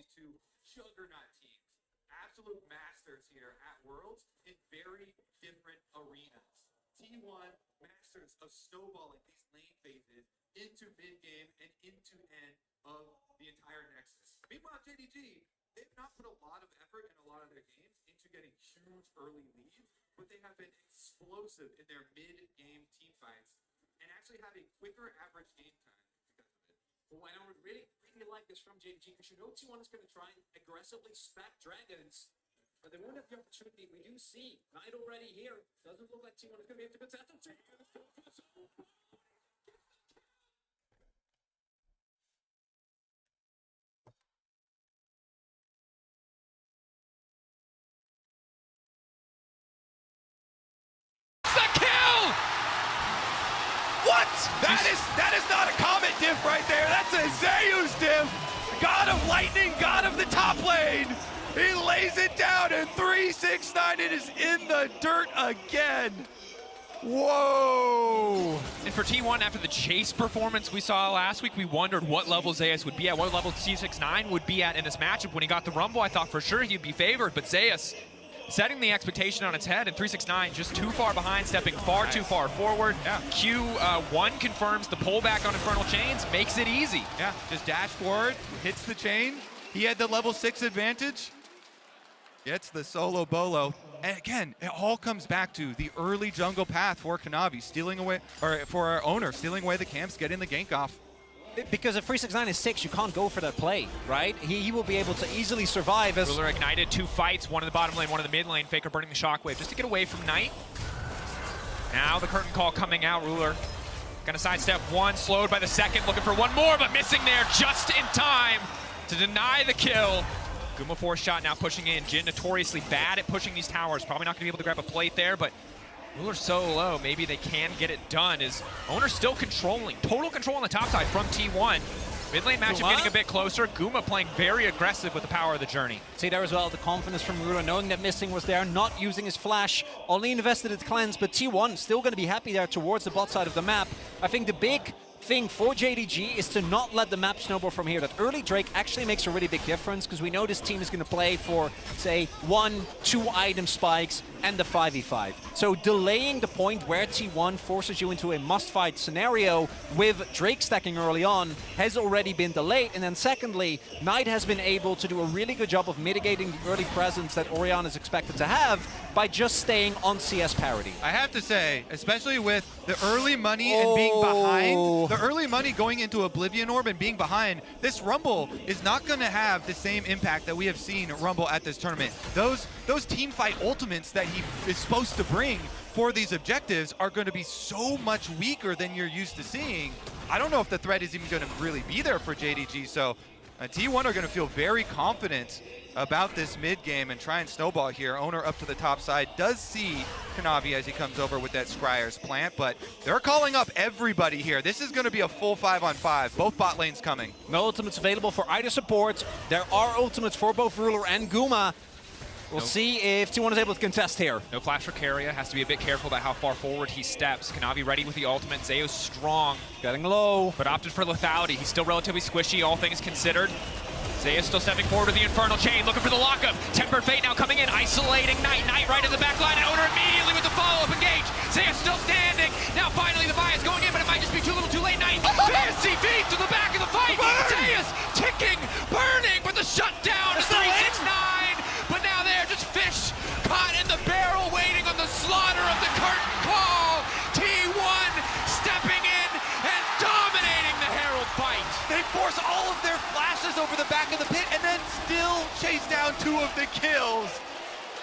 these two juggernaut teams. Absolute masters here at Worlds in very different arenas. T1 masters of snowballing these lane phases into mid-game and into end of the entire Nexus. Meanwhile, JDG, they've not put a lot of effort in a lot of their games into getting huge early leads, but they have been explosive in their mid-game team fights and actually have a quicker average game time because of it. Well, I don't really like this from JDG because you know T1 is going to try and aggressively spec dragons, but they won't have the opportunity. We do see Knight already here. Doesn't look like T1 is going to be able to contest him. What? That is not a Comet diff right there. That's a Zeus diff. God of Lightning, God of the top lane. He lays it down, and 369 it is in the dirt again. Whoa. And for T1, after the chase performance we saw last week, we wondered what level Zeus would be at, what level C69 would be at in this matchup. When he got the Rumble, I thought for sure he'd be favored, but Zeus setting the expectation on its head, and 369 just too far behind, stepping far too far forward. Yeah. Q1 confirms the pullback on Infernal Chains, makes it easy. Yeah, just dash forward, hits the chain. He had the level 6 advantage. Gets the solo bolo. And again, it all comes back to the early jungle path for Kanavi, stealing away, or for our owner, stealing away the camps, getting the gank off. Because if 369 is 6, you can't go for that play, right? He will be able to easily survive as... Ruler ignited 2 fights, one in the bottom lane, one in the mid lane. Faker burning the shockwave just to get away from Knight. Now the curtain call coming out. Ruler gonna sidestep 1, slowed by the 2nd, looking for 1 more, but missing there just in time to deny the kill. Guma 4 shot now pushing in. Jin notoriously bad at pushing these towers. Probably not gonna be able to grab a plate there, but Ruler's so low, maybe they can get it done. Is Owner still controlling, total control on the top side from T1. Mid lane matchup getting a bit closer. Guma playing very aggressive with the power of the journey. See there as well, the confidence from Ruler, knowing that Missing was there, not using his flash, only invested its cleanse, but T1 still going to be happy there towards the bot side of the map. I think the big thing for JDG is to not let the map snowball from here. That early Drake actually makes a really big difference because we know this team is going to play for, say, 1-2 item spikes and the 5v5. So delaying the point where T1 forces you into a must-fight scenario with Drake stacking early on has already been delayed. And then secondly, Knight has been able to do a really good job of mitigating the early presence that Orion is expected to have by just staying on CS parity. I have to say, especially with the early money and being behind, the early money going into Oblivion Orb and being behind, this Rumble is not going to have the same impact that we have seen Rumble at this tournament. Those team fight ultimates that he is supposed to bring for these objectives are going to be so much weaker than you're used to seeing. I don't know if the threat is even going to really be there for JDG, so T1 are going to feel very confident about this mid game and try and snowball here. Owner up to the top side does see Kanavi as he comes over with that Scryer's plant, but they're calling up everybody here. This is going to be a full 5-on-5. Both bot lanes coming. No ultimates available for either support. There are ultimates for both Ruler and Guma. We'll see if T1 is able to contest here. No flash for Keria, has to be a bit careful about how far forward he steps. Kanavi ready with the ultimate, Zeus strong. Getting low. But opted for lethality. He's still relatively squishy, all things considered. Zeus still stepping forward with the Infernal Chain, looking for the lockup. Tempered Fate now coming in, isolating Knight. Knight right in the back line, and Owner immediately with the follow-up engage. Zeus still standing. Now finally the bias going in, but it might just be too little too late. Knight, fancy feet to the back of the fight. Zeus ticking, burning, but the shutdown is 369. But now they're just fish caught in the barrel, waiting on the slaughter of the curtain call. T1 stepping in and dominating the Herald fight. They force all of their flashes over the back of the pit and then still chase down 2 of the kills.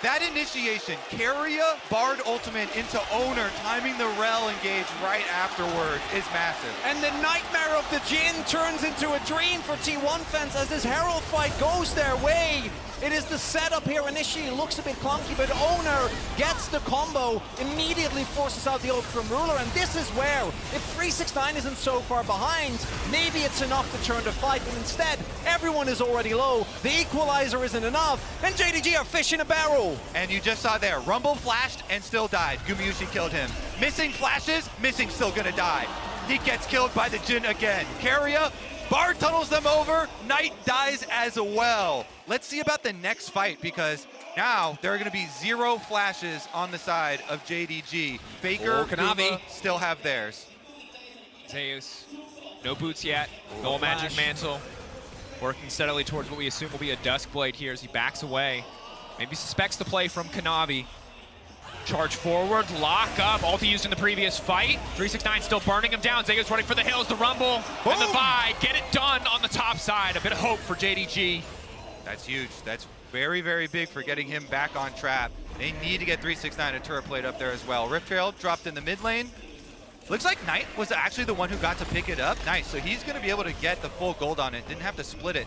That initiation, Keria Bard ultimate into Owner, timing the Rel engage right afterwards is massive. And the nightmare of the Jin turns into a dream for T1 fans as this Herald fight goes their way. It is the setup here initially, looks a bit clunky, but Owner gets the combo, immediately forces out the ult from Ruler, and this is where, if 369 isn't so far behind, maybe it's enough to turn the fight, but instead, everyone is already low, the equalizer isn't enough, and JDG are fish in a barrel. And you just saw there, Rumble flashed and still died. Gumayusi killed him. Missing flashes, Missing still gonna die. He gets killed by the Jin again. Keria Bard tunnels them over. Knight dies as well. Let's see about the next fight, because now there are going to be 0 flashes on the side of JDG. Faker, Kanavi still have theirs. Zeus, no boots yet. No magic mantle. Working steadily towards what we assume will be a Duskblade here as he backs away. Maybe suspects the play from Kanavi. Charge forward, lock up, ulti used in the previous fight. 369 still burning him down. Zeus running for the hills, the rumble, and the buy. Get it done on the top side. A bit of hope for JDG. That's huge. That's very, very big for getting him back on trap. They need to get 369 a turret plate up there as well. Rift Trail dropped in the mid lane. Looks like Knight was actually the one who got to pick it up. Nice, so he's gonna be able to get the full gold on it. Didn't have to split it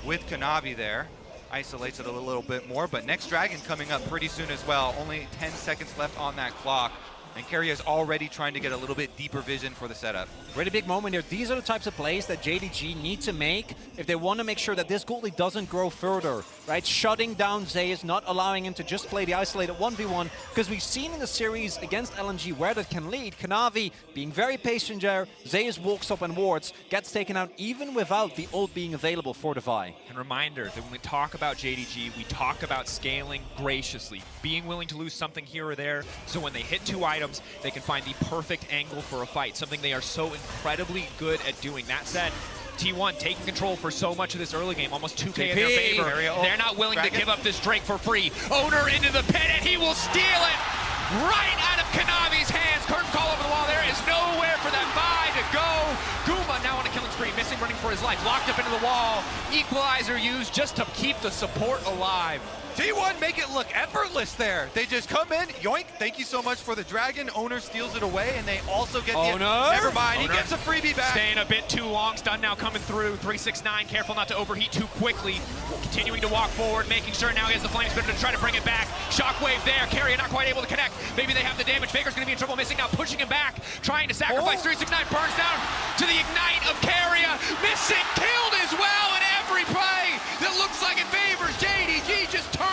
with Kanavi there. Isolates it a little bit more, but next dragon coming up pretty soon as well. Only 10 seconds left on that clock. And Keria is already trying to get a little bit deeper vision for the setup. Really big moment here. These are the types of plays that JDG need to make if they want to make sure that this gold lead doesn't grow further, right? Shutting down Zeus, not allowing him to just play the isolated 1v1, because we've seen in the series against LNG where that can lead. Kanavi being very patient there. Zeus walks up and wards, gets taken out even without the ult being available for the Vi. And reminder that when we talk about JDG, we talk about scaling graciously, being willing to lose something here or there, so when they hit 2 items, they can find the perfect angle for a fight, something they are so incredibly good at doing. That said, T1 taking control for so much of this early game, almost 2K in their favor. They're not willing to give up this Drake for free. Owner into the pit, and he will steal it right out of Kanavi's hands. Curtain call over the wall. There is nowhere for that buy to go. Guma now on a killing spree, missing, running for his life, locked up into the wall. Equalizer used just to keep the support alive. T1 make it look effortless there. They just come in, yoink, thank you so much for the dragon. Owner steals it away, and they also get the... Never mind, he gets a freebie back. Staying a bit too long, stun now coming through. 369, careful not to overheat too quickly. Continuing to walk forward, making sure now he has the flame spitter to try to bring it back. Shockwave there, Keria not quite able to connect. Maybe they have the damage. Faker's gonna be in trouble, missing now, pushing him back, trying to sacrifice. 369 burns down to the ignite of Keria, missing, killed as well, and every play that looks like it favors JDG just turns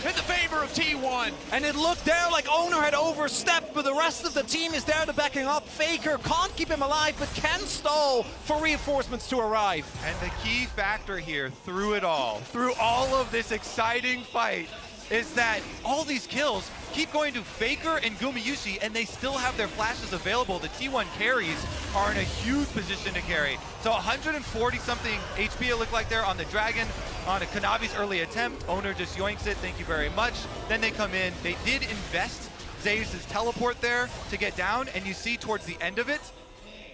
in the favor of T1. And it looked there like Owner had overstepped, but the rest of the team is there to backing up. Faker can't keep him alive, but can stall for reinforcements to arrive. And the key factor here, through it all, through all of this exciting fight, is that all these kills keep going to Faker and Gumayusi, and they still have their flashes available. The T1 carries are in a huge position to carry. So 140-something HP it looked like there on the Dragon, on a Kanavi's early attempt. Owner just yoinks it, thank you very much. Then they come in. They did invest Zeus' teleport there to get down, and you see towards the end of it,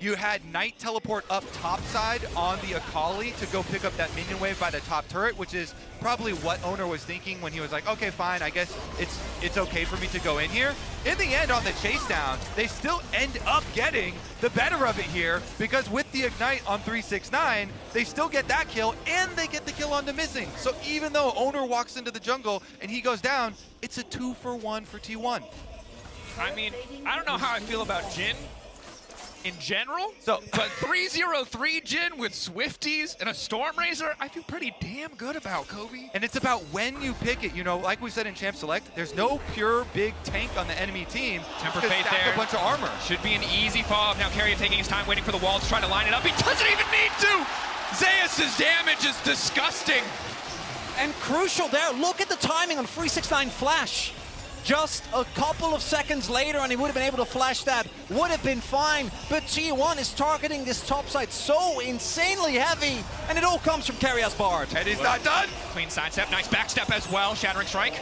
you had Knight teleport up top side on the Akali to go pick up that minion wave by the top turret, which is probably what Owner was thinking when he was like, okay, fine, I guess it's okay for me to go in here. In the end, on the chase down, they still end up getting the better of it here, because with the Ignite on 369, they still get that kill, and they get the kill on the missing. So even though Owner walks into the jungle and he goes down, it's a 2-for-1 for T1. I mean, I don't know how I feel about Jhin in general, but 303 Jhin with Swifties and a Stormrazor, I feel pretty damn good about, Kobe. And it's about when you pick it. You know, like we said in Champ Select, there's no pure big tank on the enemy team. Temper Fate there. A bunch of armor. Should be an easy follow-up. Now Keria taking his time, waiting for the wall to try to line it up. He doesn't even need to! Zeus' damage is disgusting. And crucial there, look at the timing on 369 flash. Just a couple of seconds later and he would have been able to flash that, would have been fine, but T1 is targeting this top side so insanely heavy, and it all comes from Keria's Bard. And he's not done. Clean sidestep, nice backstep as well, Shattering Strike.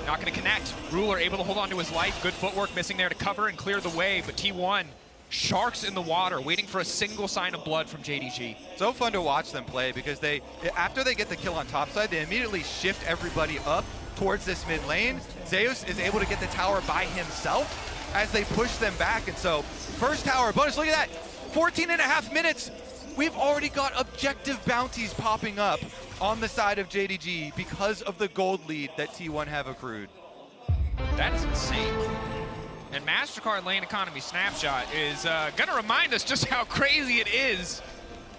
Not gonna connect. Ruler able to hold on to his life, good footwork missing there to cover and clear the way, but T1, sharks in the water, waiting for a single sign of blood from JDG. So fun to watch them play, because they, after they get the kill on top side, they immediately shift everybody up towards this mid lane. Zeus is able to get the tower by himself as they push them back. And so first tower bonus, look at that, 14.5 minutes. We've already got objective bounties popping up on the side of JDG because of the gold lead that T1 have accrued. That is insane. And MasterCard Lane Economy Snapshot is gonna remind us just how crazy it is.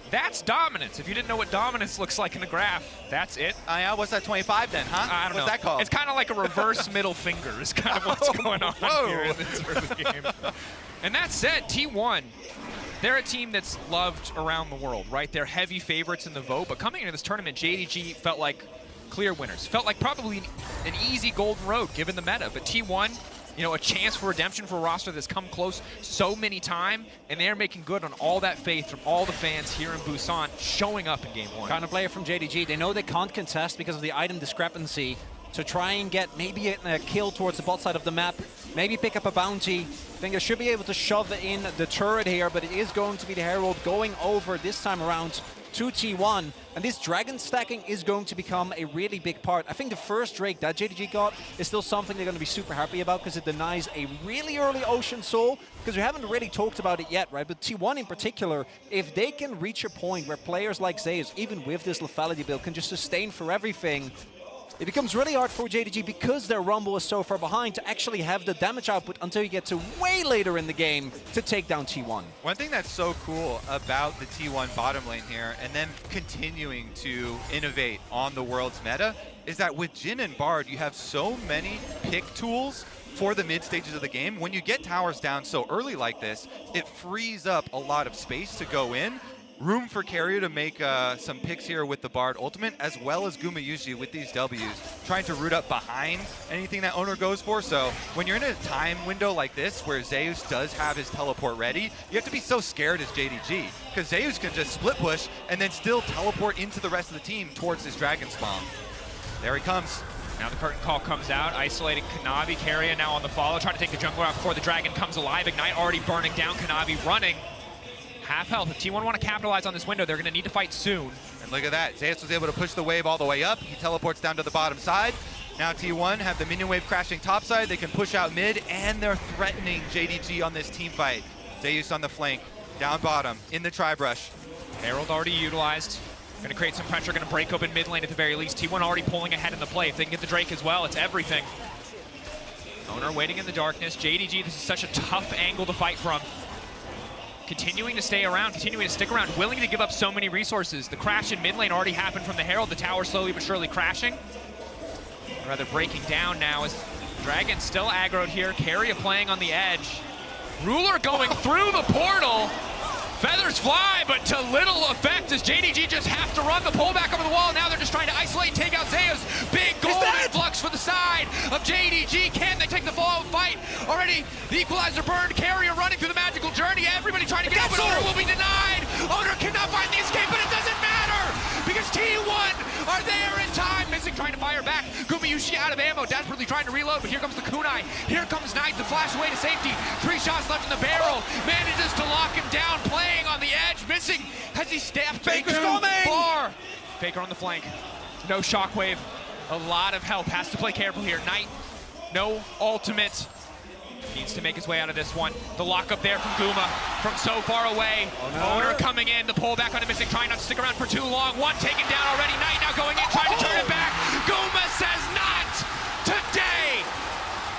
That's dominance. If you didn't know what dominance looks like in a graph, that's it. Yeah, what's that, 25 then, huh? I don't know. What's that called? It's kind of like a reverse middle finger is kind of what's going on here in this early game. And that said, T1 they're a team that's loved around the world, right? They're heavy favorites in the vote, but coming into this tournament, JDG felt like clear winners. Felt like probably an easy golden road given the meta, but T1, you know, a chance for redemption for a roster that's come close so many times, and they're making good on all that faith from all the fans here in Busan showing up in game one. Kind of player from JDG. They know they can't contest because of the item discrepancy, to try and get maybe a kill towards the bot side of the map, maybe pick up a bounty. I think they should be able to shove in the turret here, but it is going to be the Herald going over this time around to T1, and this dragon stacking is going to become a really big part. I think the first Drake that JDG got is still something they're going to be super happy about because it denies a really early Ocean Soul, because we haven't really talked about it yet, right? But T1 in particular, if they can reach a point where players like Zeus, even with this lethality build, can just sustain for everything, it becomes really hard for JDG, because their Rumble is so far behind, to actually have the damage output until you get to way later in the game to take down T1. One thing that's so cool about the T1 bottom lane here, and then continuing to innovate on the world's meta, is that with Jhin and Bard, you have so many pick tools for the mid stages of the game. When you get towers down so early like this, it frees up a lot of space to go in. Room for Carrier to make some picks here with the Bard ultimate, as well as Gumayushi with these Ws, trying to root up behind anything that Owner goes for. So when you're in a time window like this, where Zeus does have his teleport ready, you have to be so scared as JDG, because Zeus can just split push and then still teleport into the rest of the team towards this dragon spawn. There he comes. Now the curtain call comes out, isolating Kanavi. Carrier now on the follow, trying to take the jungler out before the dragon comes alive. Ignite already burning down, Kanavi running. Half health. If T1 want to capitalize on this window, they're going to need to fight soon. And look at that. Zeus was able to push the wave all the way up. He teleports down to the bottom side. Now T1 have the minion wave crashing top side. They can push out mid, and they're threatening JDG on this team fight. Zeus on the flank, down bottom, in the tri-brush. Herald already utilized. Going to create some pressure, going to break open mid lane at the very least. T1 already pulling ahead in the play. If they can get the Drake as well, it's everything. Owner waiting in the darkness. JDG, this is such a tough angle to fight from. Continuing to stay around, continuing to stick around, willing to give up so many resources. The crash in mid lane already happened from the Herald. The tower slowly but surely crashing. Or rather breaking down now as Dragon still aggroed here. Carrier playing on the edge. Ruler going through the portal. Feathers fly, but to little effect as JDG just have to run the pullback over the wall. Now they're just trying to isolate and take out Zeus. Big gold influx for the side of JDG. Can they take the fall fight? Already the equalizer burned. Carrier running through the magical journey. Everybody trying to get out, but Owner will be denied. Owner cannot find the escape, but it doesn't matter because T1 are there in time. Missing, trying to fire back. Gumayushi out of ammo, desperately trying to reload, but here comes the kunai. Here comes Knight, the flash away to safety. 3 shots left in the barrel. Manages to lock him down, playing on the edge, missing. Has he stabbed Faker's coming! Far. Faker on the flank. No shockwave. A lot of help. Has to play careful here. Knight, no ultimate. Needs to make his way out of this one. The lockup there from Guma from so far away. Owner coming in, the pullback on the missing, trying not to stick around for too long. One taken down already. Knight now going in, trying to turn it back. Guma says not today.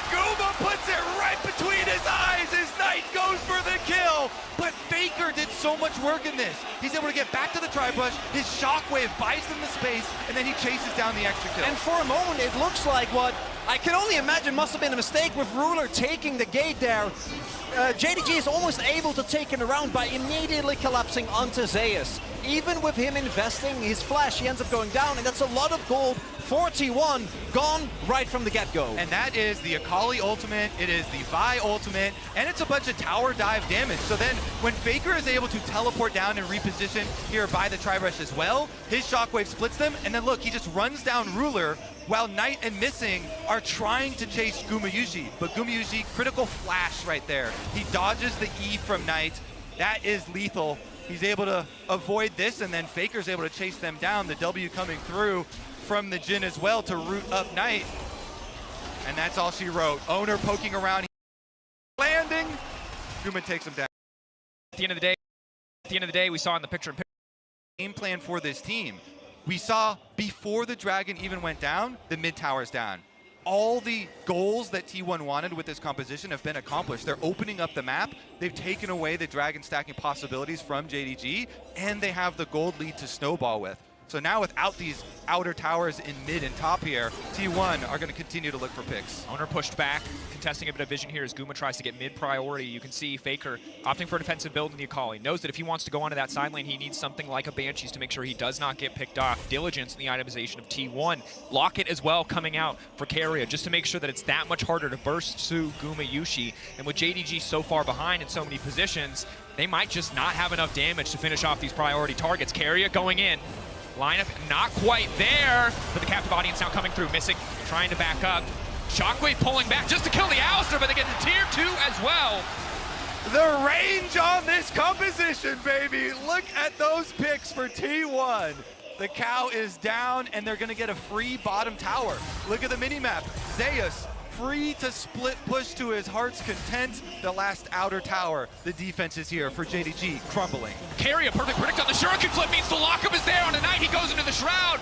Guma puts it right between his eyes as Knight goes for the kill. But Faker did so much work in this. He's able to get back to the tri-brush. His shockwave buys them the space, and then he chases down the extra kill. And for a moment, it looks like what I can only imagine must have been a mistake with Ruler taking the gate there. JDG is almost able to take him around by immediately collapsing onto Zeus. Even with him investing his flash, he ends up going down, and that's a lot of gold for T1, gone right from the get-go. And that is the Akali ultimate, it is the Vi ultimate, and it's a bunch of tower dive damage. So then when Faker is able to teleport down and reposition here by the tri-brush as well, his shockwave splits them, and then look, he just runs down Ruler while Knight and Missing are trying to chase Gumayushi. But Gumayushi, critical flash right there. He dodges the E from Knight. That is lethal. He's able to avoid this, and then Faker's able to chase them down. The W coming through from the Jhin as well to root up Knight. And that's all she wrote. Owner poking around, landing. Guma takes him down. At the end of the day, we saw in the picture Game plan for this team. We saw before the dragon even went down, the mid tower's down. All the goals that T1 wanted with this composition have been accomplished. They're opening up the map. They've taken away the dragon stacking possibilities from JDG, and they have the gold lead to snowball with. So now without these outer towers in mid and top here, T1 are going to continue to look for picks. Owner pushed back, contesting a bit of vision here as Guma tries to get mid priority. You can see Faker opting for a defensive build in the Akali. Knows that if he wants to go onto that side lane, he needs something like a Banshees to make sure he does not get picked off. Diligence in the itemization of T1. Locket as well coming out for Keria, just to make sure that it's that much harder to burst through Guma Yushi. And with JDG so far behind in so many positions, they might just not have enough damage to finish off these priority targets. Keria going in. Lineup not quite there, but the captive audience now coming through. Missing, trying to back up. Shockwave pulling back just to kill the Alistar, but they get the tier 2 as well. The range on this composition, baby. Look at those picks for T1. The cow is down, and they're going to get a free bottom tower. Look at the mini-map. Zeus, free to split push to his heart's content. The last outer tower. The defense is here for JDG, crumbling. Keria, perfect predict on the Shuriken flip means the lockup is there on a Knight. He goes into the Shroud.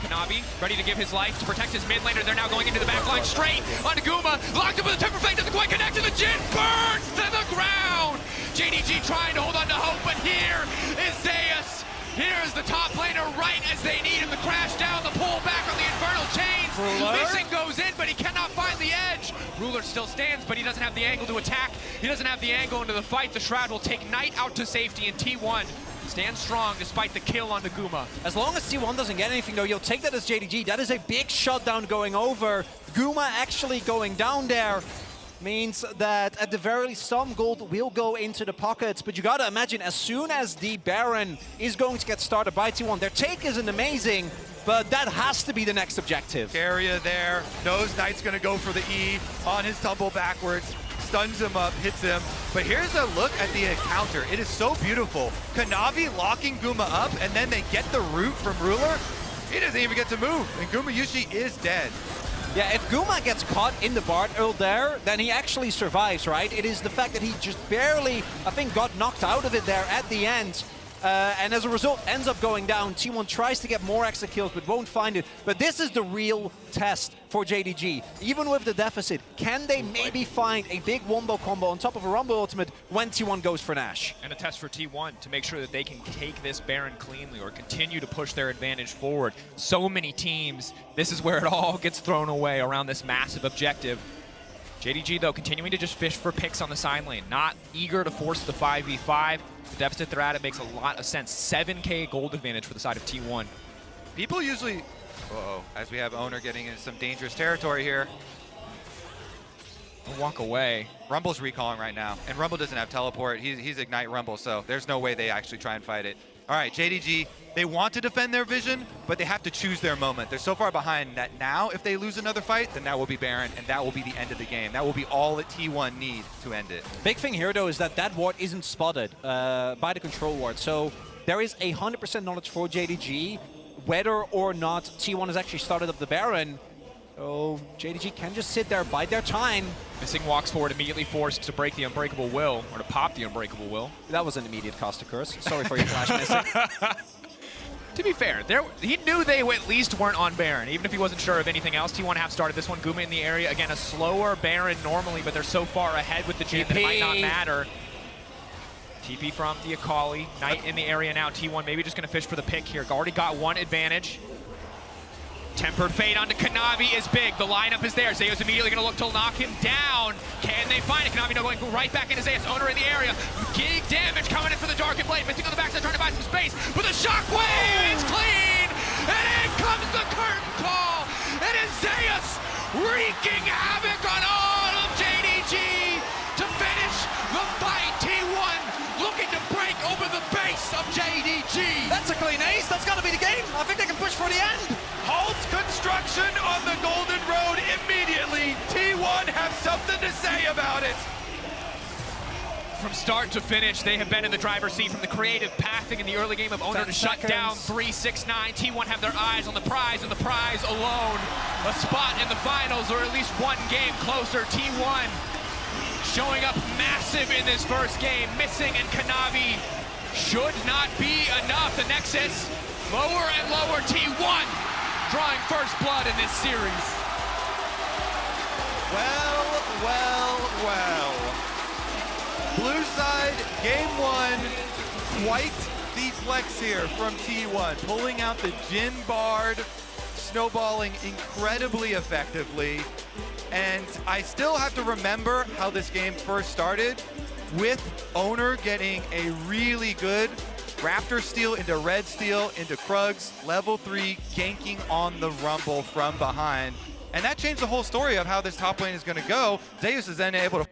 Kanavi ready to give his life to protect his mid laner. They're now going into the backline straight onto Guma. Locked up with a Temper Fate, doesn't quite connect to the Jin. Burns to the ground. JDG trying to hold on to hope, but here is Zeus. Here's the top laner right as they need him to crash down the pull back on the Infernal Chains. Ruler. Missing goes in, but he cannot find the edge. Ruler still stands, but he doesn't have the angle to attack. He doesn't have the angle into the fight. The Shroud will take Knight out to safety, and T1 stands strong despite the kill on the Guma. As long as T1 doesn't get anything, though, you'll take that as JDG. That is a big shutdown going over. Guma actually going down there means that at the very least some gold will go into the pockets, but you gotta imagine as soon as the Baron is going to get started by T1, their take isn't amazing, but that has to be the next objective. Keria there, knows Knight's gonna go for the E on his tumble backwards, stuns him up, hits him. But here's a look at the encounter. It is so beautiful. Kanavi locking Guma up, and then they get the root from Ruler. He doesn't even get to move, and Guma Yushi is dead. Yeah, if Guma gets caught in the Bard Earl there, then he actually survives, right? It is the fact that he just barely, I think, got knocked out of it there at the end. And as a result, ends up going down. T1 tries to get more extra kills, but won't find it. But this is the real test for JDG. Even with the deficit, can they maybe find a big wombo combo on top of a Rumble Ultimate when T1 goes for Nash? And a test for T1 to make sure that they can take this Baron cleanly or continue to push their advantage forward. So many teams, this is where it all gets thrown away around this massive objective. JDG, though, continuing to just fish for picks on the side lane, not eager to force the 5v5. The deficit they're at, it makes a lot of sense. 7K gold advantage for the side of T1. People usually, as we have Owner getting into some dangerous territory here. They'll walk away. Rumble's recalling right now, and Rumble doesn't have teleport. He's Ignite Rumble, so there's no way they actually try and fight it. All right, JDG, they want to defend their vision, but they have to choose their moment. They're so far behind that now, if they lose another fight, then that will be Baron, and that will be the end of the game. That will be all that T1 need to end it. Big thing here, though, is that that ward isn't spotted by the control ward. So there is 100% knowledge for JDG whether or not T1 has actually started up the Baron. So JDG can just sit there, bide their time. Missing walks forward, immediately forced to break the Unbreakable Will, or to pop the Unbreakable Will. That was an immediate cost to curse. Sorry for your flash missing. To be fair, he knew they at least weren't on Baron, even if he wasn't sure of anything else. T1 have started this one. Guma in the area. Again, a slower Baron normally, but they're so far ahead with the Jin that it might not matter. TP from the Akali. Knight in the area now. T1 maybe just going to fish for the pick here. Already got one advantage. Tempered Fate onto Kanavi is big. The lineup is there. Zeus immediately going to look to knock him down. Can they find it? Kanavi now going right back into Zeus. Owner in the area. Big damage coming in for the Darkened Blade. Missing on the backside, trying to buy some space. With a shockwave, it's clean. And in comes the curtain call. It is Zeus wreaking havoc on all of JDG to finish the fight. T1 looking to break over the base of JDG. That's a clean ace. That's got to be the game. I think they can push for the end. Halt construction on the Golden Road immediately. T1 have something to say about it. From start to finish, they have been in the driver's seat from the creative pathing in the early game of Owner to shut down 3-6-9. T1 have their eyes on the prize, and the prize alone. A spot in the finals, or at least one game closer. T1 showing up massive in this first game. Missing and Kanavi should not be enough. The Nexus lower and lower. T1 drawing first blood in this series. Well, well, well. Blue side, game one, quite the flex here from T1, pulling out the Jin Bard, snowballing incredibly effectively. And I still have to remember how this game first started, with Owner getting a really good Raptor steal into Red steal into Krugs, level 3, ganking on the Rumble from behind. And that changed the whole story of how this top lane is going to go. Zeus is then able to...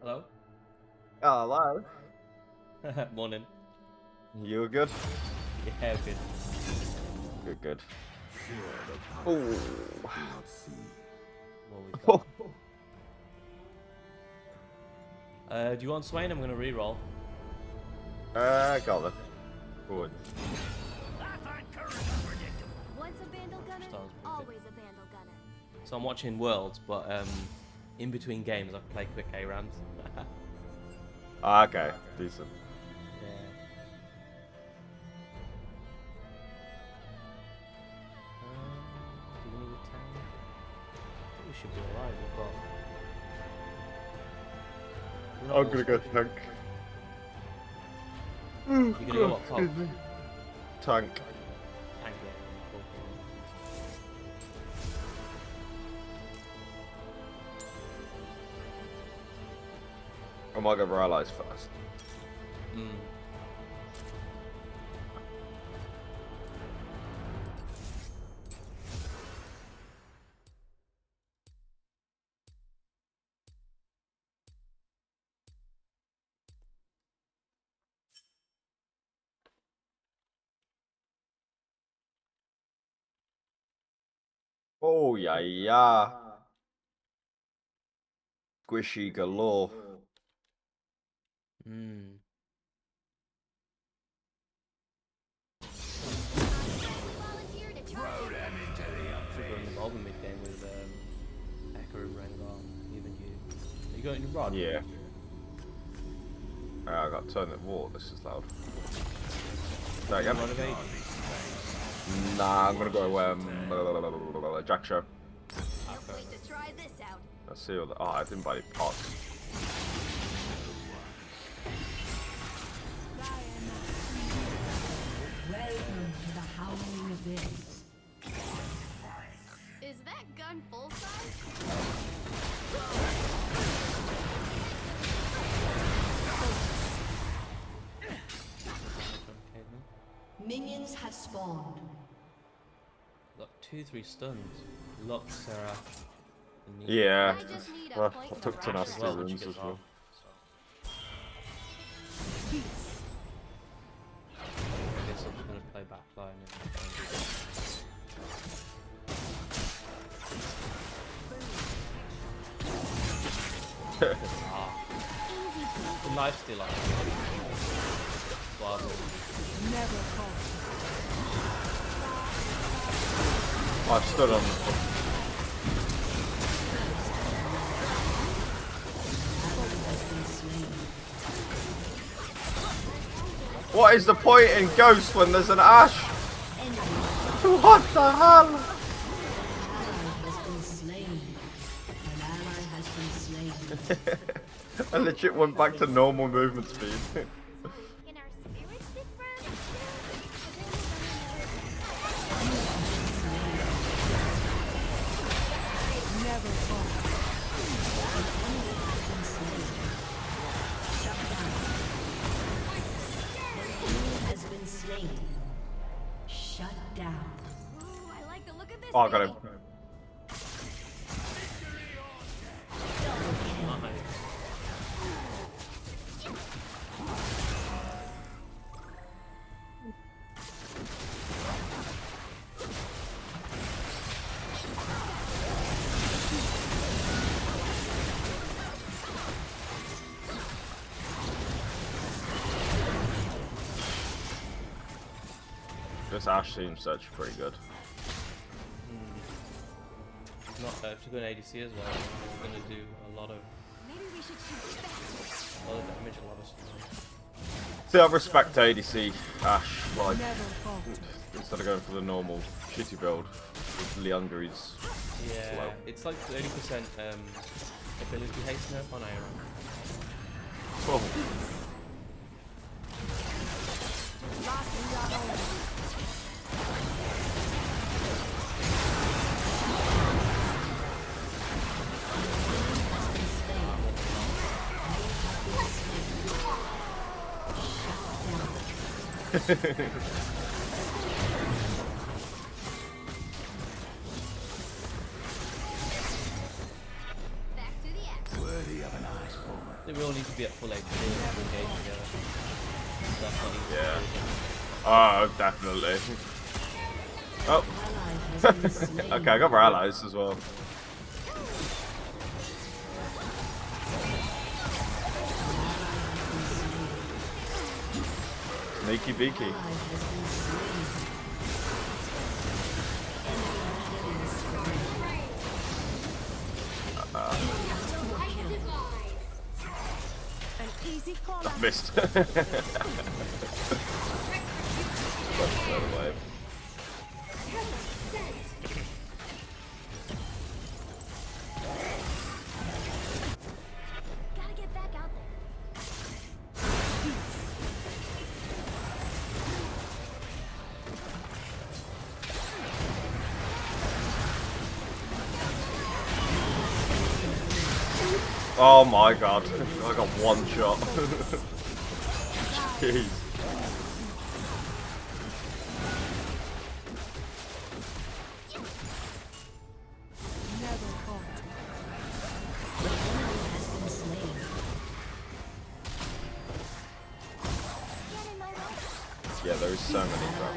Hello? Oh, hello. Morning. You good? Yeah, good. Good, good. Oh. What we got? Do you want Swain? I'm gonna reroll. Got it. Good. Once a Vandal gunner, Sounds pretty good. always a Vandal gunner. So I'm watching Worlds, but in between games I play quick A-Rams. Okay, decent. Yeah. Do we need a tank? I think we should be alright. We've got. I'm gonna go tank. You're gonna go what, top? Excuse me. Tank. Tank, yeah. Cool. I might go for allies first. Mm. Oh, yeah. Squishy galore. Mm. Volunteer to try. Should go in the Malvern mid game with Echo and Rengar, even you. Are you going to Rod? Yeah. I got turned at war. This is loud. There again. Rod of Age? Nah, I'm gonna go Jack Show. Can't wait to try this out. Let's see all the. Oh, I didn't buy any pots. Welcome to the howling abyss. Is that gun full size? Minions have spawned. Got 2-3 stuns. Look, Sarah. Yeah. I just need a Well, point I took of tenacity As well, which you runes get as well. I guess I'm just gonna play backline the knife steal like wow. Never fall. I've stood on the. What is the point in Ghost when there's an Ash? What the hell? I legit went back to normal movement speed. Can our spirits be friends? Never fall. Has been slain. Shut down. Ooh, I like the look of this. Oh, I got him. baby. Ashe seems actually pretty good. He's not if you're going ADC as well, he's going to do a lot of Maybe we should shoot fast. damage, a lot of stuff. See, I respect ADC Ashe, like, instead of going for the normal shitty build with Leandri's Yeah, slow. it's like 30% ability haste nerf on Iron. Oh. Back to the action. They will need to be at full HP to engage together. That's not easy. Yeah. Oh, definitely. Oh. Okay, I got more allies as well. Sneaky beaky. I missed. Gotta get back out there. Oh my god, I got one shot. Jeez. Get in my way. Yeah, there's so many traps.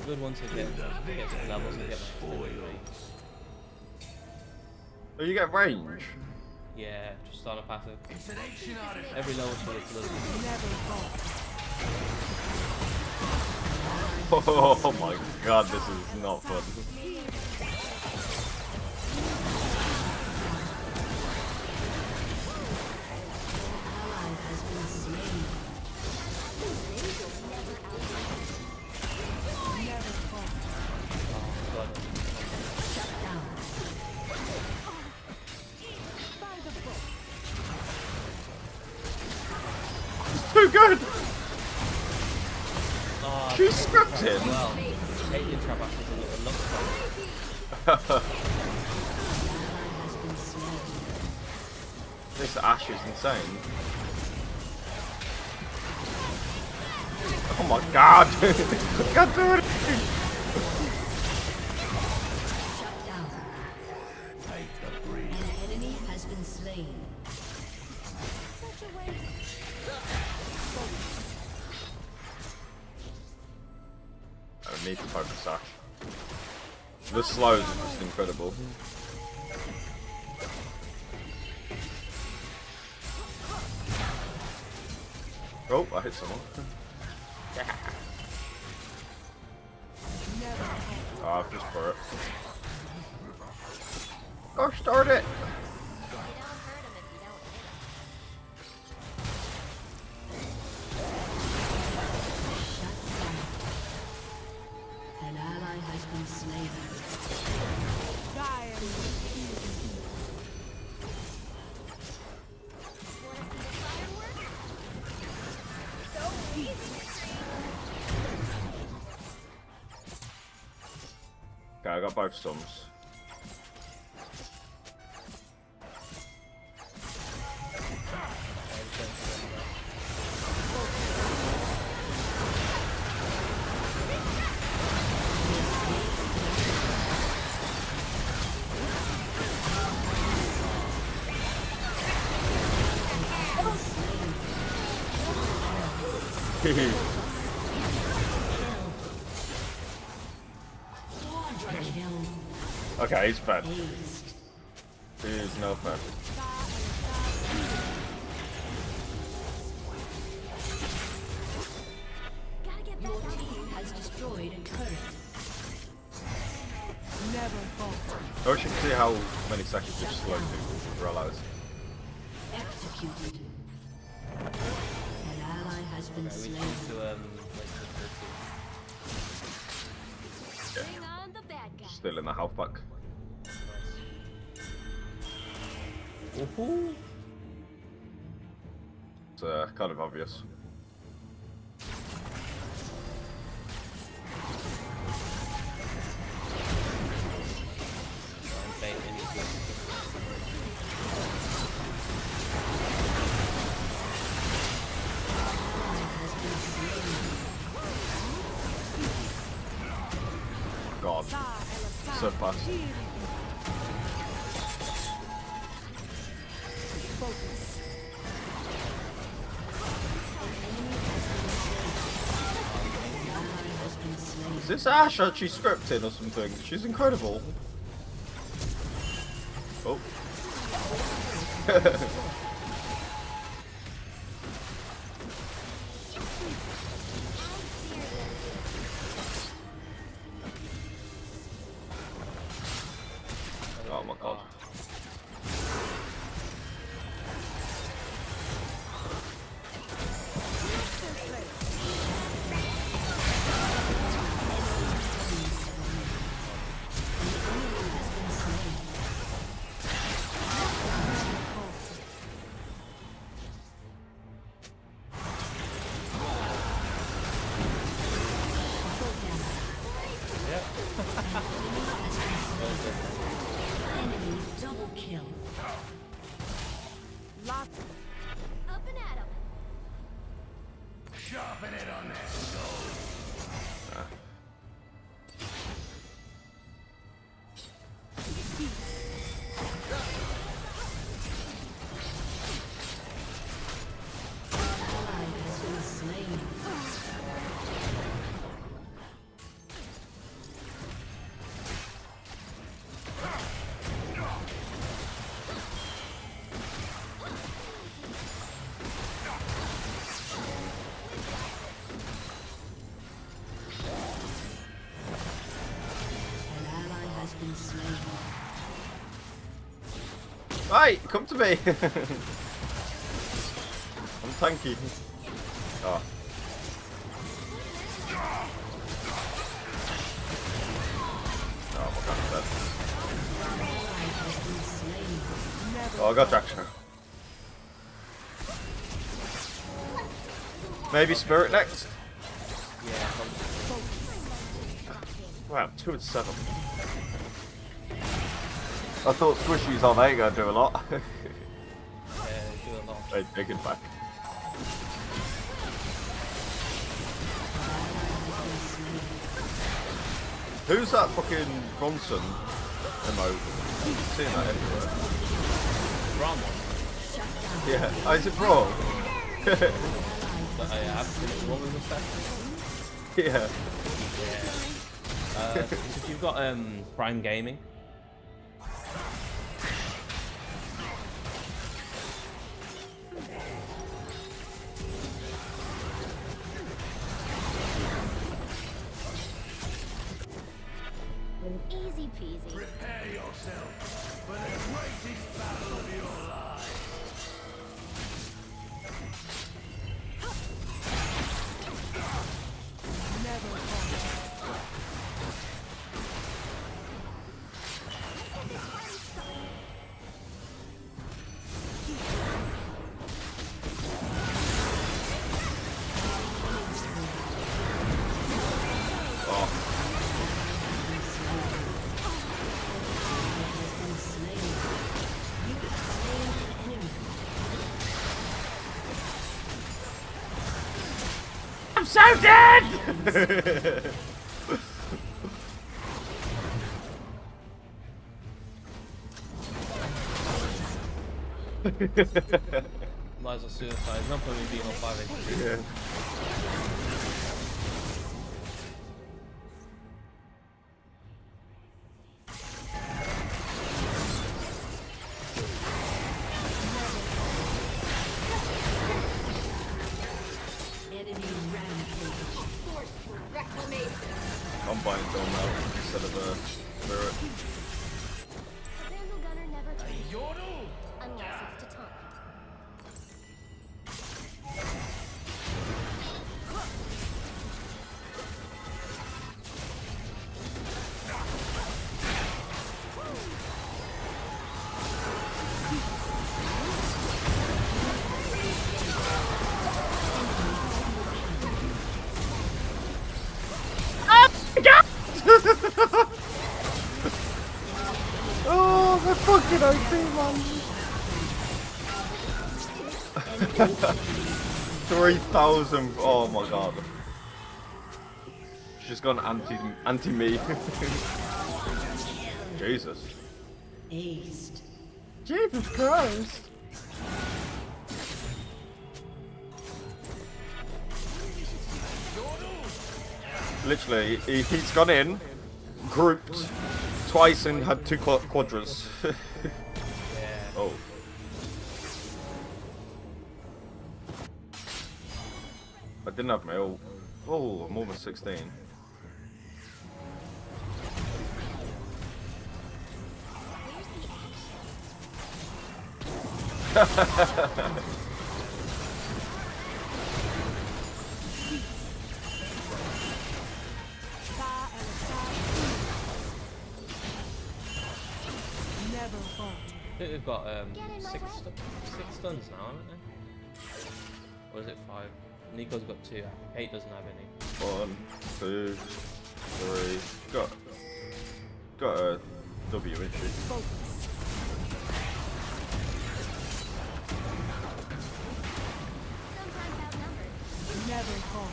Good one to get to the levels and get Oh, you get range? Yeah, just on a passive. Every level so it's a little bit. Oh my god, this is not fun. Too good! She scrapped him! Well, Alien Trap actually looks like This Ashe is insane. Oh my god! I can't do it! I need to focus Ashe. The slows are just incredible. Oh, I hit someone. Oh, I've just for it. Go start it! You don't hurt him if you don't hit him. An ally has been slain. Wanna see the fireworks? So easy. Okay, I got both storms. Quadra kill. Okay, he's fed. Aced. He is no fed. Gotta get Your back out. team has destroyed a turret. I wish you could see how many seconds you've slowed to realize. Executed. An ally has been Okay, we slain. choose to like Bring on the bad guy. Still in the health pack. Woohoo! It's kind of obvious. Bait into it. God, so fast. Is this Ash actually scripted or something? She's incredible. Oh. Oh my god. Enemy double kill. Up and at 'em. Ally has been slain. An ally has been slain. Hey, come to me! I'm tanky. Oh. Oh my god, I'm dead. Ally has been slain. Oh, I got traction. Maybe Spirit next? Yeah. Wow, 2 and 7. I thought Squishy's on A gonna do a lot. Do a lot. They take it back. Who's that fucking Bronson emote? I'm seeing that everywhere. Braum one. Yeah. Oh, is it Brawl? But I have seen it one with the Yeah. If you've got Prime Gaming. Easy peasy. I'm so dead! Might as well suicide. There's no point in being on 5 HP. Yeah. I'm buying Dawn now instead of Spirit. A Vandal Gunner never turns unless it's to taunt. Oh, the fucking OP, man. 3,000. Oh my god. She's gone anti me. Jesus. Aced. Jesus Christ. Literally, he's gone in, grouped twice, and had 2 quadras. Oh. I didn't have my ult. Oh, I'm almost 16. I think we've got 6 stuns now, haven't they? Or is it 5? Nico's got 2. 8 doesn't have any. 1, 2, 3. Got a W, isn't she? Sometimes outnumbered. Never fall.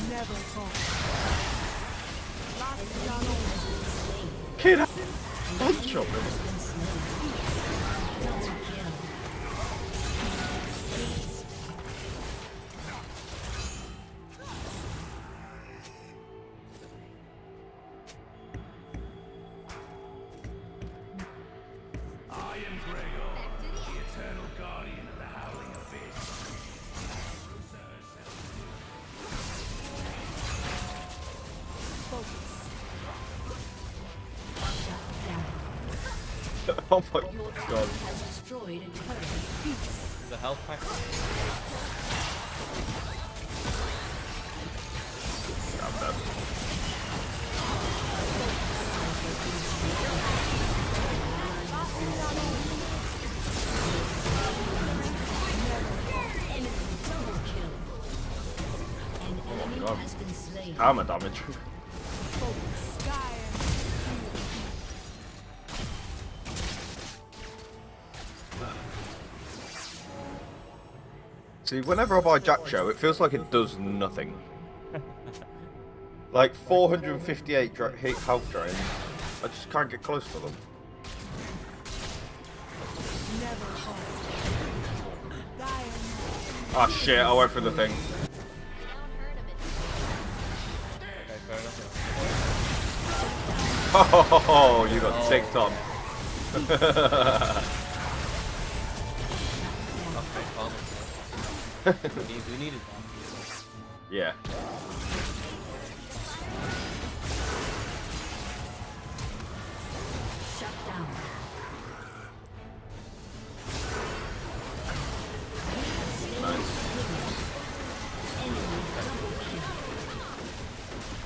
Never fall. Kid, I'm chopping. Oh my god. Has destroyed a turret. The health pack. I'm dead. Oh my god. Has been slain. Armor damage. See, whenever I buy Jack Show, it feels like it does nothing. Like 458 health drain, I just can't get close to them. Ah shit, I went for the thing. Okay, fair enough. Oh, you got ticked on. Okay, calm. We needed that. Yeah. Shut down. Nice.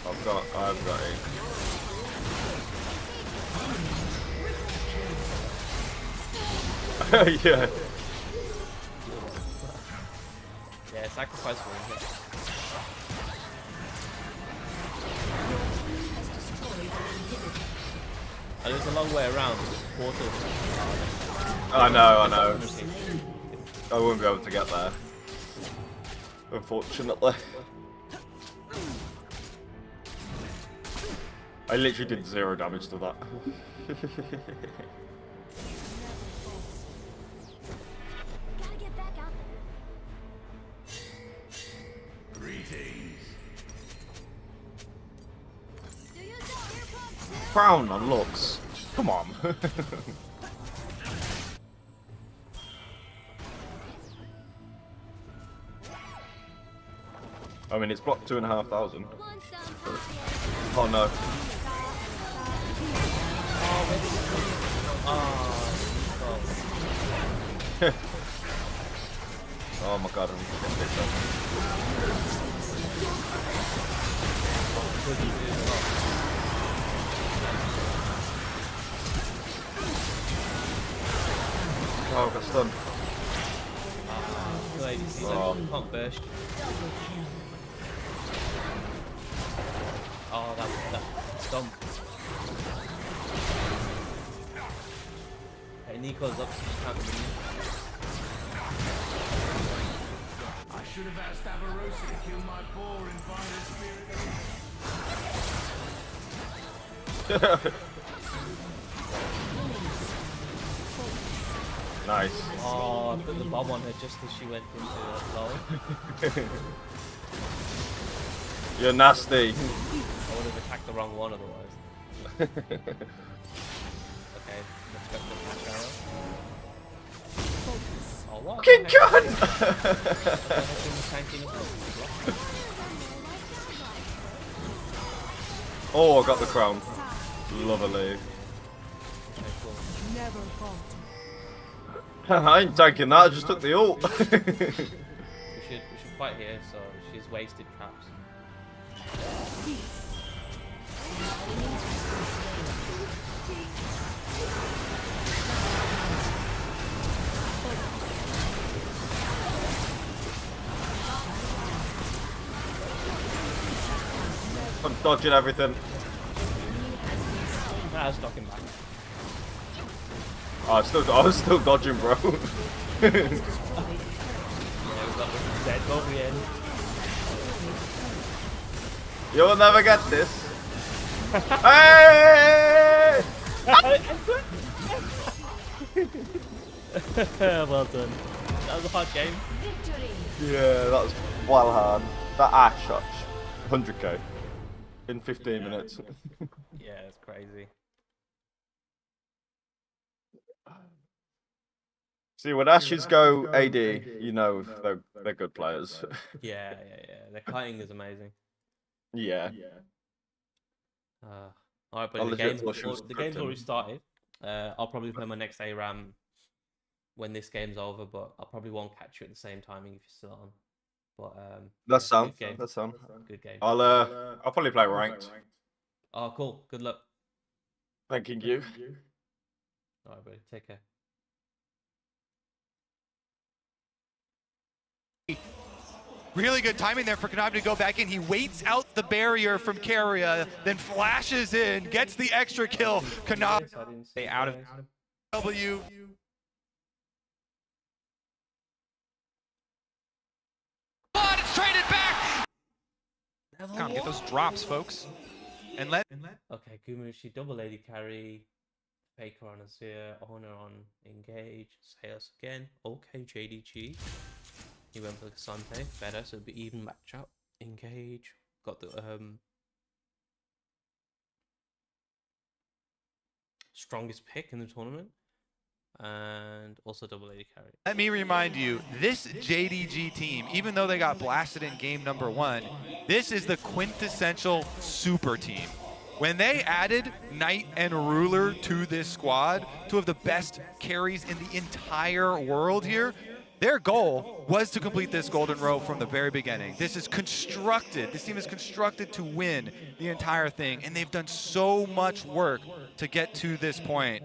I've got it. Yeah. Yeah, sacrifice for him. And there's a long way around. Portal. I know. I won't be able to get there. Unfortunately. I literally did 0 damage to that. Gotta get back out crown on Lux. Come on. I mean, it's blocked 2,500. Oh no. Oh my god, I'm getting picked up. Oh, I got stunned. Can't burst. Oh, that stump. Hey, Nico's up, so you can't believe. I should have asked Avarosa to kill my boar and find his spirit. Nice. Oh, I put the bomb on her just as she went into the flow. You're nasty. I would have attacked the wrong one otherwise. Okay, let's go for the flash arrow. Oh, what? King gun! Oh, I got the crown. Lovely. Never falter. I ain't tanking that, I just took the ult. we should fight here, so she's wasted traps. I'm dodging everything. Nah, stock him back. Oh, I was still dodging, bro. Yeah, we got the dead over the end. You'll never get this. Hey! Well done. That was a hard game. Yeah, that was well hard. That Ash shot 100k in 15 minutes. Yeah, it's crazy. See, when Ashes go AD, you know they're good players. Yeah. Their kiting is amazing. Yeah. Alright, but I'll the legit game's thought she was already started. I'll probably play my next ARAM when this game's over, but I probably won't catch you at the same timing if you're still on. But That's sound. good game. That's sound. Good game. I'll probably play ranked. Oh, cool. Good luck. Thanking you. Alright, buddy. Take care. Really good timing there for Konami to go back in. He waits out the barrier from Carrier, then flashes in, gets the extra kill. Konami Stay out of W. blood. It's traded back. Come on, get those drops, folks. And let. Okay, Gumushi, double lady carry, Faker on Azir, Honor on Engage, Sayos again. Okay, JDG. He went for Kasante, better, so it'd be even matchup. Engage, got the strongest pick in the tournament, and also double lady carry. Let me remind you, this JDG team, even though they got blasted in game number 1, this is the quintessential super team. When they added Knight and Ruler to this squad, two of the best carries in the entire world here, their goal was to complete this golden row from the very beginning. This team is constructed to win the entire thing, and they've done so much work to get to this point.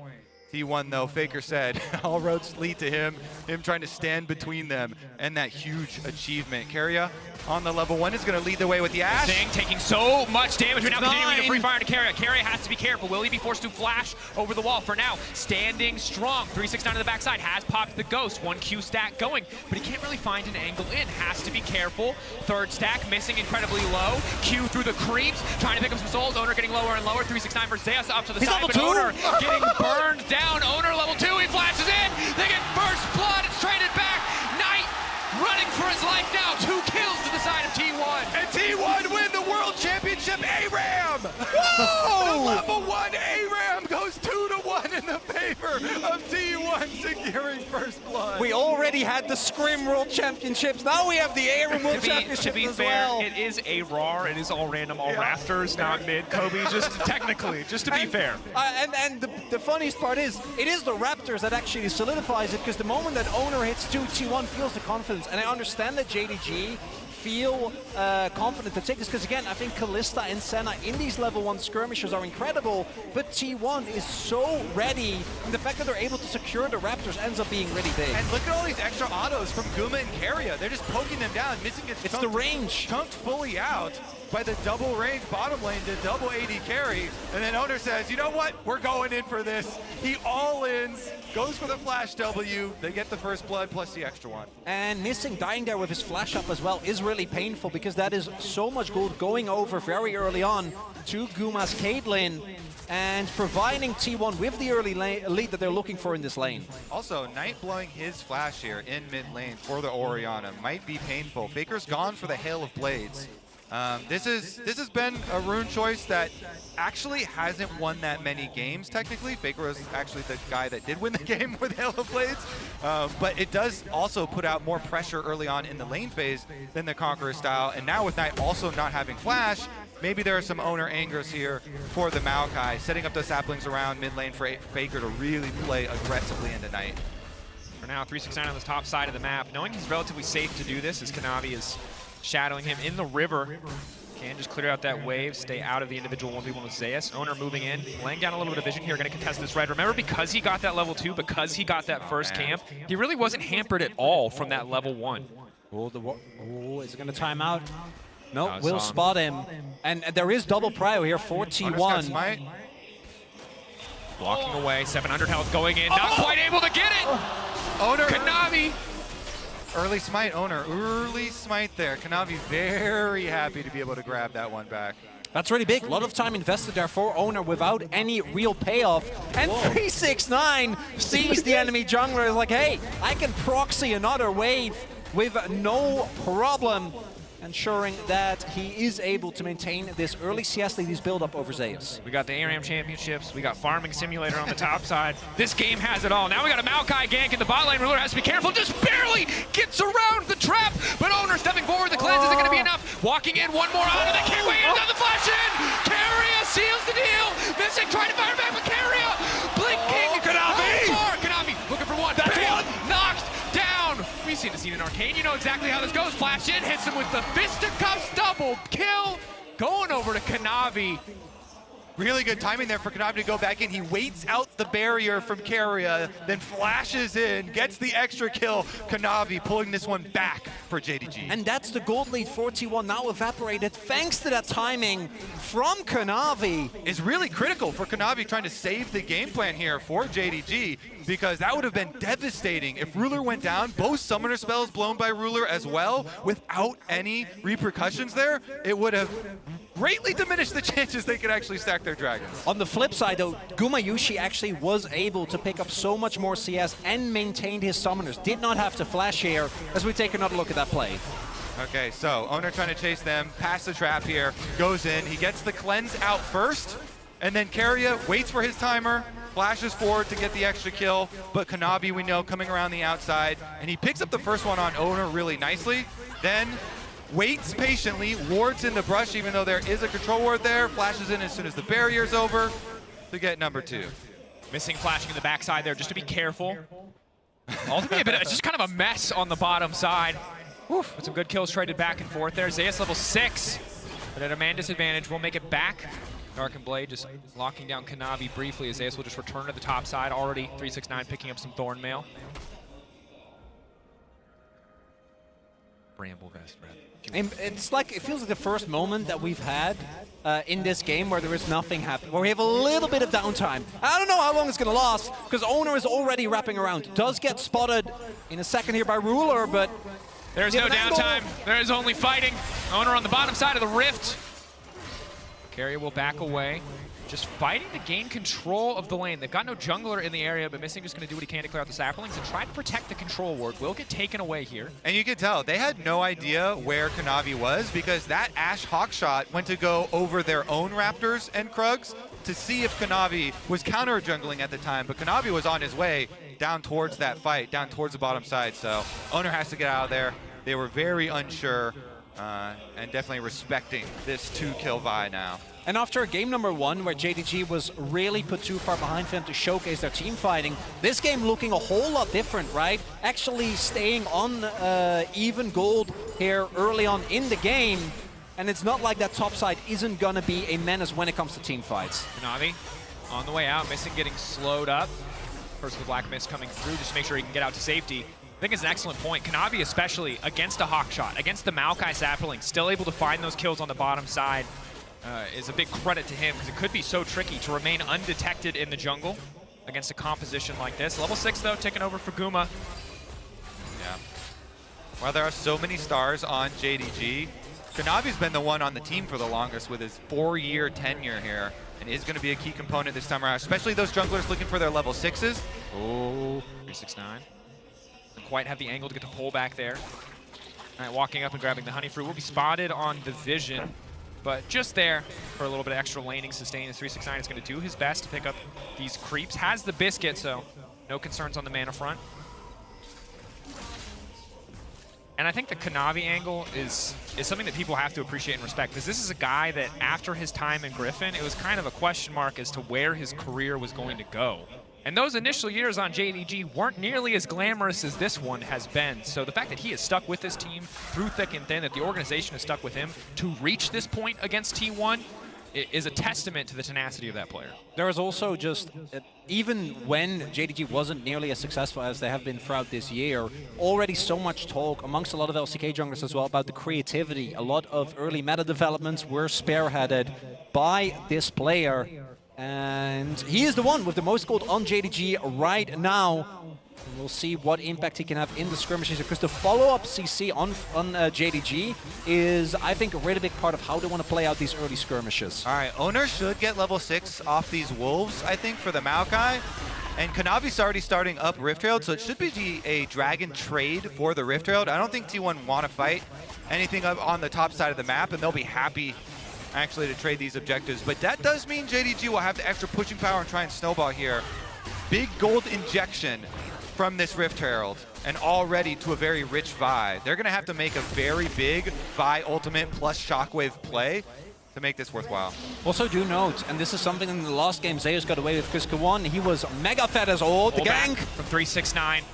T1 though, Faker said, all roads lead to him trying to stand between them and that huge achievement. Carrier on the level 1 is going to lead the way with the Ash. Sting taking so much damage, but now continuing to free fire to Carrier. Carrier has to be careful. Will he be forced to flash over the wall? For now, standing strong. 369 to the backside, has popped the Ghost. 1 Q stack going, but he can't really find an angle in. Has to be careful. Third stack missing incredibly low. Q through the creeps, trying to pick up some souls. Owner getting lower and lower. 369 for Zeus up to the side, but Owner getting burned down. Owner level 2, he flashes in. They get first blood. It's traded back. Knight running for his life now. 2 kills to the side of T1. And T1 win the World Championship ARAM! Whoa! The level 1 favor of T1 securing first blood. We already had the Scrim World Championships. Now we have the Aram World Championships to be as fair, well. it is a RAR. It is all random, all rafters, not mid. Kobe, just technically, just to be fair. And the funniest part is, it is the Raptors that actually solidifies it, because the moment that Owner hits 2, T1 feels the confidence. And I understand that JDG feel confident to take this, because again, I think Kalista and Senna in these level 1 skirmishes are incredible, but T1 is so ready, and the fact that they're able to secure the Raptors ends up being really big. And look at all these extra autos from Guma and Keria. They're just poking them down. Missing gets It's the range. Chunked fully out by the double range bottom lane to double AD carry. And then Owner says, you know what? We're going in for this. He all-ins, goes for the flash W. They get the first blood plus the extra one. And missing dying there with his flash up as well is really painful, because that is so much gold going over very early on to Guma's Caitlyn and providing T1 with the early lead that they're looking for in this lane. Also, Knight blowing his flash here in mid lane for the Orianna might be painful. Faker's gone for the Hail of Blades. This has been a rune choice that actually hasn't won that many games, technically. Faker was actually the guy that did win the game with Hail of Blades. But it does also put out more pressure early on in the lane phase than the Conqueror style. And now with Knight also not having flash, maybe there are some Owner angers here for the Maokai, setting up the saplings around mid lane for Faker to really play aggressively into Knight. For now, 369 on the top side of the map. Knowing he's relatively safe to do this, as Kanavi is shadowing him in the river. Can just clear out that wave, stay out of the individual 1v1 with Zeus. Owner moving in, laying down a little bit of vision here, going to contest this red. Remember, because he got that level 2, because he got that first camp, he really wasn't hampered at all from that level 1. Oh, is it going to time out? No, we'll spot him. And there is double prio here for T1. Blocking away, 700 health going in, not quite able to get it! Owner. Kanavi! Early smite, Owner. Early smite there. Kanavi very happy to be able to grab that one back. That's really big. A lot of time invested there for Owner without any real payoff. And 369 sees the enemy jungler, is like, hey, I can proxy another wave with no problem, ensuring that he is able to maintain this early CS lead he's built up over Zeus. We got the ARAM championships, we got Farming Simulator on the top side. This game has it all. Now we got a Maokai gank in the bot lane. Ruler has to be careful, just barely gets around the trap, but Owner stepping forward. The cleanse isn't going to be enough. Walking in, one more auto, they can't wait into the flash in! Keria seals the deal! Missing, trying to fire back with Keria! Blinking! Kanavi! Kanavi looking for one. That's one! Knocked down! We've seen the scene in Arcane, you know exactly how this goes. Flash in, hits him with the fisticuffs, double kill! Going over to Kanavi. Really good timing there for Kanavi to go back in. He waits out the barrier from Keria, then flashes in, gets the extra kill. Kanavi pulling this one back for JDG. And that's the gold lead for T1 now evaporated thanks to that timing from Kanavi. Is really critical for Kanavi trying to save the game plan here for JDG, because that would have been devastating if Ruler went down, both summoner spells blown by Ruler as well, without any repercussions there. It would have greatly diminished the chances they could actually stack their dragons. On the flip side though, Gumayushi actually was able to pick up so much more CS and maintained his summoners. Did not have to flash here, as we take another look at that play. Okay, so Owner trying to chase them, past the trap here, goes in, he gets the cleanse out first, and then Keria waits for his timer, flashes forward to get the extra kill, but Kanavi, we know, coming around the outside, and he picks up the first one on Owner really nicely, then waits patiently, wards in the brush even though there is a control ward there, flashes in as soon as the barrier's over to get number 2. Missing flashing in the backside there, just to be careful. Ultimately, it's just kind of a mess on the bottom side. With some good kills traded back and forth there. Zeus level 6, but at a man disadvantage, we'll make it back. Dark and Blade just locking down Kanavi briefly as Zeus will just return to the top side. Already 369 picking up some Thorn Mail. Bramble Vest, Brad. It's like, it feels like the first moment that we've had in this game where there is nothing happening, where we have a little bit of downtime. I don't know how long it's going to last, because Owner is already wrapping around. Does get spotted in a second here by Ruler, but there's no downtime. There is only fighting. Owner on the bottom side of the rift. Keria will back away. just fighting to gain control of the lane. They've got no jungler in the area, but Missing just going to do what he can to clear out the saplings and try to protect the control ward. Will get taken away here. And you can tell, they had no idea where Kanavi was because that Ashe Hawk shot went to go over their own Raptors and Krugs to see if Kanavi was counter jungling at the time, but Kanavi was on his way down towards that fight, down towards the bottom side, so Owner has to get out of there. They were very unsure and definitely respecting this 2-kill Vi now. And after game number 1, where JDG was really put too far behind for them to showcase their team fighting, this game looking a whole lot different, right? Actually staying on even gold here early on in the game, and it's not like that top side isn't gonna be a menace when it comes to team fights. Kanavi on the way out, Missing getting slowed up. First the Black Mist coming through just to make sure he can get out to safety. I think it's an excellent point. Kanavi especially against a Hawk shot, against the Maokai sapling, still able to find those kills on the bottom side. Is a big credit to him because it could be so tricky to remain undetected in the jungle against a composition like this. Level 6 though, taking over for Guma. Yeah. While there are so many stars on JDG, Kanavi's been the one on the team for the longest with his 4-year tenure here and is going to be a key component this time around, especially those junglers looking for their level 6s. Oh, 369. Doesn't quite have the angle to get the pull back there. All right, walking up and grabbing the honey fruit. Will be spotted on the vision. But just there for a little bit of extra laning sustain, the 369 is going to do his best to pick up these creeps. Has the biscuit, so no concerns on the mana front. And I think the Kanavi angle is something that people have to appreciate and respect, because this is a guy that after his time in Griffin, it was kind of a question mark as to where his career was going to go. And those initial years on JDG weren't nearly as glamorous as this one has been. So the fact that he has stuck with this team through thick and thin, that the organization has stuck with him to reach this point against T1 is a testament to the tenacity of that player. There is also just, even when JDG wasn't nearly as successful as they have been throughout this year, already so much talk amongst a lot of LCK junglers as well about the creativity. A lot of early meta developments were spearheaded by this player. And he is the one with the most gold on JDG right now. And we'll see what impact he can have in the skirmishes, because the follow-up CC on JDG is, I think, a really big part of how they want to play out these early skirmishes. All right, Owner should get level 6 off these Wolves, I think, for the Maokai. And Kanavi's already starting up Rift Herald, so it should be a Dragon trade for the Rift Herald. I don't think T1 want to fight anything up on the top side of the map, and they'll be happy actually to trade these objectives. But that does mean JDG will have the extra pushing power and try and snowball here. Big gold injection from this Rift Herald, and already to a very rich Vi. They're going to have to make a very big Vi ultimate plus shockwave play to make this worthwhile. Also do note, and this is something in the last game Zeus got away with, because Kawan, he was mega fed as old. The gank from 369,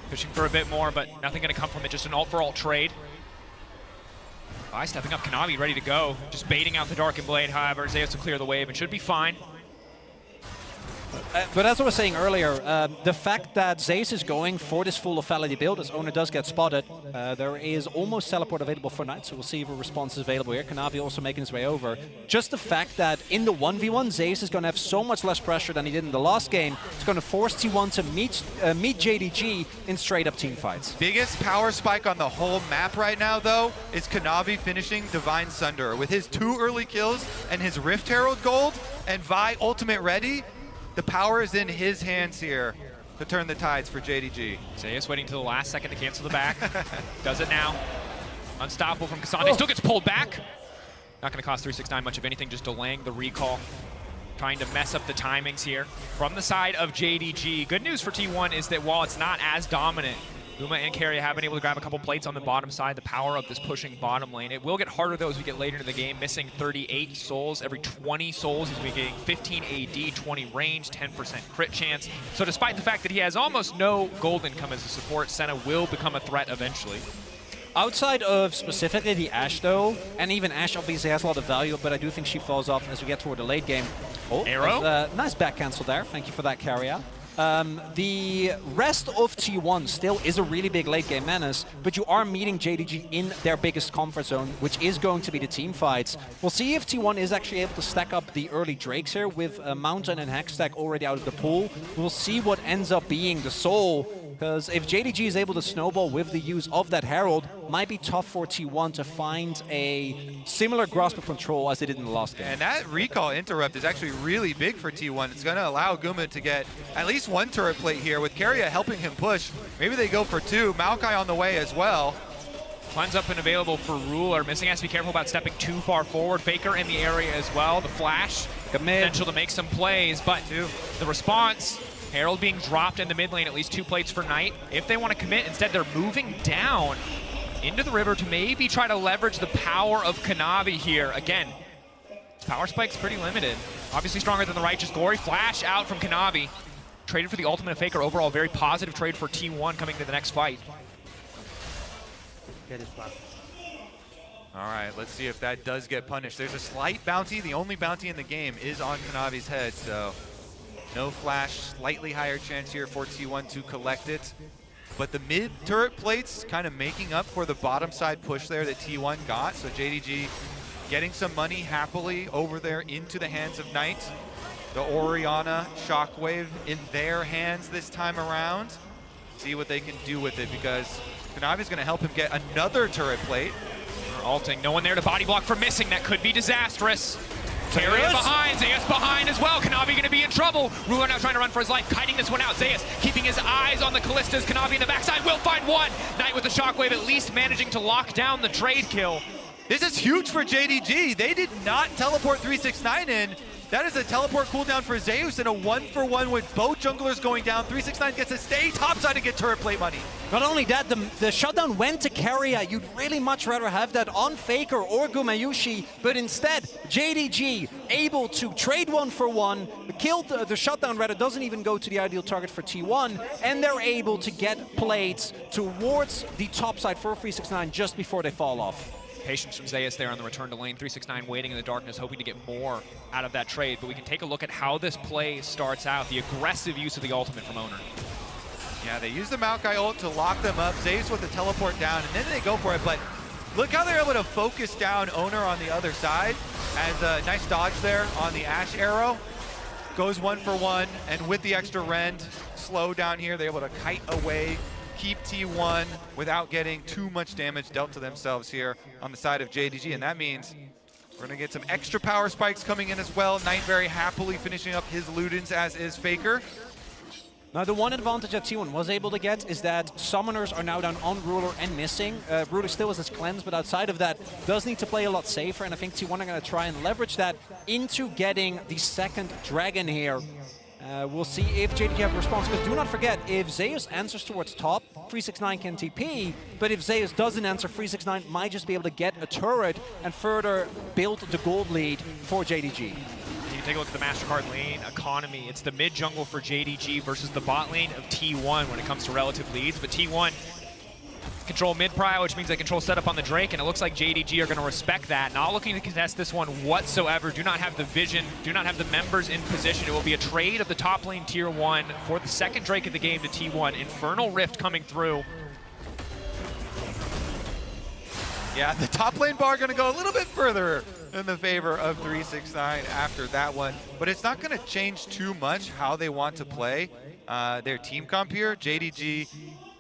pushing for a bit more, but nothing going to come from it. Just an ult for ult trade. Vi stepping up, Kanavi ready to go. Just baiting out the Darkened Blade, however, Zeus to clear the wave and should be fine. But as I was saying earlier, the fact that Zeus is going for this full lethality build, as Owner does get spotted, there is almost teleport available for Knight, so we'll see if a response is available here. Kanavi also making his way over. Just the fact that in the 1v1, Zeus is going to have so much less pressure than he did in the last game. It's going to force T1 to meet JDG in straight-up team fights. Biggest power spike on the whole map right now, though, is Kanavi finishing Divine Sunder. With his 2 early kills and his Rift Herald gold and Vi ultimate ready, the power is in his hands here to turn the tides for JDG. Zeus waiting till the last second to cancel the back. Does it now. Unstoppable from Cassandre. Still gets pulled back. Not going to cost 369 much of anything, just delaying the recall. Trying to mess up the timings here. From the side of JDG, good news for T1 is that while it's not as dominant, Guma and Carry have been able to grab a couple plates on the bottom side, the power of this pushing bottom lane. It will get harder, though, as we get later into the game, missing 38 souls. Every 20 souls, he's been getting 15 AD, 20 range, 10% crit chance. So despite the fact that he has almost no gold income as a support, Senna will become a threat eventually. Outside of specifically the Ashe, though, and even Ashe obviously has a lot of value, but I do think she falls off as we get toward the late game. Oh, arrow? Nice back cancel there. Thank you for that, Carrier. The rest of T1 still is a really big late game menace, but you are meeting JDG in their biggest comfort zone, which is going to be the team fights. We'll see if T1 is actually able to stack up the early Drakes here with Mountain and Hextech already out of the pool. We'll see what ends up being the soul Because if JDG is able to snowball with the use of that Herald, might be tough for T1 to find a similar grasp of control as they did in the last game. And that recall interrupt is actually really big for T1. It's going to allow Guma to get at least one turret plate here with Keria helping him push. Maybe they go for two. Maokai on the way as well. Cleanse up and available for Ruler. Missing has to be careful about stepping too far forward. Faker in the area as well. The flash, potential to make some plays, but the response, Herald being dropped in the mid lane, at least 2 plates for Knight. If they want to commit, instead they're moving down into the river to maybe try to leverage the power of Kanavi here. Again, power spike's pretty limited. Obviously stronger than the Righteous Glory. Flash out from Kanavi. Traded for the ultimate of Faker. Overall, very positive trade for T1 coming to the next fight. Get his flag. All right, let's see if that does get punished. There's a slight bounty. The only bounty in the game is on Kanavi's head, so no flash. Slightly higher chance here for T1 to collect it. But the mid turret plates kind of making up for the bottom side push there that T1 got. So JDG getting some money happily over there into the hands of Knight. The Orianna Shockwave in their hands this time around. See what they can do with it, because Kanavi's going to help him get another turret plate. Alting, no one there to body block for Missing. That could be disastrous. Keria behind, Zeus behind as well. Kanavi going to be in trouble. Ruler now trying to run for his life, kiting this one out. Zeus keeping his eyes on the Callistas. Kanavi in the backside will find one. Knight with the Shockwave, at least managing to lock down the trade kill. This is huge for JDG. They did not teleport 369 in. That is a teleport cooldown for Zeus and a 1-for-1 with both junglers going down. 369 gets to stay topside and get turret plate money. Not only that, the shutdown went to Keria. You'd really much rather have that on Faker or Gumayushi, but instead, JDG able to trade 1-for-1, killed the shutdown rather, doesn't even go to the ideal target for T1, and they're able to get plates towards the top side for 369 just before they fall off. Patience from Zeus there on the return to lane. 369 waiting in the darkness, hoping to get more out of that trade. But we can take a look at how this play starts out. The aggressive use of the ultimate from Owner. Yeah, they use the Maokai ult to lock them up. Zeus with the teleport down, and then they go for it. But look how they're able to focus down Owner on the other side. As a nice dodge there on the Ash arrow. Goes 1-for-1, and with the extra rend, slow down here, they're able to kite away, keep T1 without getting too much damage dealt to themselves here on the side of JDG, and that means we're going to get some extra power spikes coming in as well. Knight very happily finishing up his Ludens, as is Faker. Now, the one advantage that T1 was able to get is that summoners are now down on Ruler and Missing. Ruler still has his cleanse, but outside of that, does need to play a lot safer, and I think T1 are going to try and leverage that into getting the second dragon here. We'll see if JDG have a response, because do not forget, if Zeus answers towards top, 369 can TP, but if Zeus doesn't answer, 369 might just be able to get a turret and further build the gold lead for JDG. You can take a look at the MasterCard lane economy. It's the mid jungle for JDG versus the bot lane of T1 when it comes to relative leads, but T1 control mid prio, which means they control setup on the Drake, and it looks like JDG are going to respect that. Not looking to contest this one whatsoever. Do not have the vision, do not have the members in position. It will be a trade of the top lane tier 1 for the second Drake of the game to T1. Infernal Rift coming through. Yeah, the top lane bar going to go a little bit further in the favor of 369 after that one, but it's not going to change too much how they want to play their team comp here. JDG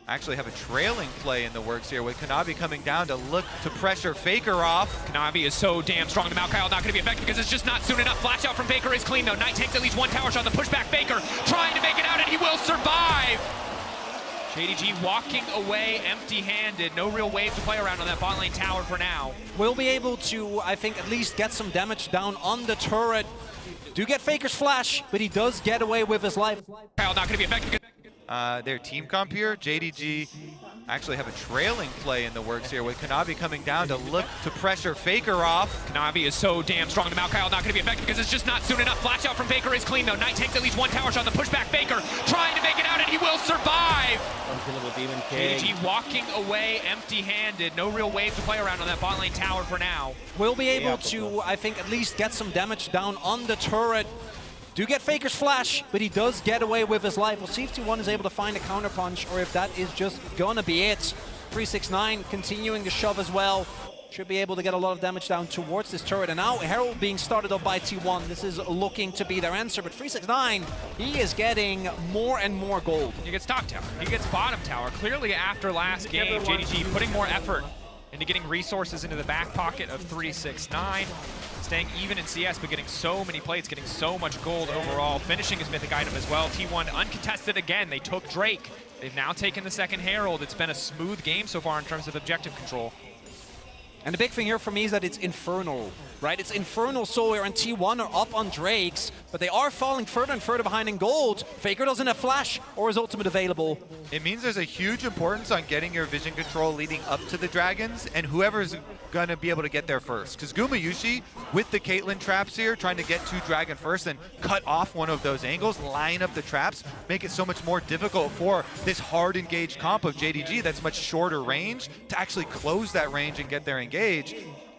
actually have a trailing play in the works here with Kanavi coming down to look to pressure Faker off. Kanavi is so damn strong. The Maokai not going to be effective because it's just not soon enough. Flash out from Faker is clean though. Knight takes at least one tower shot. The pushback Faker trying to make it out, and he will survive. JDG walking away empty-handed. No real wave to play around on that bot lane tower for now. We'll be able to, I think, at least get some damage down on the turret. Do get Faker's flash, but he does get away with his life. Not going to be effective. Their team comp here, JDG actually have a trailing play in the works here with Kanavi coming down to look to pressure Faker off. Kanavi is so damn strong. The Maokai not going to be effective because it's just not soon enough. Flash out from Faker is clean though. Knight takes at least one tower shot. The pushback Faker trying to make it out, and he will survive. JDG walking away empty-handed. No real wave to play around on that bot lane tower for now. We'll be able to, I think, at least get some damage down on the turret. Do get Faker's flash, but he does get away with his life. We'll see if T1 is able to find a counterpunch or if that is just gonna be it. 369 continuing to shove as well. should be able to get a lot of damage down towards this turret. And now Herald being started up by T1. This is looking to be their answer, but 369, he is getting more and more gold. He gets top tower, he gets bottom tower. Clearly after last game, JDG putting more effort into getting resources into the back pocket of 369. Staying even in CS, but getting so many plates, getting so much gold overall. Finishing his mythic item as well. T1 uncontested again. They took Drake. They've now taken the second Herald. It's been a smooth game so far in terms of objective control. And the big thing here for me is that it's Infernal, right? It's Infernal Sawyer and T1 are up on Drakes, but they are falling further and further behind in gold. Faker doesn't have flash or his ultimate available. It means there's a huge importance on getting your vision control leading up to the dragons, and whoever's going to be able to get there first. Because Gumayushi, with the Caitlyn traps here, trying to get to dragon first and cut off one of those angles, line up the traps, make it so much more difficult for this hard engaged comp of JDG that's much shorter range to actually close that range and get their engage.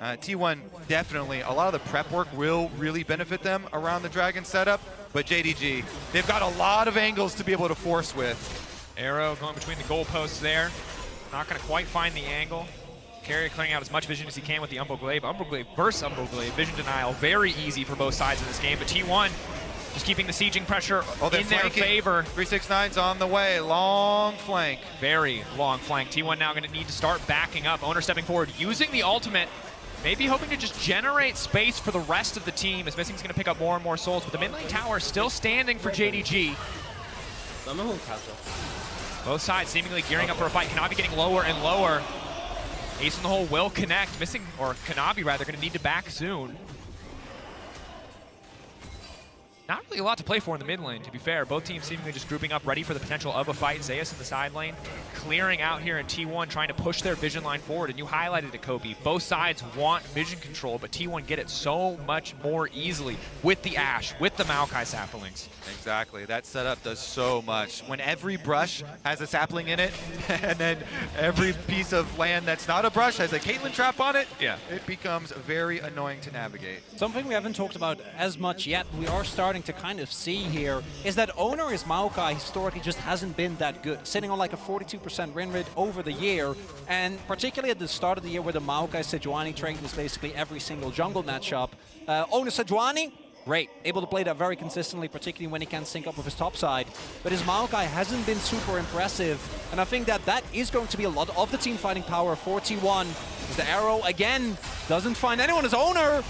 T1 definitely, a lot of the prep work will really benefit them around the dragon setup, but JDG, they've got a lot of angles to be able to force with. Arrow going between the goalposts there. Not going to quite find the angle. Carrier clearing out as much vision as he can with the Umbral Glaive. Umbral Glaive versus Umbral Glaive. Vision denial, very easy for both sides in this game, but T1 just keeping the sieging pressure in their favor. 369's on the way, long flank. Very long flank. T1 now going to need to start backing up. Owner stepping forward, using the ultimate. Maybe hoping to just generate space for the rest of the team, as Missing's going to pick up more and more souls, but the mid lane tower still standing for JDG. Both sides seemingly gearing up for a fight. Kanavi getting lower and lower. Ace in the hole will connect. Missing, or Kanavi rather, going to need to back soon. Not really a lot to play for in the mid lane, to be fair. Both teams seemingly just grouping up, ready for the potential of a fight. Zeus in the side lane, clearing out here in T1, trying to push their vision line forward. And you highlighted it, Kobe. Both sides want vision control, but T1 get it so much more easily with the Ashe, with the Maokai saplings. Exactly. That setup does so much. When every brush has a sapling in it, and then every piece of land that's not a brush has a Caitlyn trap on it, yeah, it becomes very annoying to navigate. Something we haven't talked about as much yet, we are starting to kind of see here, is that Owner's Maokai historically just hasn't been that good, sitting on like a 42% win rate over the year, and particularly at the start of the year where the Maokai Sejuani trade was basically every single jungle matchup. Owner Sejuani, great, able to play that very consistently, particularly when he can sync up with his top side, but his Maokai hasn't been super impressive, and I think that that is going to be a lot of the team fighting power for T1, as the arrow again doesn't find anyone as Owner.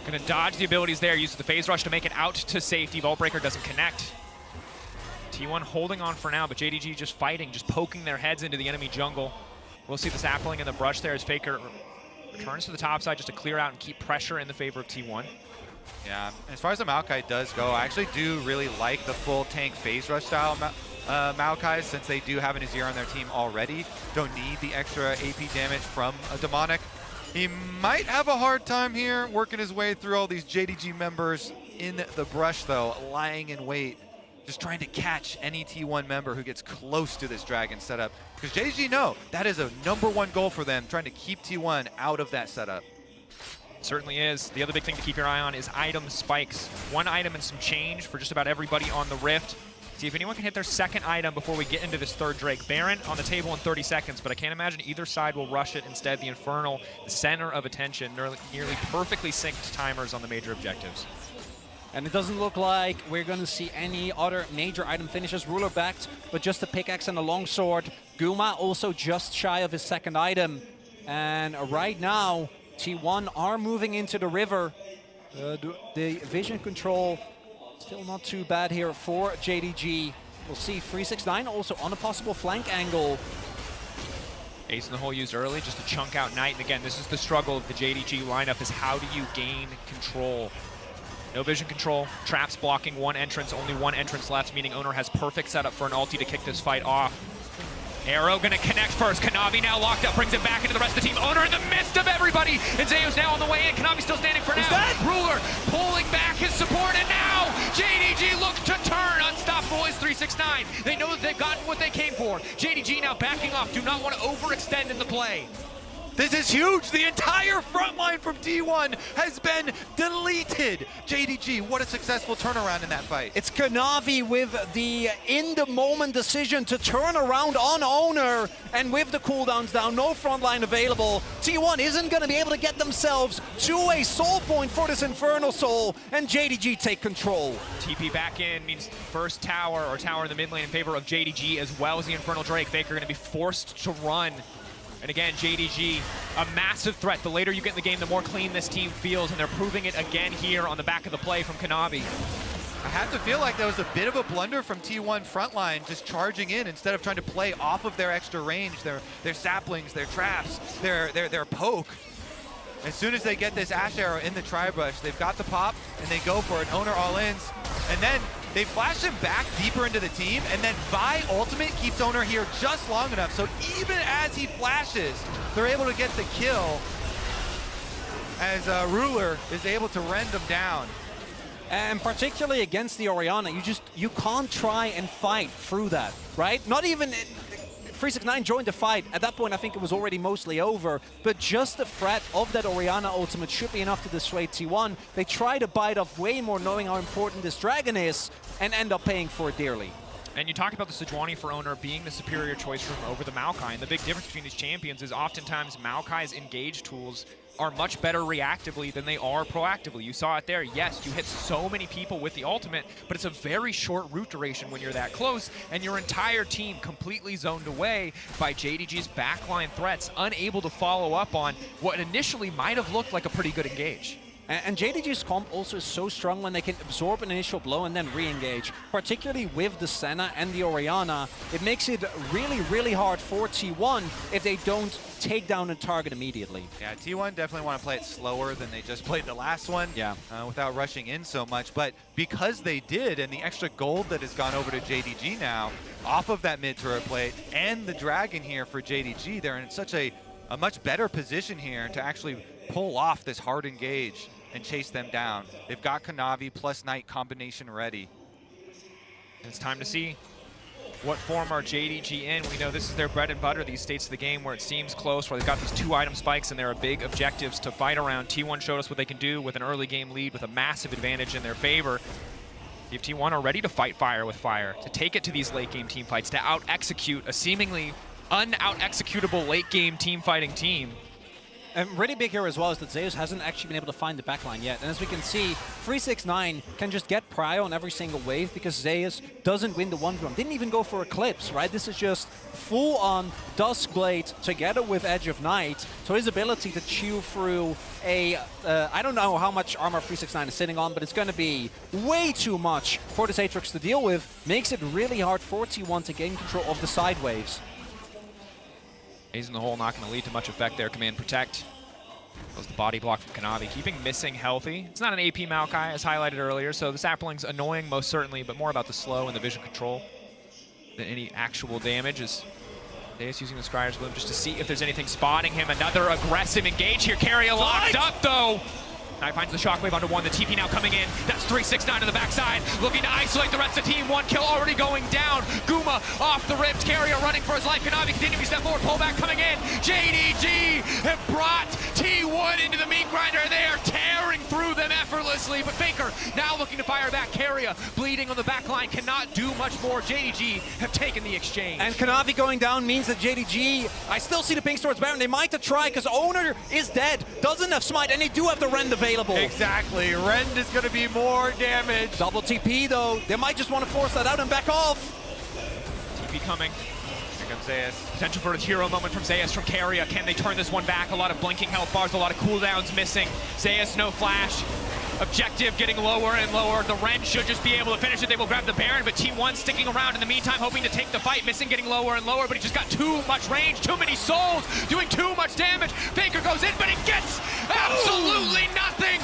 Gonna dodge the abilities there, uses the phase rush to make it out to safety. Vault Breaker doesn't connect. T1 holding on for now, but JDG just fighting, just poking their heads into the enemy jungle. We'll see the sapling and the brush there as Faker returns to the top side just to clear out and keep pressure in the favor of T1. Yeah, as far as the Maokai does go, I actually do really like the full tank phase rush style Maokai, since they do have an Azir on their team already. Don't need the extra AP damage from a Demonic. He might have a hard time here working his way through all these JDG members in the brush, though, lying in wait, just trying to catch any T1 member who gets close to this dragon setup. Because JDG know that is a #1 goal for them, trying to keep T1 out of that setup. Certainly is. The other big thing to keep your eye on is item spikes. One item and some change for just about everybody on the Rift. See if anyone can hit their second item before we get into this third Drake. Baron on the table in 30 seconds, but I can't imagine either side will rush it. Instead, the Infernal, the center of attention, nearly perfectly synced timers on the major objectives. And it doesn't look like we're going to see any other major item finishes. Ruler backed, but just a pickaxe and a longsword. Guma also just shy of his second item. And right now, T1 are moving into the river. The vision control still not too bad here for JDG. We'll see 369 also on a possible flank angle. Ace in the hole used early just to chunk out Knight. And again, this is the struggle of the JDG lineup, is how do you gain control? No vision control, traps blocking one entrance, only one entrance left, meaning Owner has perfect setup for an ulti to kick this fight off. Arrow gonna connect first. Kanavi now locked up, brings it back into the rest of the team. Owner in the midst of everybody, and Zeus now on the way in. Kanavi still standing for now. Ruler pulling back his support, and now JDG looks to turn. Unstoppable is 369. They know that they've gotten what they came for. JDG now backing off, do not want to overextend in the play. This is huge. The entire front line from T1 has been deleted. JDG, what a successful turnaround in that fight. It's Kanavi with the in-the-moment decision to turn around on Owner, and with the cooldowns down, no front line available, T1 isn't going to be able to get themselves to a soul point for this Infernal Soul, and JDG take control. TP back in means first tower, or tower in the mid lane in favor of JDG, as well as the Infernal Drake. Faker going to be forced to run. And again, JDG, a massive threat. The later you get in the game, the more clean this team feels, and they're proving it again here on the back of the play from Kanavi. I have to feel like that was a bit of a blunder from T1 frontline, just charging in instead of trying to play off of their extra range, their saplings, their traps, their poke. As soon as they get this Ash Arrow in the Tri-Brush, they've got the pop, and they go for it. Owner all-ins, and then they flash him back deeper into the team, and then Vi ultimate keeps Owner here just long enough, so even as he flashes, they're able to get the kill as Ruler is able to rend him down. And particularly against the Orianna, you can't try and fight through that, right? Not even 369 joined the fight. At that point, I think it was already mostly over, but just the threat of that Orianna ultimate should be enough to dissuade T1. They try to bite off way more knowing how important this dragon is, and end up paying for it dearly. And you talked about the Sejuani for Owner being the superior choice room over the Maokai, and the big difference between these champions is oftentimes Maokai's engage tools are much better reactively than they are proactively. You saw it there. Yes, you hit so many people with the ultimate, but it's a very short root duration when you're that close, and your entire team completely zoned away by JDG's backline threats, unable to follow up on what initially might have looked like a pretty good engage. And JDG's comp also is so strong when they can absorb an initial blow and then re-engage. Particularly with the Senna and the Orianna, it makes it really, really hard for T1 if they don't take down a target immediately. Yeah, T1 definitely want to play it slower than they just played the last one. Yeah. Without rushing in so much. But because they did, and the extra gold that has gone over to JDG now, off of that mid-turret plate, and the dragon here for JDG, they're in such a much better position here to actually pull off this hard engage and chase them down. They've got Kanavi plus Knight combination ready. And it's time to see what form are JDG in. We know this is their bread and butter, these states of the game where it seems close, where they've got these 2 item spikes and there are big objectives to fight around. T1 showed us what they can do with an early game lead with a massive advantage in their favor. If T1 are ready to fight fire with fire, to take it to these late game team fights, to out-execute a seemingly un-out-executable late game team fighting team. And really big here as well is that Zeus hasn't actually been able to find the backline yet. And as we can see, 369 can just get prio on every single wave because Zeus doesn't win the 1v1. Didn't even go for Eclipse, right? This is just full-on Duskblade together with Edge of Night. So his ability to chew through a, I don't know how much armor 369 is sitting on, but it's going to be way too much for this Aatrox to deal with. Makes it really hard for T1 to gain control of the side waves. He's in the hole, not going to lead to much effect there. Command Protect. That was the body block from Kanavi, keeping Missing healthy. It's not an AP Maokai, as highlighted earlier, so the Sapling's annoying most certainly, but more about the slow and the vision control than any actual damage. As Deus using the Scryer's Bloom just to see if there's anything spotting him. Another aggressive engage here. Carrier locked up, though. Knight finds the shockwave onto 1. The TP now coming in. That's 369 to the backside. Looking to isolate the rest of the team. 1 kill already going down. Guma off the rips. Carrier running for his life. Kanavi continuing to step forward. Pullback coming in. JDG have brought T1 into the meat grinder. They are tearing through them effortlessly. But Faker now looking to fire back. Carrier bleeding on the back line. Cannot do much more. JDG have taken the exchange. And Kanavi going down means that JDG, I still see the pings towards Baron. They might have tried because Owner is dead. Doesn't have Smite, and they do have the Rend available. Exactly. Rend is going to be more damage. Double TP though. They might just want to force that out and back off. TP coming. Here comes Zeus. Potential for a hero moment from Zeus from Carrier. Can they turn this one back? A lot of blinking health bars, a lot of cooldowns missing. Zeus, no flash. Objective getting lower and lower. The Ren should just be able to finish it. They will grab the Baron, but Team 1 sticking around in the meantime, hoping to take the fight. Missing getting lower and lower, but he just got too much range, too many souls, doing too much damage. Faker goes in, but he gets absolutely nothing.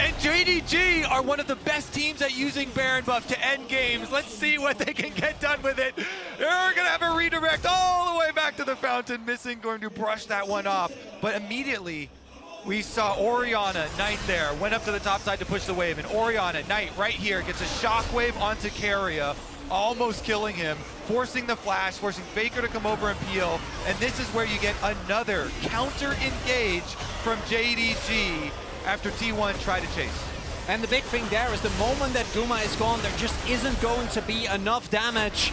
And JDG are one of the best teams at using Baron buff to end games. Let's see what they can get done with it. They're going to have a redirect all the way back to the fountain. Missing going to brush that one off, but immediately we saw Orianna, Knight there, went up to the top side to push the wave, and Orianna, Knight right here, gets a shockwave onto Carrier, almost killing him. forcing the flash, forcing Faker to come over and peel, and this is where you get another counter engage from JDG after T1 tried to chase. And the big thing there is the moment that Guma is gone, there just isn't going to be enough damage.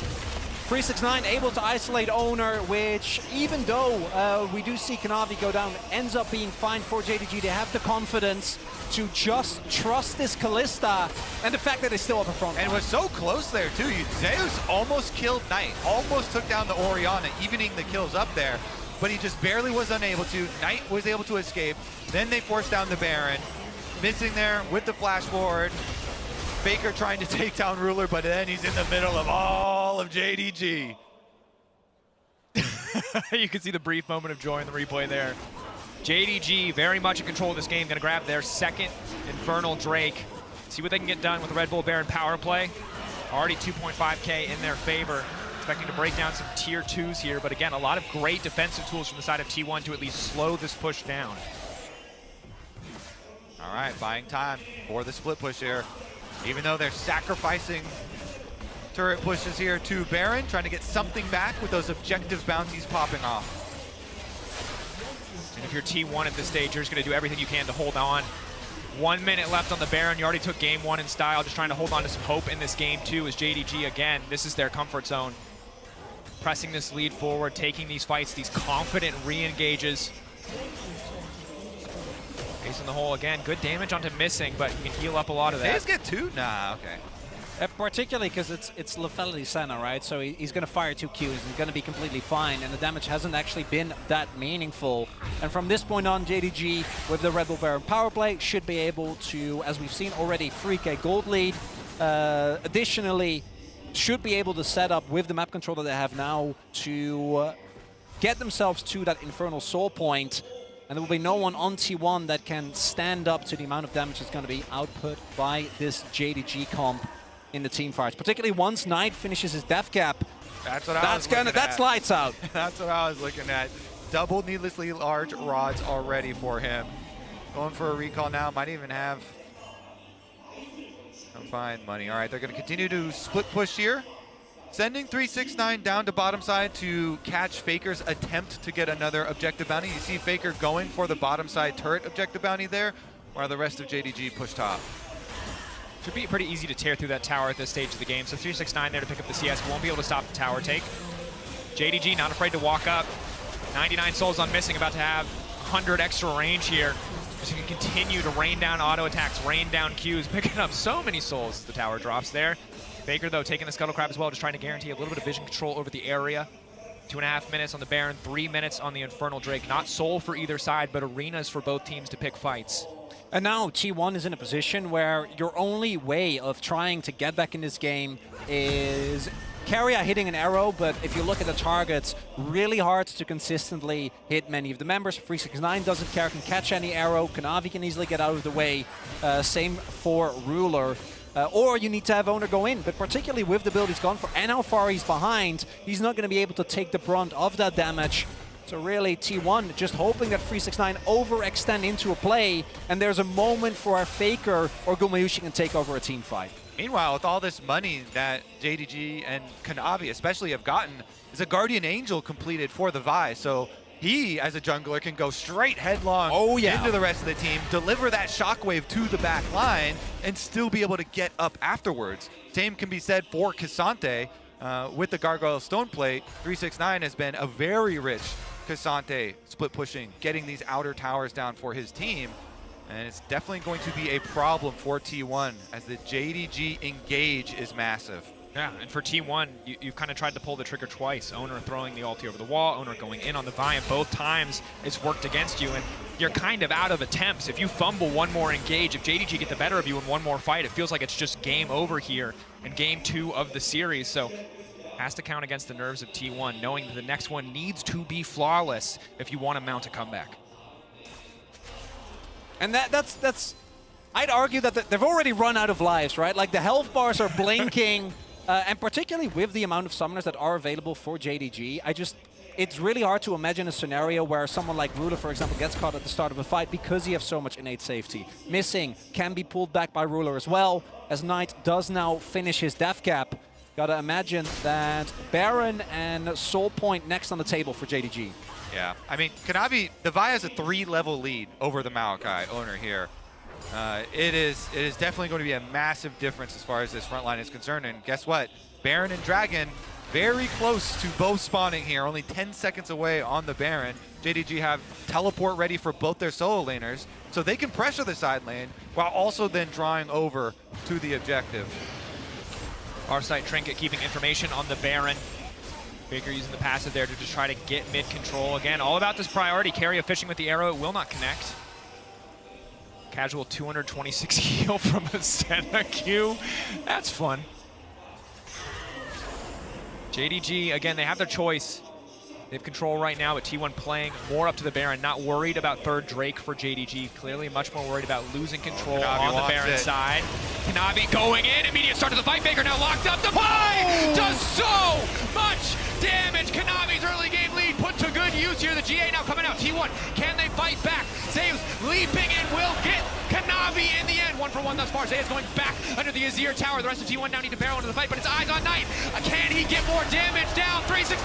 369 able to isolate Owner, which even though we do see Kanavi go down, ends up being fine for JDG. They have the confidence to just trust this Kalista and the fact that they still have a front line. And it was so close there too. Zeus almost killed Knight, almost took down the Orianna, evening the kills up there, but he just barely was unable to. Knight was able to escape. Then they forced down the Baron. Missing there with the flash forward. Faker trying to take down Ruler, but then he's in the middle of all of JDG. You can see the brief moment of joy in the replay there. JDG very much in control of this game, gonna grab their second Infernal Drake. See what they can get done with the Red Bull Baron power play. Already 2.5K in their favor. Expecting to break down some tier 2s here, but again, a lot of great defensive tools from the side of T1 to at least slow this push down. All right, buying time for the split push here. Even though they're sacrificing turret pushes here to Baron, trying to get something back with those objective bounties popping off. And if you're T1 at this stage, you're just going to do everything you can to hold on. 1 minute left on the Baron. You already took game 1 in style, just trying to hold on to some hope in this game 2 as JDG, again, this is their comfort zone. Pressing this lead forward, taking these fights, these confident re-engages. Ace in the hole again. Good damage onto missing, but you can heal up a lot of that. They just get 2? Nah, okay. Particularly because it's Lethality Senna, right? So he's going to fire 2 Qs. He's going to be completely fine, and the damage hasn't actually been that meaningful. And from this point on, JDG, with the Red Bull Baron power play, should be able to, as we've seen already, 3K gold lead. Additionally, should be able to set up with the map controller they have now to get themselves to that Infernal Soul point. And there will be no one on T1 that can stand up to the amount of damage that's going to be output by this JDG comp in the team fights. Particularly once Knight finishes his death cap. That's what I was looking at. That's lights out. That's what I was looking at. Double needlessly large rods already for him. Going for a recall now. Might even have some fine money. All right, they're going to continue to split push here. Sending 369 down to bottom side to catch Faker's attempt to get another objective bounty. You see Faker going for the bottom side turret objective bounty there, while the rest of JDG push top. Should be pretty easy to tear through that tower at this stage of the game. So 369 there to pick up the CS. Won't be able to stop the tower take. JDG not afraid to walk up. 99 souls on missing, about to have 100 extra range here. Just going to continue to rain down auto attacks, rain down Qs, picking up so many souls as the tower drops there. Faker, though, taking the Scuttle Crab as well, just trying to guarantee a little bit of vision control over the area. 2.5 minutes on the Baron, 3 minutes on the Infernal Drake. Not soul for either side, but arenas for both teams to pick fights. And now T1 is in a position where your only way of trying to get back in this game is Carrier hitting an arrow, but if you look at the targets, really hard to consistently hit many of the members. 369 doesn't care, can catch any arrow. Kanavi can easily get out of the way. Same for Ruler. Or you need to have Owner go in, but particularly with the build he's gone for and how far he's behind, he's not going to be able to take the brunt of that damage. So really, T1 just hoping that 369 overextend into a play, and there's a moment for our Faker or Gumayushi can take over a team fight. Meanwhile, with all this money that JDG and Kanavi especially have gotten, is a Guardian Angel completed for the Vi. So he, as a jungler, can go straight headlong into the rest of the team, deliver that shockwave to the back line, and still be able to get up afterwards. Same can be said for Cassante. With the Gargoyle Stone Plate, 369 has been a very rich Cassante split pushing, getting these outer towers down for his team. And it's definitely going to be a problem for T1 as the JDG engage is massive. Yeah, and for T1, you've kind of tried to pull the trigger twice. Owner throwing the ulti over the wall, Owner going in on the Vi, and both times it's worked against you, and you're kind of out of attempts. If you fumble one more engage, if JDG get the better of you in one more fight, it feels like it's just game over here in game 2 of the series. So has to count against the nerves of T1, knowing that the next one needs to be flawless if you want to mount a comeback. And that's I'd argue that they've already run out of lives, right? Like the health bars are blinking. And particularly with the amount of summoners that are available for JDG, it's really hard to imagine a scenario where someone like Ruler, for example, gets caught at the start of a fight because he has so much innate safety. Missing can be pulled back by Ruler as well, as Knight does now finish his death cap. Gotta imagine that Baron and Soul Point next on the table for JDG. Yeah, I mean, Kanavi, the Vi has a 3-level lead over the Maokai owner here. It is definitely going to be a massive difference as far as this front line is concerned. And guess what? Baron and Dragon very close to both spawning here, only 10 seconds away on the Baron. JDG have teleport ready for both their solo laners, so they can pressure the side lane while also then drawing over to the objective. Farsight Trinket keeping information on the Baron. Faker using the passive there to just try to get mid control. Again, all about this priority. Keria fishing with the arrow. It will not connect. Casual 226 heal from a Senna Q. That's fun. JDG, again, they have their choice. They have control right now, but T1 playing more up to the Baron. Not worried about third Drake for JDG. Clearly much more worried about losing control Kanavi on the Baron side. Kanavi going in. Immediate start to the fight. Faker now locked up. The play does so much damage. Kanavi's early game lead put to good use here. The GA now coming out. T1, can they fight back? Zaya's leaping and will get Kanavi in the end. 1-for-1 thus far. Zaya's going back under the Azir tower. The rest of T1 now need to barrel into the fight, but it's eyes on Knight. Can he get more damage down? 369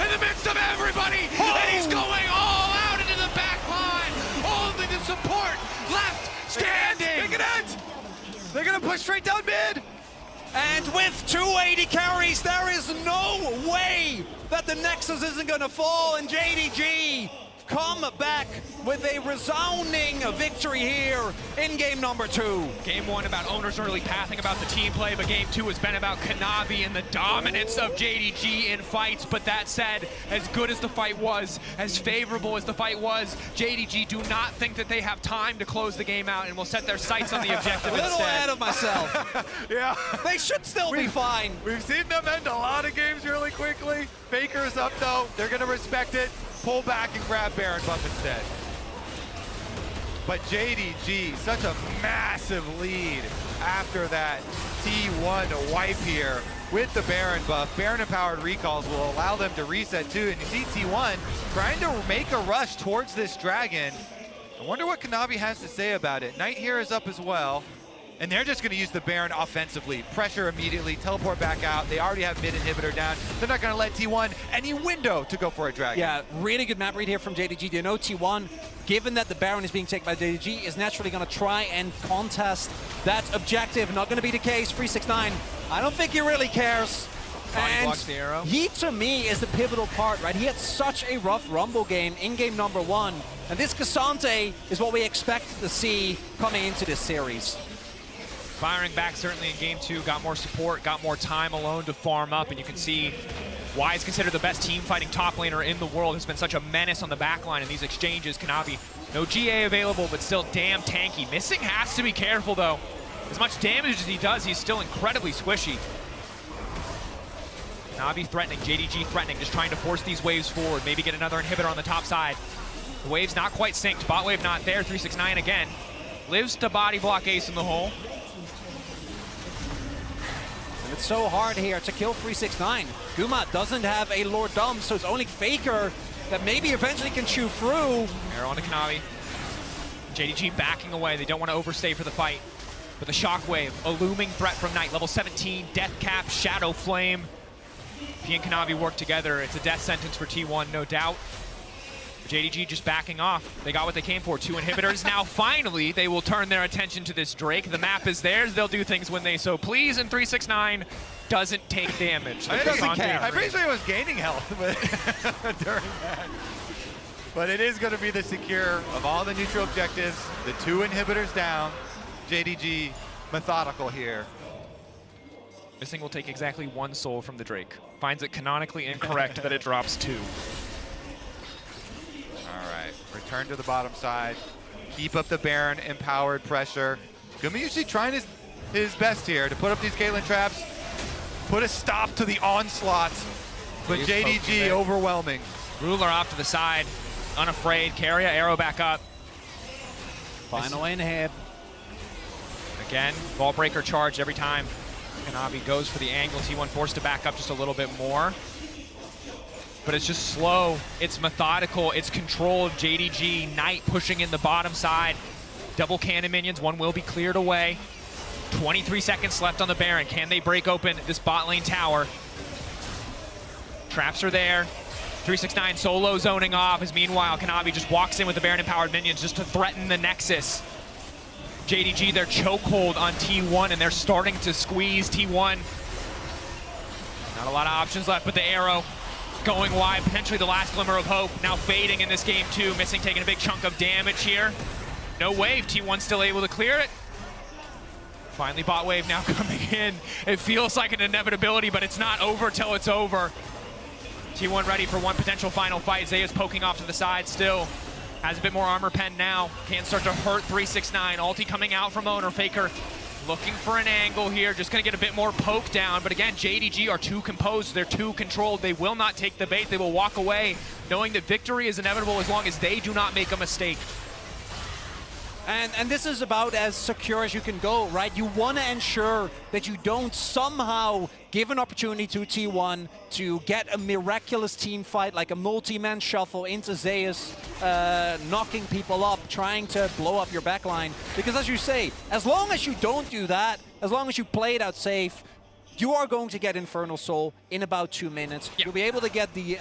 in the midst of everybody, and he's going all out into the back line. Only the support left standing. Look at it! They're gonna push straight down mid. And with 280 carries, there is no way that the Nexus isn't gonna fall, and JDG come back with a resounding victory here in game number 2. Game 1 about owners early pathing, about the team play, but game 2 has been about Kanavi and the dominance of JDG in fights. But that said, as good as the fight was, as favorable as the fight was, JDG do not think that they have time to close the game out and will set their sights on the objective A little instead. ahead of myself. Yeah. They should still be fine. We've seen them end a lot of games really quickly. Faker's up though. They're gonna respect it. Pull back and grab Baron buff instead. But JDG, such a massive lead after that T1 wipe here with the Baron buff. Baron empowered recalls will allow them to reset too. And you see T1 trying to make a rush towards this dragon. I wonder what Kanavi has to say about it. Knight here is up as well. And they're just going to use the Baron offensively. Pressure immediately, teleport back out. They already have mid inhibitor down. They're not going to let T1 any window to go for a dragon. Yeah, really good map read here from JDG. They know T1, given that the Baron is being taken by JDG, is naturally going to try and contest that objective. Not going to be the case. 369, I don't think he really cares. And blocks the arrow. he, to me, is the pivotal part, right? He had such a rough Rumble game in game number 1. And this Cassante is what we expect to see coming into this series. Firing back certainly in game 2, got more support, got more time alone to farm up, and you can see why he's considered the best team fighting top laner in the world. Has been such a menace on the back line in these exchanges. Kanavi, no GA available, but still damn tanky. Missing has to be careful though. As much damage as he does, he's still incredibly squishy. Kanavi threatening, JDG threatening, just trying to force these waves forward, maybe get another inhibitor on the top side. The wave's not quite synced, bot wave not there, 369 again. Lives to body block Ace in the hole. It's so hard here to kill 369. Guma doesn't have a Lord Dumb, so it's only Faker that maybe eventually can chew through. Arrow onto Kanavi. JDG backing away. They don't want to overstay for the fight. But the shockwave, a looming threat from Knight, level 17, Death Cap, Shadow Flame. If he and Kanavi work together, it's a death sentence for T1, no doubt. JDG just backing off. They got what they came for, 2 inhibitors. Now, finally, they will turn their attention to this Drake. The map is theirs. They'll do things when they so please, and 369 doesn't take damage. I'm pretty sure he was gaining health during that. But it is going to be the secure of all the neutral objectives. The 2 inhibitors down. JDG methodical here. This thing will take exactly 1 soul from the Drake. Finds it canonically incorrect that it drops 2. Return to the bottom side. Keep up the Baron empowered pressure. Gumi usually trying his best here to put up these Caitlyn traps. Put a stop to the onslaught. But JDG overwhelming. Ruler off to the side. Unafraid. Keria, arrow back up. Final inhib. Again, ball breaker charge every time Kanavi goes for the angle. T1 forced to back up just a little bit more. But it's just slow, it's methodical, it's controlled. JDG, Knight pushing in the bottom side. Double cannon minions, one will be cleared away. 23 seconds left on the Baron. Can they break open this bot lane tower? Traps are there. 369 solo zoning off as meanwhile Kanavi just walks in with the Baron empowered minions just to threaten the Nexus. JDG, their chokehold on T1 and they're starting to squeeze T1. Not a lot of options left, but the arrow going wide, potentially the last glimmer of hope. Now fading in this game too, Missing taking a big chunk of damage here. No wave, T1 still able to clear it. Finally bot wave now coming in. It feels like an inevitability, but it's not over till it's over. T1 ready for one potential final fight. Zaya's poking off to the side still. Has a bit more armor pen now. Can start to hurt 369. Ulti coming out from Owner. Faker looking for an angle here. Just gonna get a bit more poke down. But again, JDG are too composed. They're too controlled. They will not take the bait. They will walk away knowing that victory is inevitable as long as they do not make a mistake. And this is about as secure as you can go, right? You want to ensure that you don't somehow give an opportunity to T1 to get a miraculous team fight, like a multi-man shuffle into Zeus, knocking people up, trying to blow up your backline. Because as you say, as long as you don't do that, as long as you play it out safe, you are going to get Infernal Soul in about 2 minutes. Yep. You'll be able to get the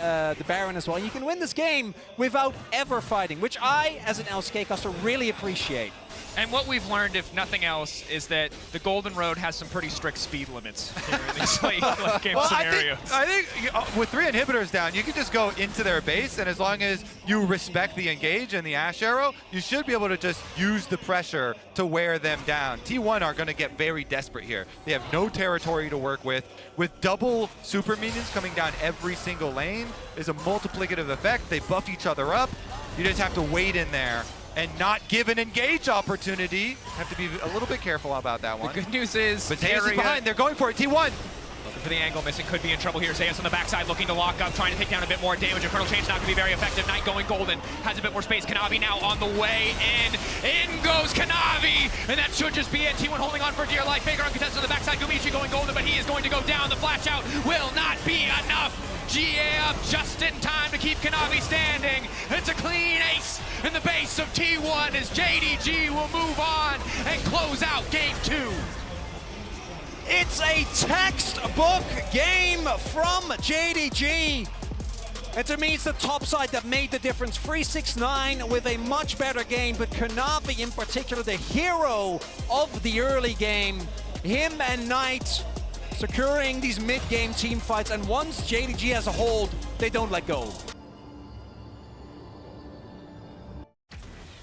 Baron as well. You can win this game without ever fighting, which I, as an LCK caster, really appreciate. And what we've learned, if nothing else, is that the Golden Road has some pretty strict speed limits here in these late game scenarios. I think with 3 inhibitors down, you can just go into their base, and as long as you respect the engage and the Ash Arrow, you should be able to just use the pressure to wear them down. T1 are going to get very desperate here. They have no territory to work with. With double super minions coming down every single lane, there's a multiplicative effect. They buff each other up. You just have to wait in there and not give an engage opportunity. Have to be a little bit careful about that one. The good news is, but Zeus is behind. They're going for it. T1. Looking for the angle. Missing could be in trouble here. Zeus on the backside looking to lock up, trying to take down a bit more damage. Infernal Chain's not going to be very effective. Knight going golden. Has a bit more space. Kanavi now on the way in. In goes Kanavi. And that should just be it. T1 holding on for dear life. Faker uncontested on the backside. Gumichi going golden, but he is going to go down. The flash out will not be enough. GA up just in time to keep Kanavi standing. It's a clean ace in the base of T1 as JDG will move on and close out game 2. It's a textbook game from JDG. And to me, it's the top side that made the difference. 369 with a much better game, but Kanavi in particular, the hero of the early game. Him and Knight securing these mid-game team fights, and once JDG has a hold, they don't let go.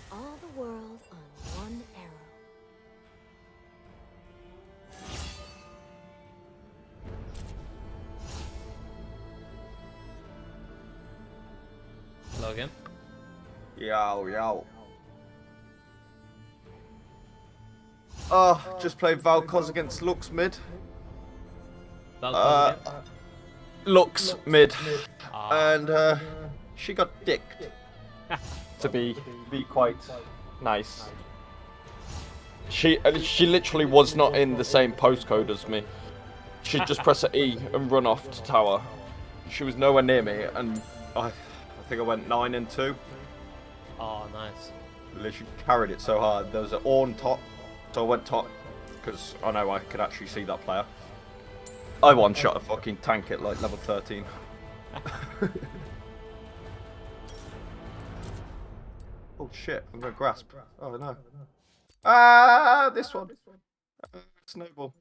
All the world on one arrow. Hello again. Yo. Just played Valkos against Lux mid. Lux mid. And she got dicked. To be quite nice. She literally was not in the same postcode as me. She'd just press an E and run off to tower. She was nowhere near me, and I think I went 9-2. Oh, nice. Literally carried it so hard. There was an Ornn top, so I went top because I know I could actually see that player. I one-shot a fucking tank at like level 13. Oh shit, I'm gonna grasp. Oh no. Ah, this one. Snowball.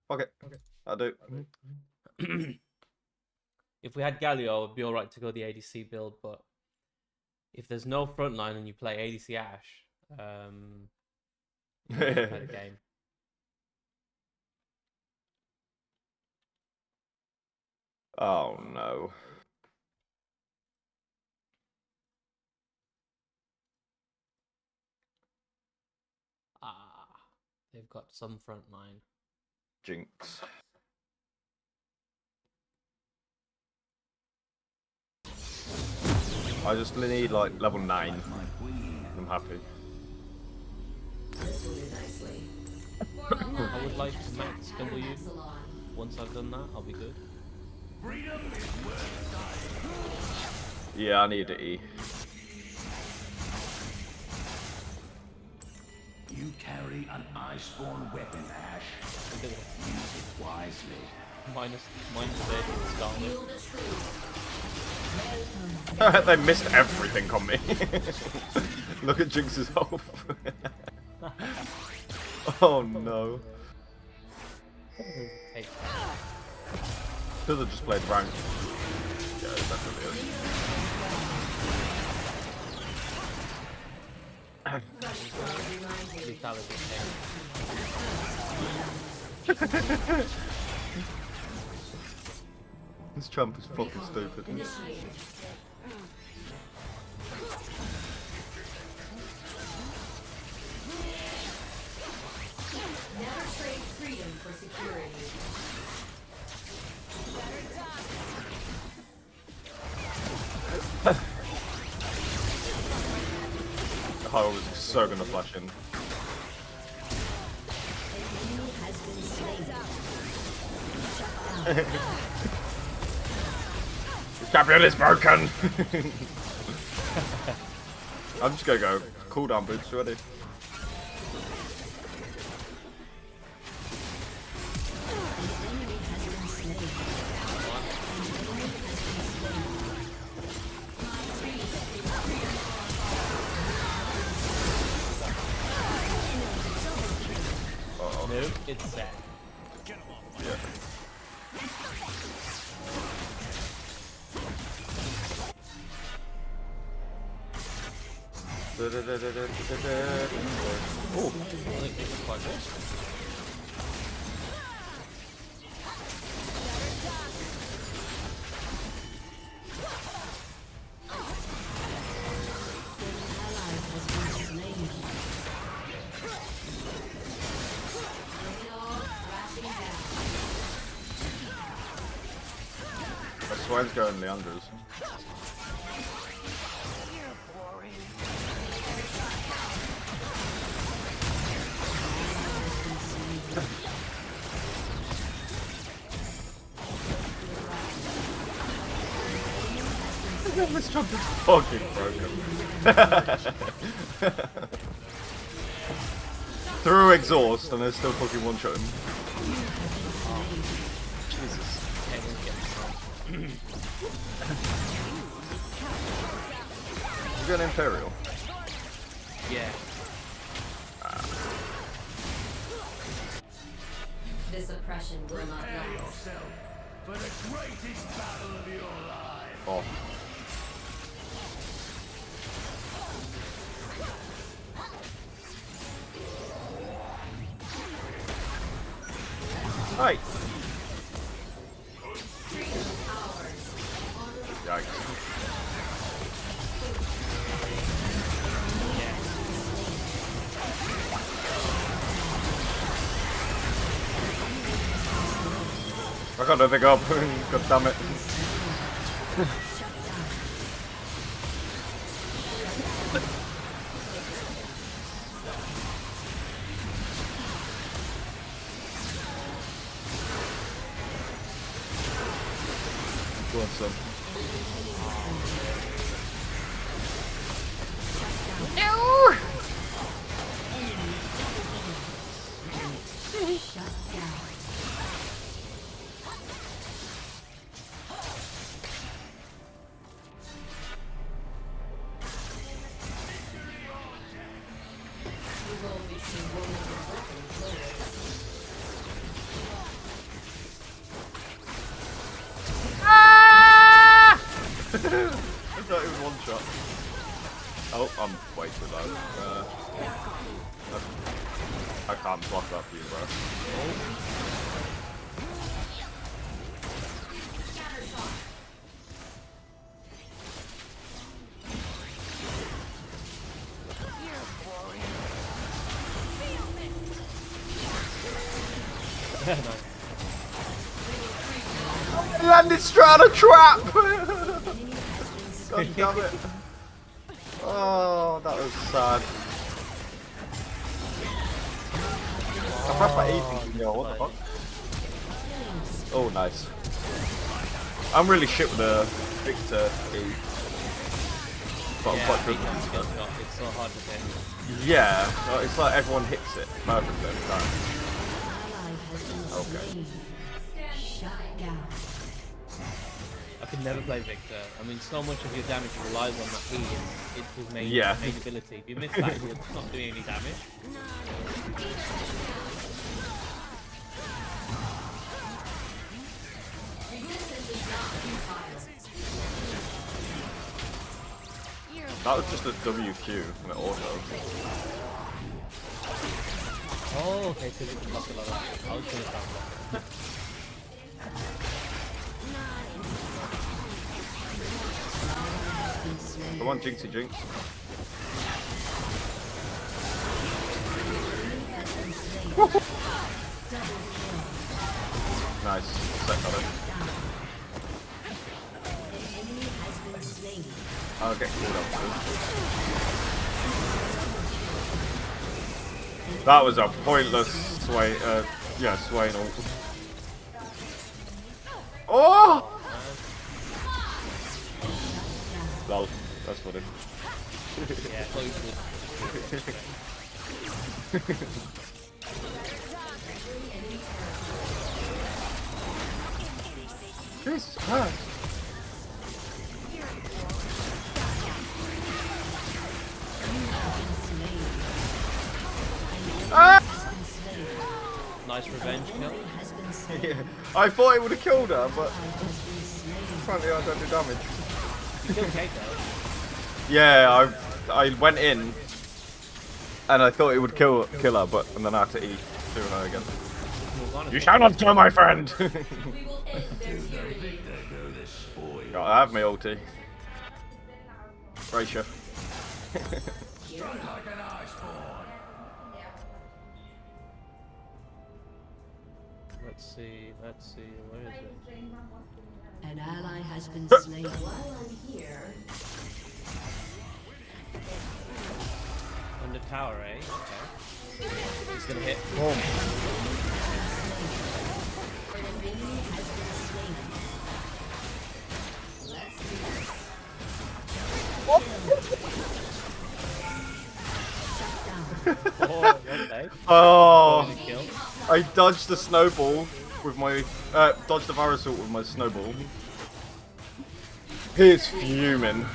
Okay, I'll do. If we had Galio, it would be alright to go the ADC build, but if there's no frontline and you play ADC Ashe, you can play the game. Oh no. They've got some frontline. Jinx. I just need like level 9. I'm happy. I would like to max W. Once I've done that, I'll be good. Yeah, I need an E. You carry an iceborne weapon, Ash. Use it wisely. Minus 30 Scarlet. They missed everything on me. Look at Jinx's health. Oh no. Should have just played rank. Yeah, it definitely is. This champ is fucking stupid. Never trade freedom for security. I was so gonna flash in. This champion is broken! I'm just gonna go cooldown boots ready. No, it's sad. Yeah. Oh, I think it's quite good. I swear it's going Leandra's. This jump is fucking broken. Through exhaust and they're still fucking one-shotting. Jesus. You got an Imperial? Yeah. This oppression will not Prepare last. yourself for the greatest battle of your life. Oh. Hi. Yikes. I got to pick up. God damn it. Go on, son. I thought it was one shot. Oh, I'm way too low. I can't block that for you, bro. Landed straight on a trap! God damn it. Oh, that was sad. I pressed my AP, yo, what the fuck? Oh, nice. I'm really shit with the Victor E. but I'm quite good. It's so hard to hit. Yeah, it's like everyone hits it perfectly every time. Okay. I could never play Victor. I mean, so much of your damage relies on that E. It's his main, main ability. If you miss that, you're not doing any damage. That was just a WQ and it auto. Oh, okay, so you can block it like that. I was going to try and block it. Come on, Jinxie Jinx. Nice. Set on it. I'll get cooldown too. That was a pointless sway. Swain ult. Oh! Lol, that's funny. Yeah, close. Jesus Christ. Ah! Nice revenge kill. Yeah. I thought it would have killed her, but apparently I don't do damage. You killed Kate though. Yeah, I went in and I thought it would kill her, but and then I had to E to her again. You shall not kill my friend! I have my ulti. Brace you. Let's see, where is it? An ally has been slain. While I'm here. On the tower, eh? Okay. He's gonna hit. Boom. Oh, I dodged the snowball with my dodged the Varasort with my snowball. He's fuming.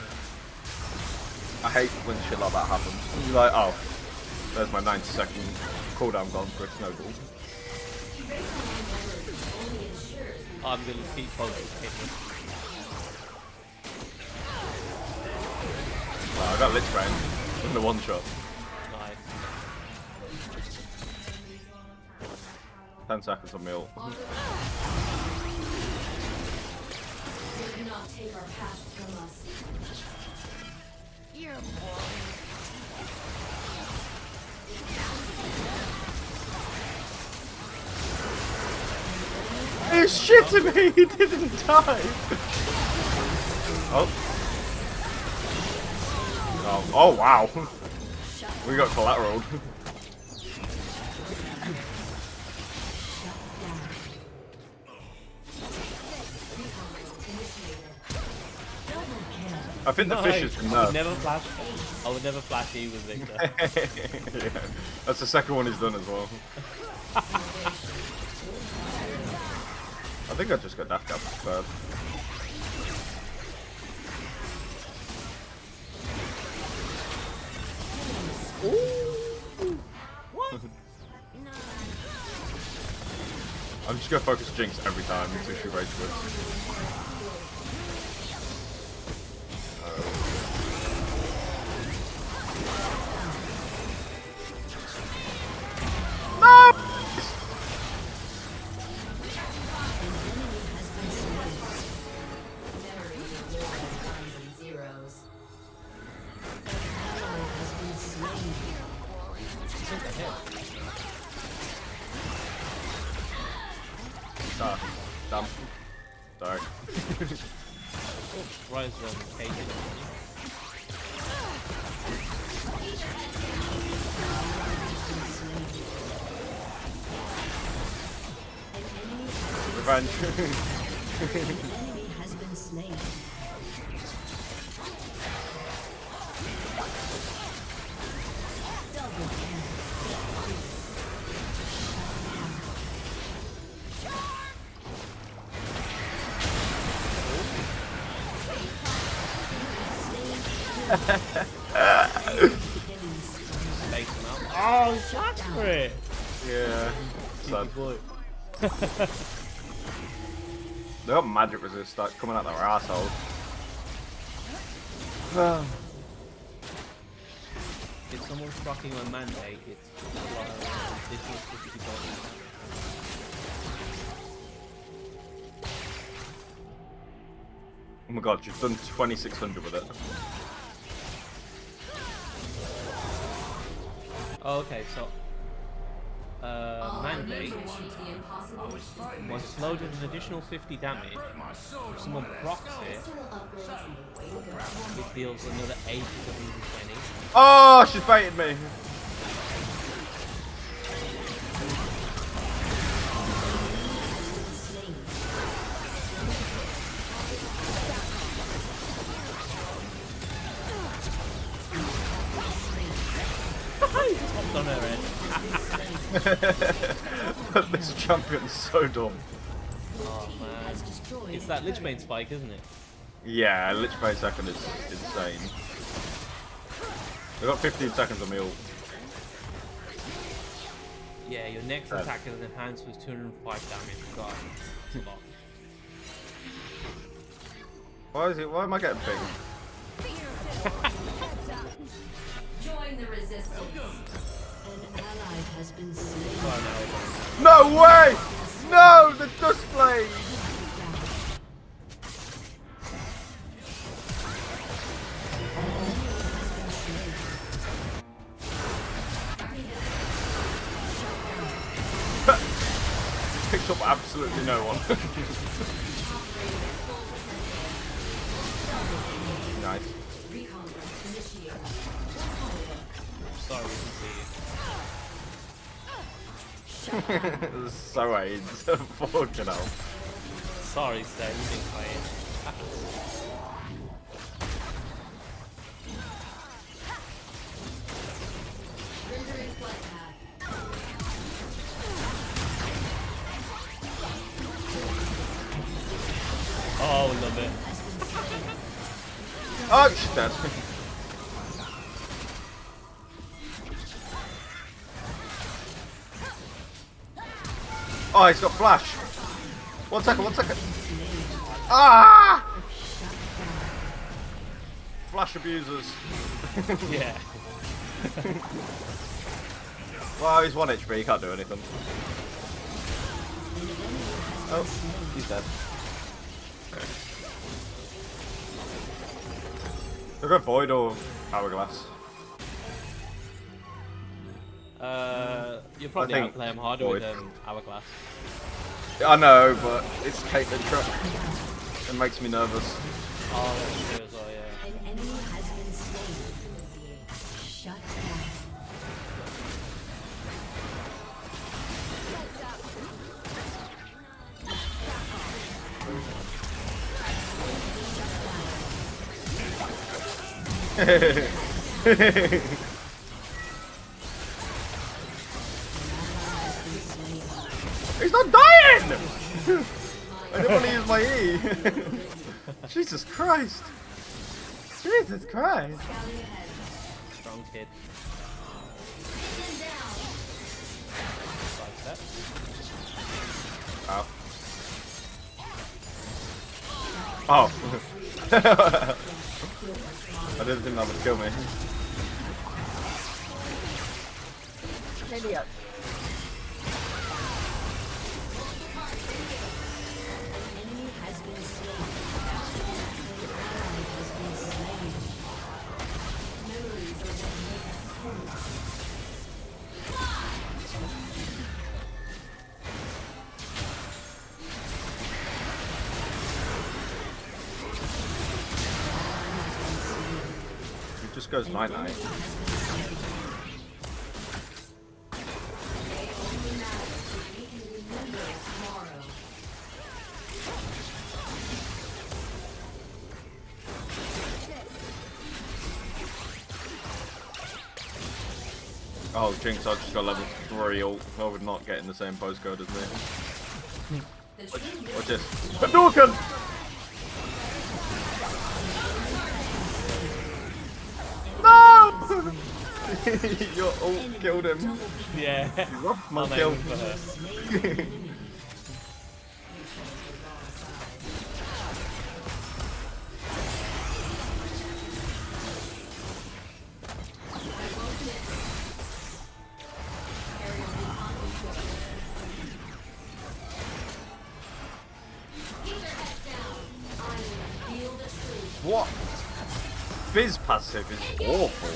I hate when shit like that happens. You're like, oh, there's my 90-second cooldown gone for a snowball. I'm gonna keep focusing. I got Lich Bane in the one shot. Nice. 10 seconds on me ult. Do not take our past from us. You're He's shitting me, he didn't die! Oh. Oh wow. We got collateral. I think the fish is nerfed. I would never flash you with Victor. Yeah, that's the second one he's done as well. I think I just got Death Cap third. I'm just gonna focus Jinx every time until she rage quits. No! Ah, damn. Sorry. Rise on Kate. Revenge. enemy has been slain. Space him out. Oh, shot for it! Yeah. Cheeky boy. They got magic resist like coming out their assholes. If someone's rocking my mandate, it's additional 50 points. Oh my god, you've done 2600 with it. Oh, okay, so mandate was slowed with an additional 50 damage. If someone procs it, it deals another 8 to 120. Oh, she's baited me. He just hopped on her head. This champion's so dumb. Oh man. It's that Lichbane spike, isn't it? Yeah, Lichbane second is insane. They've got 15 seconds on me ult. Yeah, your next attack is enhanced with 205 damage. God, it's a lot. Why am I getting big? Join the resistance. An ally has been slain. No way! No, the dust blade! Picked up absolutely no one. Nice. Sorry, we can see So AIDS. Fucking hell. you. Sorry, Stay, you've been playing. Oh, love it. Oh, she's dead. Oh, he's got flash. 1 second, 1 second. Ah! Flash abusers. Yeah. Well, he's 1 HP, he can't do anything. Oh, he's dead. They'll go Void or Hourglass. You'll probably think outplay him harder Void. with Hourglass. I know, but it's Caitlyn truck. It makes me nervous. Oh, that's true as well, yeah. An enemy has been slain. Shut down. He's not dying! I didn't want to use my E. Jesus Christ. Jesus Christ. Strong kid. Sidestep. Ow. Oh. I didn't think that would kill me. Idiot. Enemy has been slain. An ally has been slain. Memories are what make us whole. It just goes night-night. Oh, Jinx, I just got level 3 ult. I would not get in the same postcode as me. Watch this. Hadouken! Your ult killed him. Yeah. You robbed my I'm kill. aiming for her. What? Fizz passive is awful.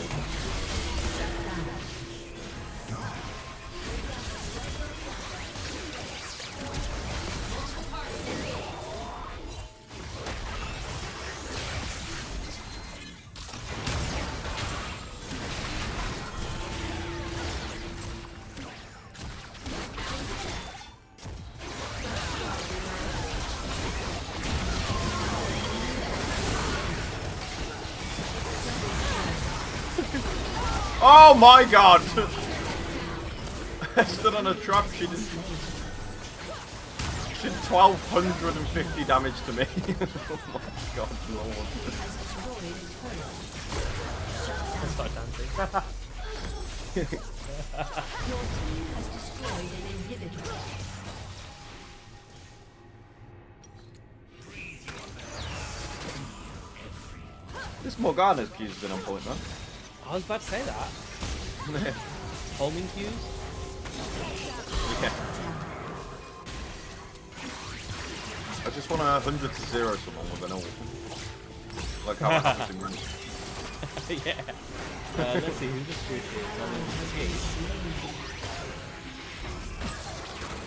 Oh my god! I stood on a trap, she did 1250 damage to me. Oh my god, lord. Start dancing. This Morgana's Q's been on point, man. I was about to say that. Homing cues? Yeah. I just want 100 to 0 someone with an ult. Like how it happens in Run. Yeah. Let's see, who just switched it?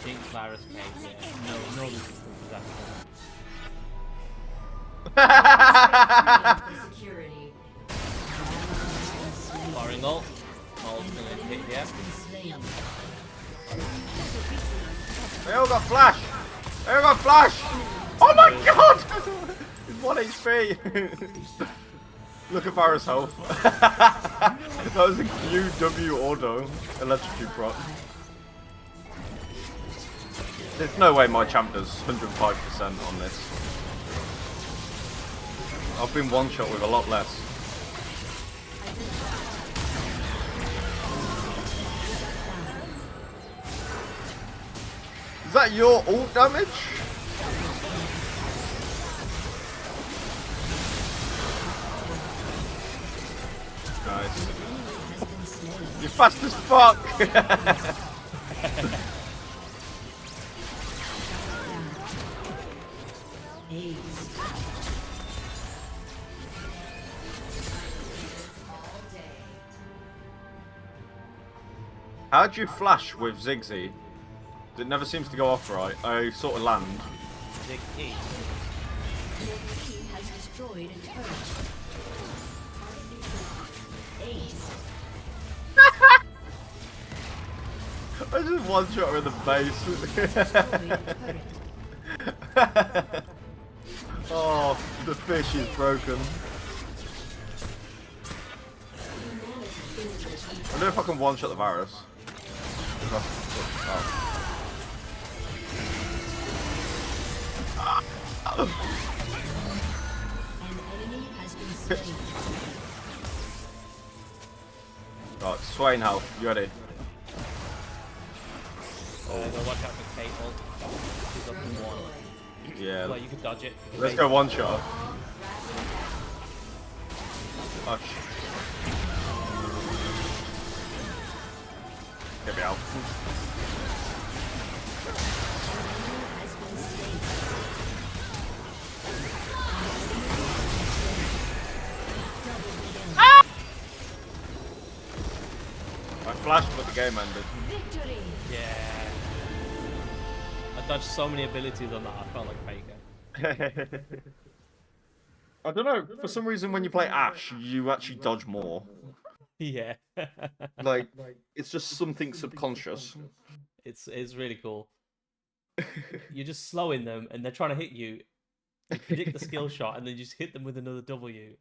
Jinx, Virus, Kate, yeah. No resistance is actually. Security. Firing ult. Ult's gonna hit here. They all got flash! They all got flash! Oh my god! He's 1 HP! Look at Virus health. That was a QW auto. Electrocute proc. There's no way my champ does 105% on this. I've been one shot with a lot less. Is that your ult damage? Nice. You're fast as fuck! How'd you flash with Ziggsy? It never seems to go off right. I sort of land. Big E. Your team has destroyed a turret. Ace. I just one shot her in the base. Oh, the fish is broken. I wonder if I can one shot the virus. Oh. An enemy has been slain. Right, Swain health, you ready? Go watch out for Kate ult. She's up in one. Yeah. Well, you could dodge it. Let's go one shot. Oh, get me out. I flashed, but the game ended. Victory. Yeah. I dodged so many abilities on that, I felt like Faker. I don't know, for some reason when you play Ashe, you actually dodge more. Yeah. Like, it's just something subconscious. It's really cool. You're just slowing them and they're trying to hit you. You predict the skill shot and then you just hit them with another W.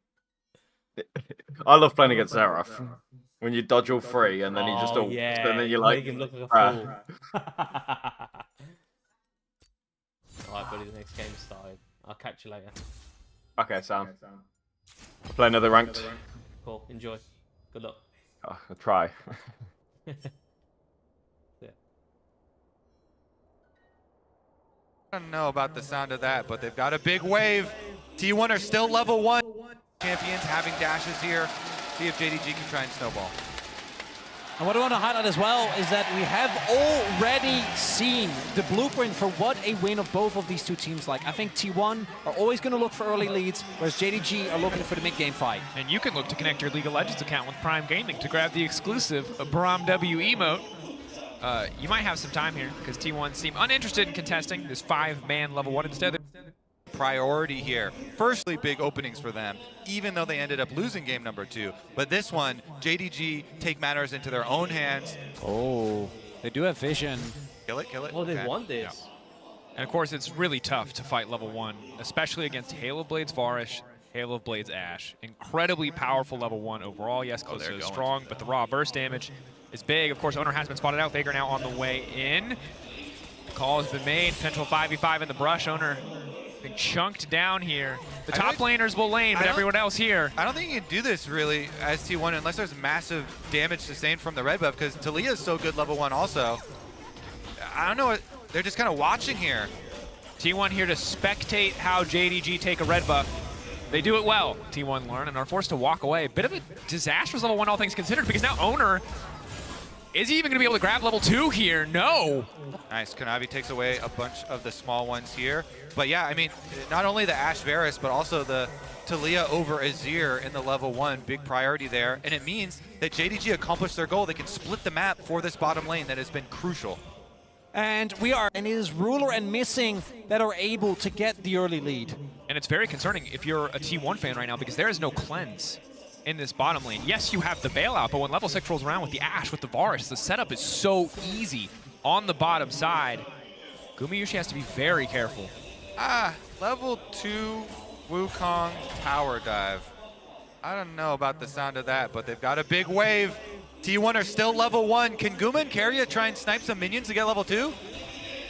I love playing against Seraph. When you dodge all three and then you just all, yeah. and then you're like, Make him look like a fool. Alright, buddy, the next game started. I'll catch you later. Okay, Sam. Play another ranked. Cool, enjoy. Good luck. I'll try. I don't know about the sound of that, but they've got a big wave. T1 are still level 1 champions having dashes here. See if JDG can try and snowball. And what I want to highlight as well is that we have already seen the blueprint for what a win of both of these two teams like. I think T1 are always going to look for early leads, whereas JDG are looking for the mid-game fight. And you can look to connect your League of Legends account with Prime Gaming to grab the exclusive Braum W emote. You might have some time here because T1 seem uninterested in contesting this 5-man level 1 instead. Priority here. Firstly, big openings for them, even though they ended up losing game number 2. But this one, JDG take matters into their own hands. Oh, they do have vision. Kill it, kill it. Oh, they Okay. want this. And of course, it's really tough to fight level 1, especially against Halo Blades Varish, Halo Blades Ashe. Incredibly powerful level 1 overall. Yes, Closer is strong, but the raw burst damage is big. Of course, Owner has been spotted out. Faker now on the way in. The call has been made. Potential 5v5 in the brush. Owner being chunked down here. The top laners will lane, but everyone else here. I don't think you can do this really as T1 unless there's massive damage sustained from the red buff, because Talia is so good level 1 also. I don't know. They're just kind of watching here. T1 here to spectate how JDG take a red buff. They do it well, T1 learn, and are forced to walk away. A bit of a disastrous level 1, all things considered, because now Owner, is he even going to be able to grab level 2 here? No. Nice. Kanavi takes away a bunch of the small ones here. But yeah, I mean, not only the Ashe Varus, but also the Talia over Azir in the level 1, big priority there. And it means that JDG accomplished their goal. They can split the map for this bottom lane that has been crucial. And it is Ruler and Missing that are able to get the early lead. And it's very concerning if you're a T1 fan right now, because there is no cleanse in this bottom lane. Yes, you have the bailout, but when level 6 rolls around with the Ashe, with the Varus, the setup is so easy on the bottom side. Gumayushi has to be very careful. Level 2 Wukong tower dive. I don't know about the sound of that, but they've got a big wave. T1 are still level 1. Can Guma and Keria try and snipe some minions to get level 2?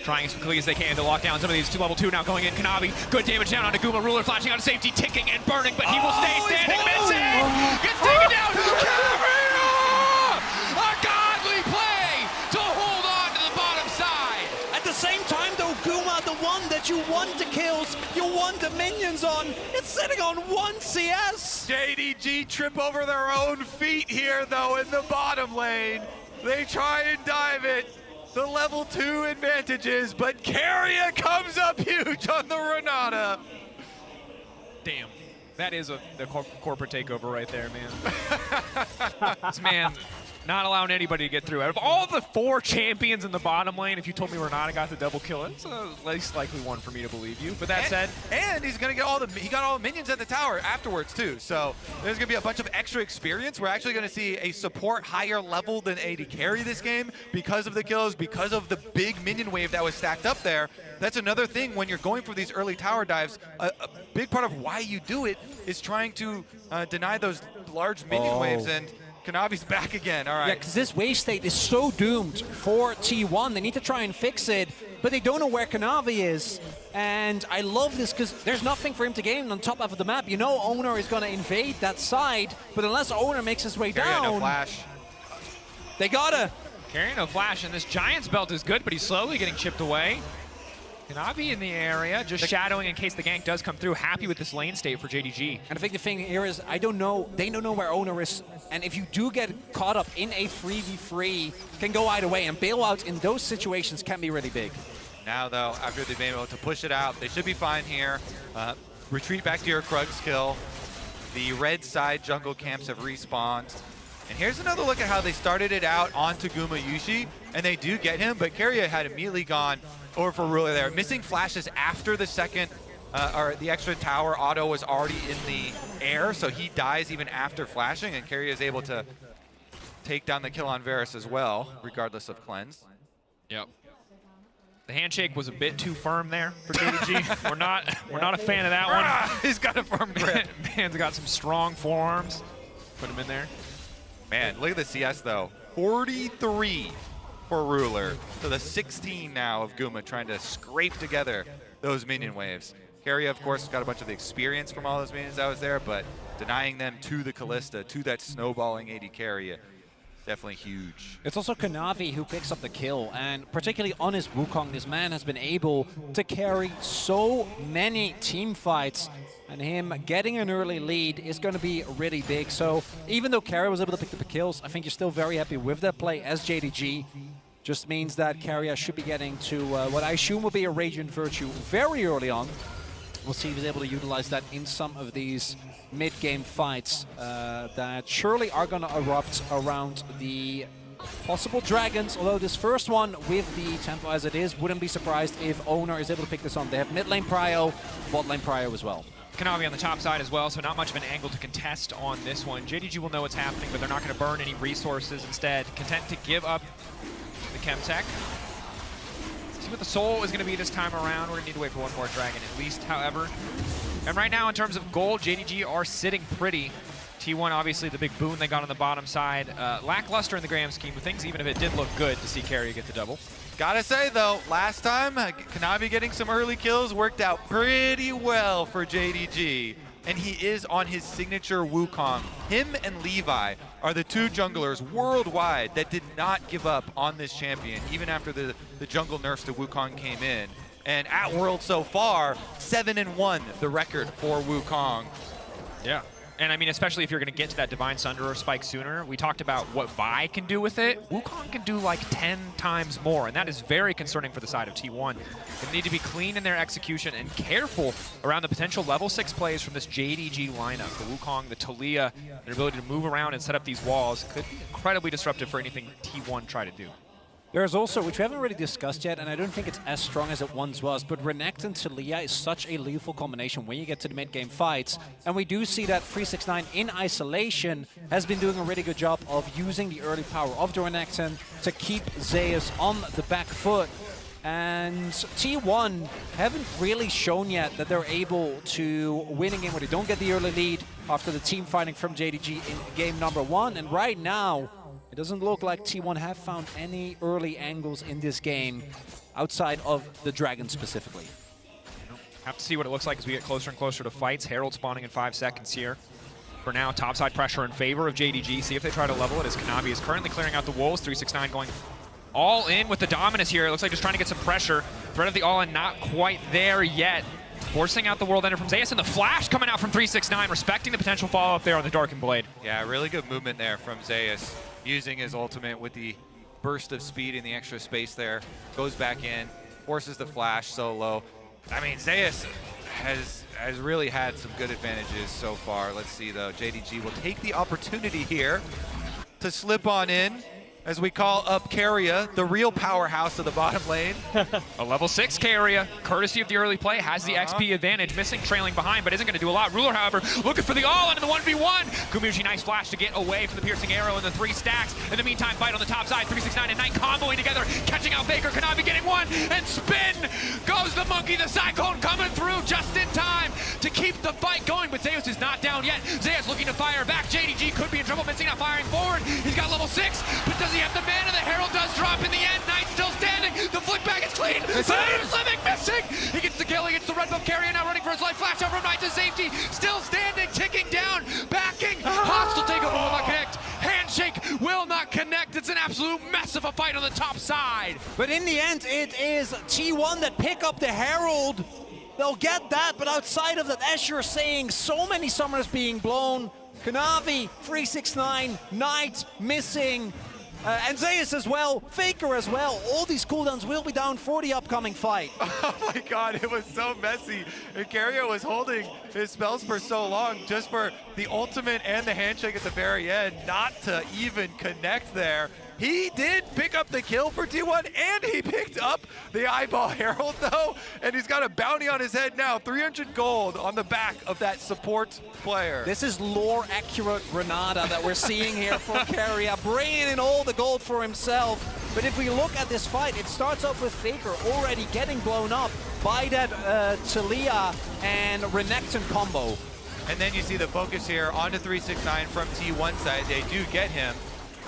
Trying as quickly as they can to lock down some of these level 2 now going in. Kanavi, good damage down onto Guma. Ruler flashing out of safety, ticking and burning, but he will stay standing. Missing! Gets taken down! Keria! A godly play to hold on to the bottom side! At the same time though, Guma, the one that you want the kills, you want the minions on, it's sitting on 1 CS! JDG trip over their own feet here though in the bottom lane. They try and dive it. The level 2 advantages, but Keria comes up huge on the Renata. Damn. That is the corporate takeover right there, man. This man not allowing anybody to get through. Out of all the 4 champions in the bottom lane, if you told me Renata got the double kill, it's the least likely one for me to believe you. But that said, and he's gonna get he got all the minions at the tower afterwards too. So there's gonna be a bunch of extra experience. We're actually gonna see a support higher level than AD carry this game because of the kills, because of the big minion wave that was stacked up there. That's another thing when you're going for these early tower dives. A big part of why you do it is trying to deny those large minion waves, and Kanavi's back again. All right. Yeah, because this wave state is so doomed for T1. They need to try and fix it, but they don't know where Kanavi is. And I love this because there's nothing for him to gain on top of the map. You know Owner is going to invade that side, but unless Owner makes his way down, no flash. They gotta. Carrying no flash, and this Giant's Belt is good, but he's slowly getting chipped away. Kanavi in the area, just shadowing in case the gank does come through. Happy with this lane state for JDG. And I think the thing here is, I don't know, they don't know where Owner is. And if you do get caught up in a 3v3, can go either way. And bailouts in those situations can be really big. Now though, after they've been able to push it out, they should be fine here. Retreat back to your Krug's kill. The red side jungle camps have respawned. And here's another look at how they started it out onto Gumayushi, and they do get him, but Keria had immediately gone over for Ruler there. Missing flashes after the second, or the extra tower auto was already in the air, so he dies even after flashing, and Keria is able to take down the kill on Varus as well, regardless of cleanse. Yep. The handshake was a bit too firm there for JDG. we're not a fan of that one. He's got a firm grip. Man's got some strong forearms. Put him in there. Man, look at the CS though. 43 for Ruler to the 16 now of Guma trying to scrape together those minion waves. Keria, of course, got a bunch of the experience from all those minions that was there, but denying them to the Kalista, to that snowballing AD Keria, definitely huge. It's also Kanavi who picks up the kill, and particularly on his Wukong, this man has been able to carry so many team fights, and him getting an early lead is going to be really big. So even though Carrier was able to pick up the kills, I think you're still very happy with that play as JDG. Just means that Carrier should be getting to what I assume will be a Radiant Virtue very early on. We'll see if he's able to utilize that in some of these mid-game fights that surely are going to erupt around the possible dragons. Although this first one with the tempo as it is, wouldn't be surprised if Owner is able to pick this on. They have mid lane prio, bot lane prio as well. Kanavi on the top side as well, so not much of an angle to contest on this one. JDG will know what's happening, but they're not going to burn any resources. Instead, content to give up the Chemtech. See what the soul is going to be this time around. We're going to need to wait for one more dragon at least, however. And right now, in terms of gold, JDG are sitting pretty. T1, obviously, the big boon they got on the bottom side. Lackluster in the grand scheme of things, even if it did look good to see Carrier get the double. Gotta say, though, last time, Kanavi getting some early kills worked out pretty well for JDG. And he is on his signature Wukong. Him and Levi are the two junglers worldwide that did not give up on this champion, even after the jungle nerfs to Wukong came in. And at World so far, 7-1, the record for Wukong. Yeah. And I mean, especially if you're going to get to that Divine Sunderer spike sooner, we talked about what Vi can do with it. Wukong can do like 10 times more, and that is very concerning for the side of T1. They need to be clean in their execution and careful around the potential level 6 plays from this JDG lineup. The Wukong, the Talia, their ability to move around and set up these walls could be incredibly disruptive for anything T1 try to do. There's also, which we haven't really discussed yet, and I don't think it's as strong as it once was, but Renekton and Talia is such a lethal combination when you get to the mid-game fights. And we do see that 369 in isolation has been doing a really good job of using the early power of the Renekton to keep Zeus on the back foot. And T1 haven't really shown yet that they're able to win a game where they don't get the early lead after the team fighting from JDG in game number 1. And right now, it doesn't look like T1 have found any early angles in this game outside of the dragon specifically. Have to see what it looks like as we get closer and closer to fights. Herald spawning in 5 seconds here. For now, topside pressure in favor of JDG. See if they try to level it as Kanavi is currently clearing out the wolves. 369 going all in with the Dominus here. It looks like just trying to get some pressure. Threat of the all-in not quite there yet. Forcing out the World Ender from Zeus, and the flash coming out from 369, respecting the potential follow-up there on the Darkened Blade. Yeah, really good movement there from Zeus, using his ultimate with the burst of speed and the extra space there. Goes back in, forces the flash so low. I mean, Zeus has really had some good advantages so far. Let's see, though. JDG will take the opportunity here to slip on in, as we call up Carrier, the real powerhouse of the bottom lane. A level 6 Carrier, courtesy of the early play, has the XP advantage, missing trailing behind, but isn't going to do a lot. Ruler, however, looking for the all in the 1v1. Kumuji, nice flash to get away from the piercing arrow and the 3 stacks. In the meantime, fight on the top side, 369 and Knight comboing together, catching out Faker. Kanavi getting one, and spin goes the monkey. The Cyclone coming through just in time to keep the fight going, but Zeus is not down yet. Zeus looking to fire back. JDG could be in trouble, missing, not firing forward. He's got level 6, but does he have the mana? The Herald does drop in the end. Knight still standing. The flick back is clean. But he's living, missing. He gets the kill. He gets the red buff Carrier now running for his life. Flash over Knight to safety. Still standing, ticking down, backing. Hostile takeover will not connect. Handshake will not connect. It's an absolute mess of a fight on the top side. But in the end, it is T1 that pick up the Herald. They'll get that, but outside of that, as you're saying, so many summoners being blown. Kanavi, 369, Knight missing. And Zeus as well, Faker as well. All these cooldowns will be down for the upcoming fight. Oh my god, it was so messy. And Carrier was holding his spells for so long just for the ultimate and the handshake at the very end not to even connect there. He did pick up the kill for T1, and he picked up the Eyeball Herald, though, and he's got a bounty on his head now. 300 gold on the back of that support player. This is lore-accurate Granada that we're seeing here for Carrier, bringing in all the gold for himself. But if we look at this fight, it starts off with Faker already getting blown up by that Talia and Renekton combo. And then you see the focus here onto 369 from T1 side. They do get him.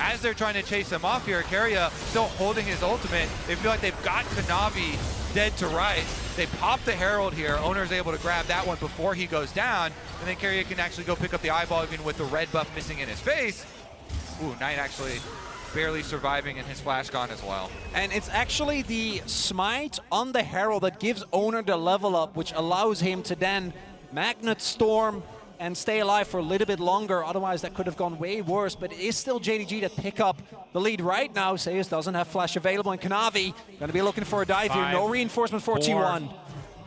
As they're trying to chase him off here, Carrier still holding his ultimate. They feel like they've got Kanavi dead to rights. They pop the Herald here. Owner's able to grab that one before he goes down. And then Carrier can actually go pick up the eyeball even with the red buff missing in his face. Ooh, Knight actually barely surviving and his flash gone as well. And it's actually the smite on the Herald that gives Owner the level up, which allows him to then Magnet Storm and stay alive for a little bit longer. Otherwise, that could have gone way worse. But it is still JDG that pick up the lead right now. Zeus doesn't have flash available, and Kanavi going to be looking for a dive here. No reinforcement for T1.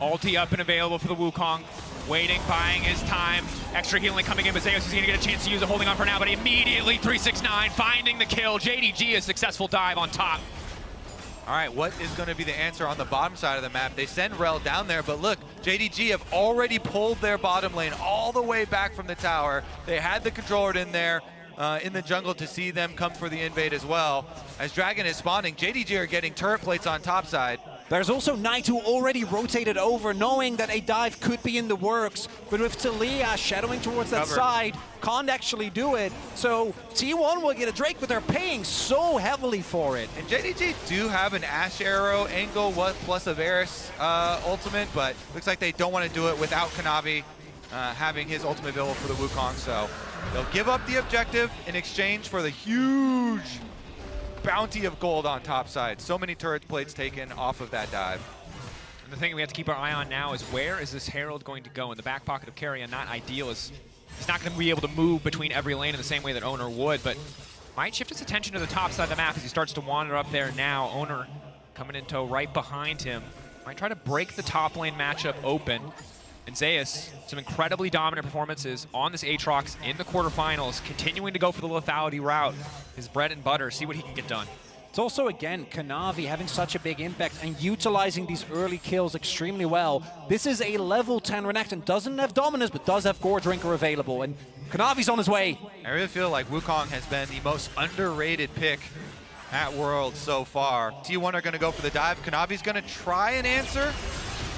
Ulti up and available for the Wukong. Waiting, buying his time. Extra healing coming in, but Zeus is going to get a chance to use it, holding on for now, but immediately 369, finding the kill. JDG, a successful dive on top. All right, what is going to be the answer on the bottom side of the map? They send Rel down there, but look, JDG have already pulled their bottom lane all the way back from the tower. They had the controller in there in the jungle to see them come for the invade as well. As Dragon is spawning, JDG are getting turret plates on top side. There's also Knight who already rotated over, knowing that a dive could be in the works. But with Talia shadowing towards that side, can't actually do it. So T1 will get a Drake, but they're paying so heavily for it. And JDG do have an Ash Arrow angle plus a Varus ultimate, but looks like they don't want to do it without Kanavi having his ultimate available for the Wukong. So they'll give up the objective in exchange for the huge bounty of gold on top side. So many turret plates taken off of that dive. And the thing we have to keep our eye on now is where is this Herald going to go? In the back pocket of Carrion, not ideal. He's not going to be able to move between every lane in the same way that Owner would, but might shift his attention to the top side of the map as he starts to wander up there now. Owner coming in tow right behind him. Might try to break the top lane matchup open. And Zeus, some incredibly dominant performances on this Aatrox in the quarterfinals, continuing to go for the lethality route. His bread and butter, see what he can get done. It's also, again, Kanavi having such a big impact and utilizing these early kills extremely well. This is a level 10 Renekton, doesn't have Dominus, but does have Gore Drinker available, and Kanavi's on his way. I really feel like Wukong has been the most underrated pick at Worlds so far. T1 are going to go for the dive. Kanavi's going to try and answer.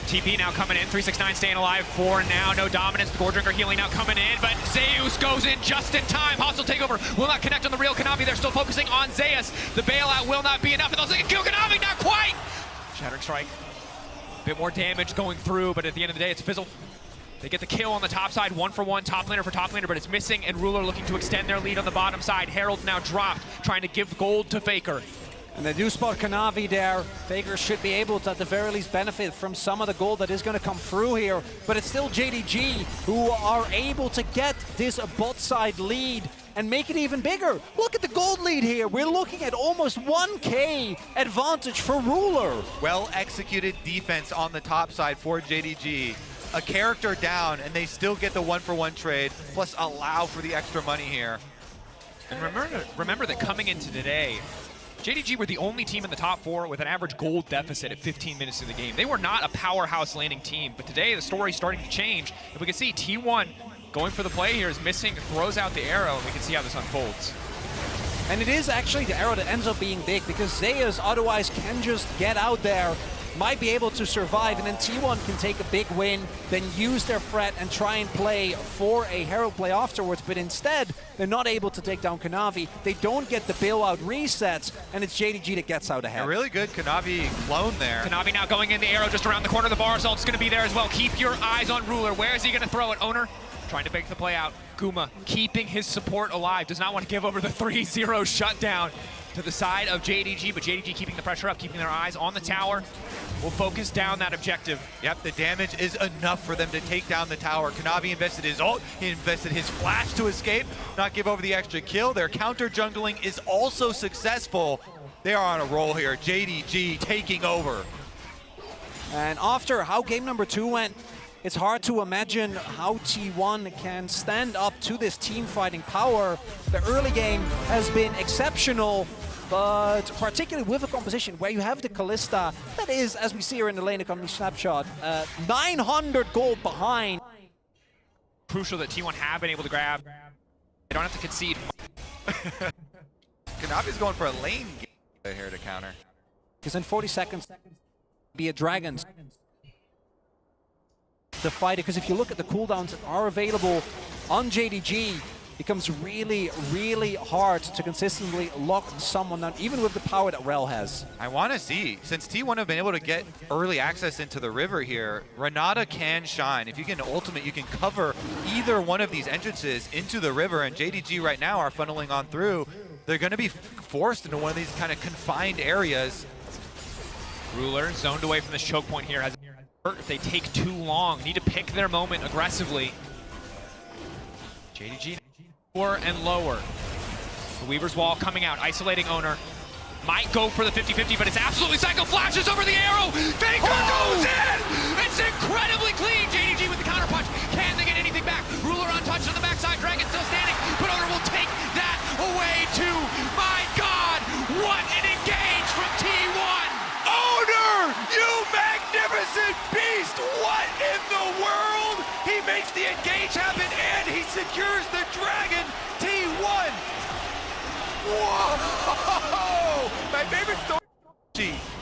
TP now coming in, 369 staying alive for now, no dominance, the Gore Drinker healing now coming in, but Zeus goes in just in time. Hostile takeover will not connect on the real Kanavi, they're still focusing on Zeus. The bailout will not be enough, and they'll say, kill Kanavi, not quite! Shattering Strike, a bit more damage going through, but at the end of the day, it's Fizzle. They get the kill on the top side, 1-for-1, top laner for top laner, but it's missing, and Ruler looking to extend their lead on the bottom side. Herald now dropped, trying to give gold to Faker. And they do spot Kanavi there. Faker should be able to, at the very least, benefit from some of the gold that is going to come through here. But it's still JDG who are able to get this bot side lead and make it even bigger. Look at the gold lead here. We're looking at almost 1K advantage for Ruler. Well-executed defense on the top side for JDG. A character down, and they still get the 1-for-1 trade, plus allow for the extra money here. And remember that coming into today, JDG were the only team in the top 4 with an average gold deficit at 15 minutes in the game. They were not a powerhouse landing team, but today the story's starting to change. And we can see T1 going for the play here is missing, throws out the arrow, and we can see how this unfolds. And it is actually the arrow that ends up being big because Zeus otherwise can just get out there, might be able to survive, and then T1 can take a big win, then use their threat and try and play for a Herald play afterwards, but instead, they're not able to take down Kanavi. They don't get the bailout resets, and it's JDG that gets out ahead. A really good Kanavi clone there. Kanavi now going in the arrow just around the corner. The bar assault's going to be there as well. Keep your eyes on Ruler. Where is he going to throw it? Owner trying to break the play out. Guma keeping his support alive. Does not want to give over the 3-0 shutdown to the side of JDG, but JDG keeping the pressure up, keeping their eyes on the tower. Will focus down that objective. Yep, the damage is enough for them to take down the tower. Kanavi invested his ult, he invested his flash to escape, not give over the extra kill. Their counter jungling is also successful. They are on a roll here. JDG taking over. And after how game number 2 went, it's hard to imagine how T1 can stand up to this team fighting power. The early game has been exceptional, but particularly with a composition where you have the Kalista, that is, as we see here in the lane economy snapshot, 900 gold behind. Crucial that T1 have been able to grab. They don't have to concede. Kanavi's going for a lane game here to counter. Because in 40 seconds, be a Dragon to fight it, because if you look at the cooldowns that are available on JDG, it becomes really, really hard to consistently lock someone down, even with the power that Rel has. I want to see, since T1 have been able to get early access into the river here, Renata can shine. If you get an ultimate, you can cover either one of these entrances into the river, and JDG right now are funneling on through. they're going to be forced into one of these kind of confined areas. Ruler zoned away from this choke point here. If they take too long, need to pick their moment aggressively. JDG lower and lower. The Weaver's Wall coming out, isolating Owner. Might go for the 50-50, but it's absolutely Psycho flashes over the arrow. Faker goes in! It's incredibly clean. JDG with the counter punch. Can they get anything back? Ruler untouched on the backside. Dragon still standing, but Owner will take that away too. My God, what an engage from T1! Owner, you magnificent beast! What in the world? He makes the engage happen and he secures the Dragon T1. Whoa! My favorite story.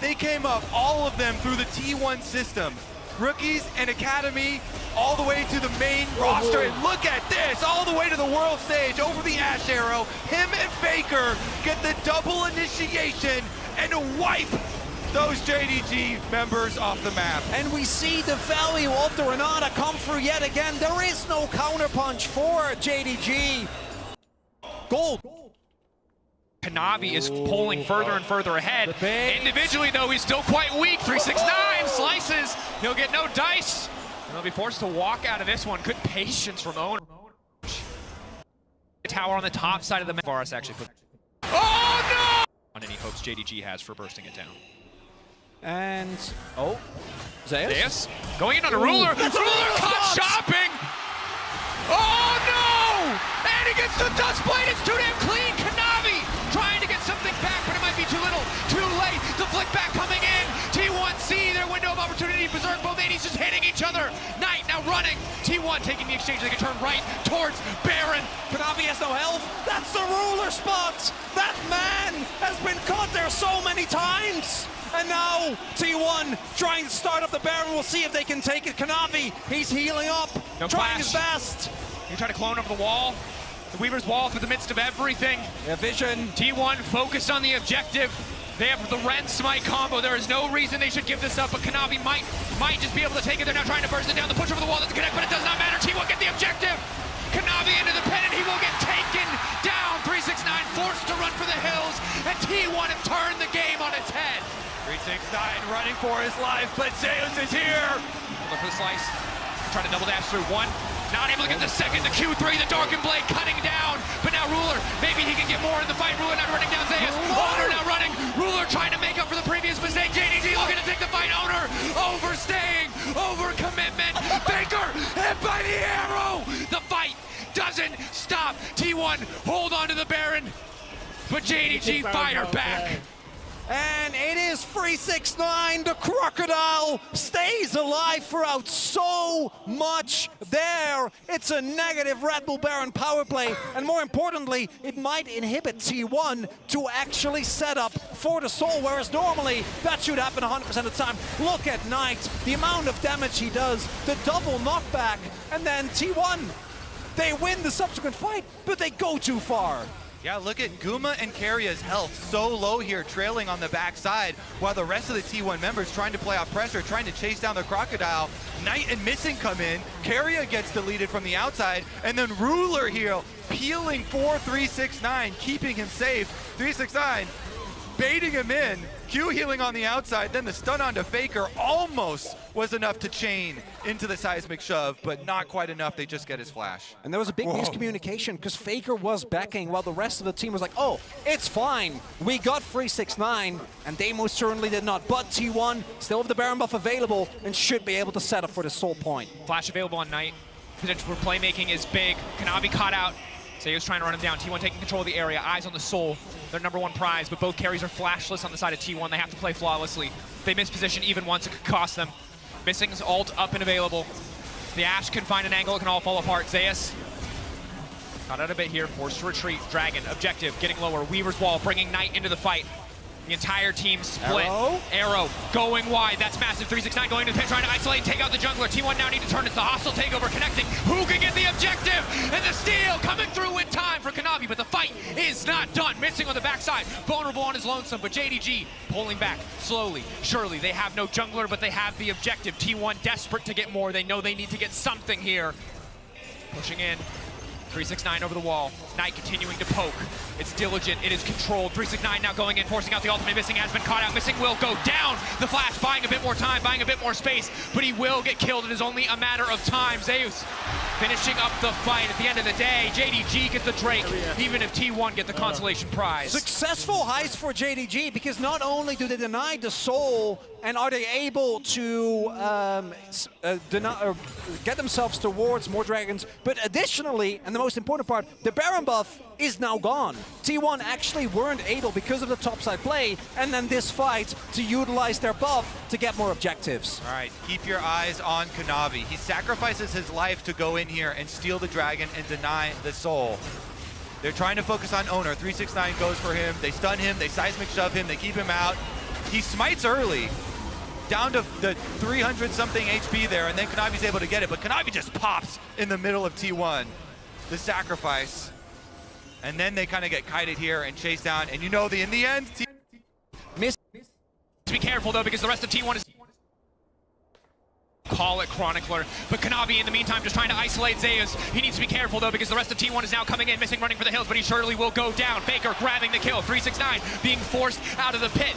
They came up, all of them, through the T1 system. Rookies and Academy, all the way to the main roster. And look at this, all the way to the world stage, over the Ash Arrow. Him and Faker get the double initiation and wipe those JDG members off the map. And we see the value of the Renata come through yet again. There is no counterpunch for JDG. Gold. Kanavi is pulling further and further ahead. Individually, though, he's still quite weak. 369 slices. He'll get no dice. And they'll be forced to walk out of this one. Good patience from Owner. Tower on the top side of the map. Varus actually put. Oh, no! On any hopes JDG has for bursting it down. And, oh, Zeus going in on a Ruler. Ruler caught shopping. Oh, no! And he gets the dust blade. It's too damn clean. Kanavi trying to get something back, but it might be too little, too late. The flick back coming in. T1 see their window of opportunity. Berserk, both 80s just hitting each other. Knight now running. T1 taking the exchange. They can turn right towards Baron. Kanavi has no health. That's the Ruler spot. That man has been caught there so many times. And now T1 trying to start up the Baron. We'll see if they can take it. Kanavi, he's healing up, trying his best. He tried to clone over the wall. The Weaver's Wall through the midst of everything. Yeah, vision. T1 focused on the objective. They have the Ren Smite combo. There is no reason they should give this up, but Kanavi might just be able to take it. They're now trying to burst it down. The push over the wall doesn't connect, but it does not matter. T1 get the objective. Kanavi into the pennant. He will get taken down. 369 forced to run for the hills, and T1 have turned the game on its head. 369 running for his life, but Zeus is here. Look for the slice. Trying to double dash through one. Not able to get the second, the Q3, the Darkened Blade cutting down. But now Ruler, maybe he can get more in the fight. Ruler not running down Zeus. Owner now running. Ruler trying to make up for the previous mistake. JDG looking to take the fight. Owner overstaying, over commitment. Faker hit by the arrow. The fight doesn't stop. T1 hold on to the Baron, but JDG fire back. And it is 369. The Crocodile stays alive throughout so much there. It's a negative Red Bull Baron power play. And more importantly, it might inhibit T1 to actually set up for the Soul, whereas normally that should happen 100% of the time. Look at Knight, the amount of damage he does, the double knockback, and then T1. They win the subsequent fight, but they go too far. Yeah, look at Guma and Karya's health so low here, trailing on the backside, while the rest of the T1 members trying to play off pressure, trying to chase down the Crocodile. Knight and Missing come in, Karya gets deleted from the outside, and then Ruler here, peeling for 369, keeping him safe. 369 baiting him in, Q healing on the outside, then the stun onto Faker almost was enough to chain into the seismic shove, but not quite enough. They just get his flash. And there was a big miscommunication because Faker was backing while the rest of the team was like, oh, it's fine. We got 369, and they most certainly did not. But T1 still have the Baron buff available and should be able to set up for the Soul Point. Flash available on Knight. Potential for playmaking is big. Kanavi caught out. Zeus trying to run him down. T1 taking control of the area. Eyes on the Soul. Their #1 prize, but both carries are flashless on the side of T1. They have to play flawlessly. If they miss position even once, it could cost them. Missing's ult up and available. The Ashe can find an angle. It can all fall apart. Zeus got out a bit here. Forced to retreat. Dragon, objective, getting lower. Weaver's Wall bringing Knight into the fight. The entire team split. Arrow going wide. That's massive. 369 going to the pit, trying to isolate and take out the jungler. T1 now need to turn. It's the hostile takeover connecting. Who can get the objective? And the steal coming through in time for Kanavi, but the fight is not done. Missing on the backside. Vulnerable on his lonesome, but JDG pulling back slowly. Surely they have no jungler, but they have the objective. T1 desperate to get more. They know they need to get something here. Pushing in. 369 over the wall. Knight continuing to poke. It's diligent. It is controlled. 369 now going in, forcing out the ultimate. Missing has been caught out. Missing will go down. The flash buying a bit more time, buying a bit more space, but he will get killed. It is only a matter of time. Zeus finishing up the fight. At the end of the day, JDG gets the Drake, even if T1 get the consolation prize. Successful heist for JDG, because not only do they deny the soul, and are they able to get themselves towards more dragons, but additionally, and the most important part, the Baron buff is now gone. T1 actually weren't able, because of the topside play, and then this fight, to utilize their buff to get more objectives. All right, keep your eyes on Kanavi. He sacrifices his life to go in here and steal the dragon and deny the soul. They're trying to focus on Owner. 369 goes for him. They stun him. They seismic shove him. They keep him out. He smites early, down to the 300-something HP there, and then Kanavi's able to get it, but Kanavi just pops in the middle of T1. The sacrifice. And then they kind of get kited here and chased down, and you know, in the end, Be careful though, because the rest of T1 is... Call it Chronicler, but Kanavi in the meantime just trying to isolate Zeus. He needs to be careful though, because the rest of T1 is now coming in, missing running for the hills, but he surely will go down. Faker grabbing the kill, 369 being forced out of the pit.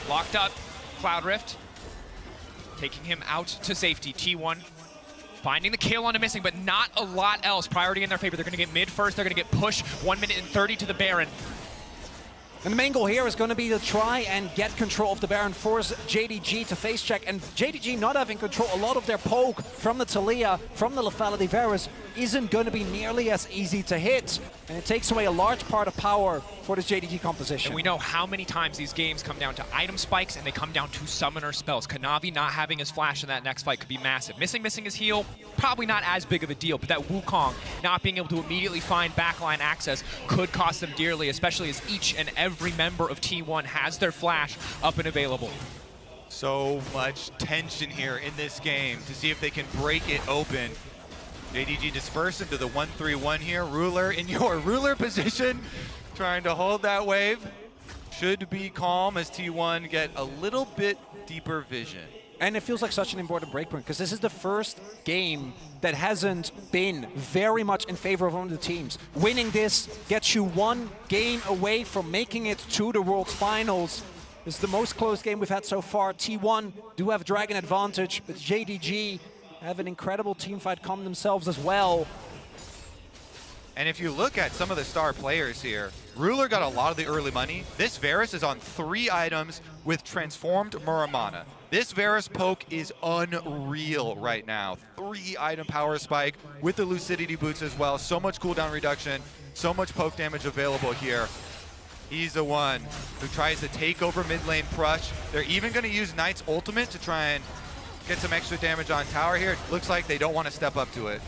Locked up, Cloud Rift, taking him out to safety. T1 finding the kill on a missing, but not a lot else. Priority in their favor. They're going to get mid first. They're going to get push 1 minute and 30 to the Baron. And the main goal here is going to be to try and get control of the Baron, force JDG to face check, and JDG not having control, a lot of their poke from the Talia, from the Lethality Varus, isn't going to be nearly as easy to hit, and it takes away a large part of power for this JDG composition. And we know how many times these games come down to item spikes and they come down to summoner spells. Kanavi not having his flash in that next fight could be massive. Missing his heal, probably not as big of a deal, but that Wukong not being able to immediately find backline access could cost them dearly, especially as each and every member of T1 has their flash up and available. so much tension here in this game to see if they can break it open. JDG dispersed into the 1-3-1 here. Ruler in your ruler position, trying to hold that wave. Should be calm as T1 get a little bit deeper vision. And it feels like such an important breakpoint, because this is the first game that hasn't been very much in favor of one of the teams. Winning this gets you one game away from making it to the World Finals. This is the most close game we've had so far. T1 do have Dragon advantage, but JDG have an incredible team fight come themselves as well. And if you look at some of the star players here, Ruler got a lot of the early money. This Varus is on 3 items with transformed Muramana. This Varus poke is unreal right now. 3-item power spike with the Lucidity boots as well. So much cooldown reduction, so much poke damage available here. He's the one who tries to take over mid lane Prush. They're even going to use Knight's ultimate to try and get some extra damage on tower here. It looks like they don't want to step up to it.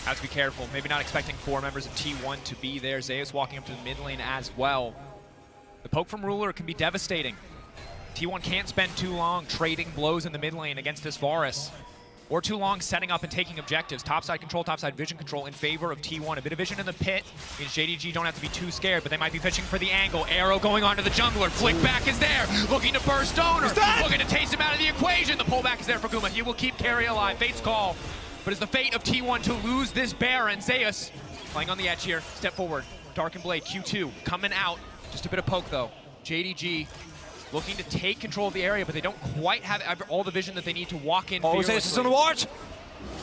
Have to be careful. Maybe not expecting 4 members of T1 to be there. Zeus walking up to the mid lane as well. The poke from Ruler can be devastating. T1 can't spend too long trading blows in the mid lane against this Varus, or too long setting up and taking objectives. Topside control, topside vision control in favor of T1. A bit of vision in the pit means JDG don't have to be too scared, but they might be fishing for the angle. Arrow going on to the jungler. Flick back is there, looking to burst Owner, looking to taste him out of the equation. The pullback is there for Guma. He will keep Carry alive. Fate's call. But it's the fate of T1 to lose this Baron. Zeus playing on the edge here. Step forward. Darkened Blade, Q2 coming out. Just a bit of poke though. JDG looking to take control of the area, but they don't quite have all the vision that they need to walk in. Oh, Zeus is on the watch.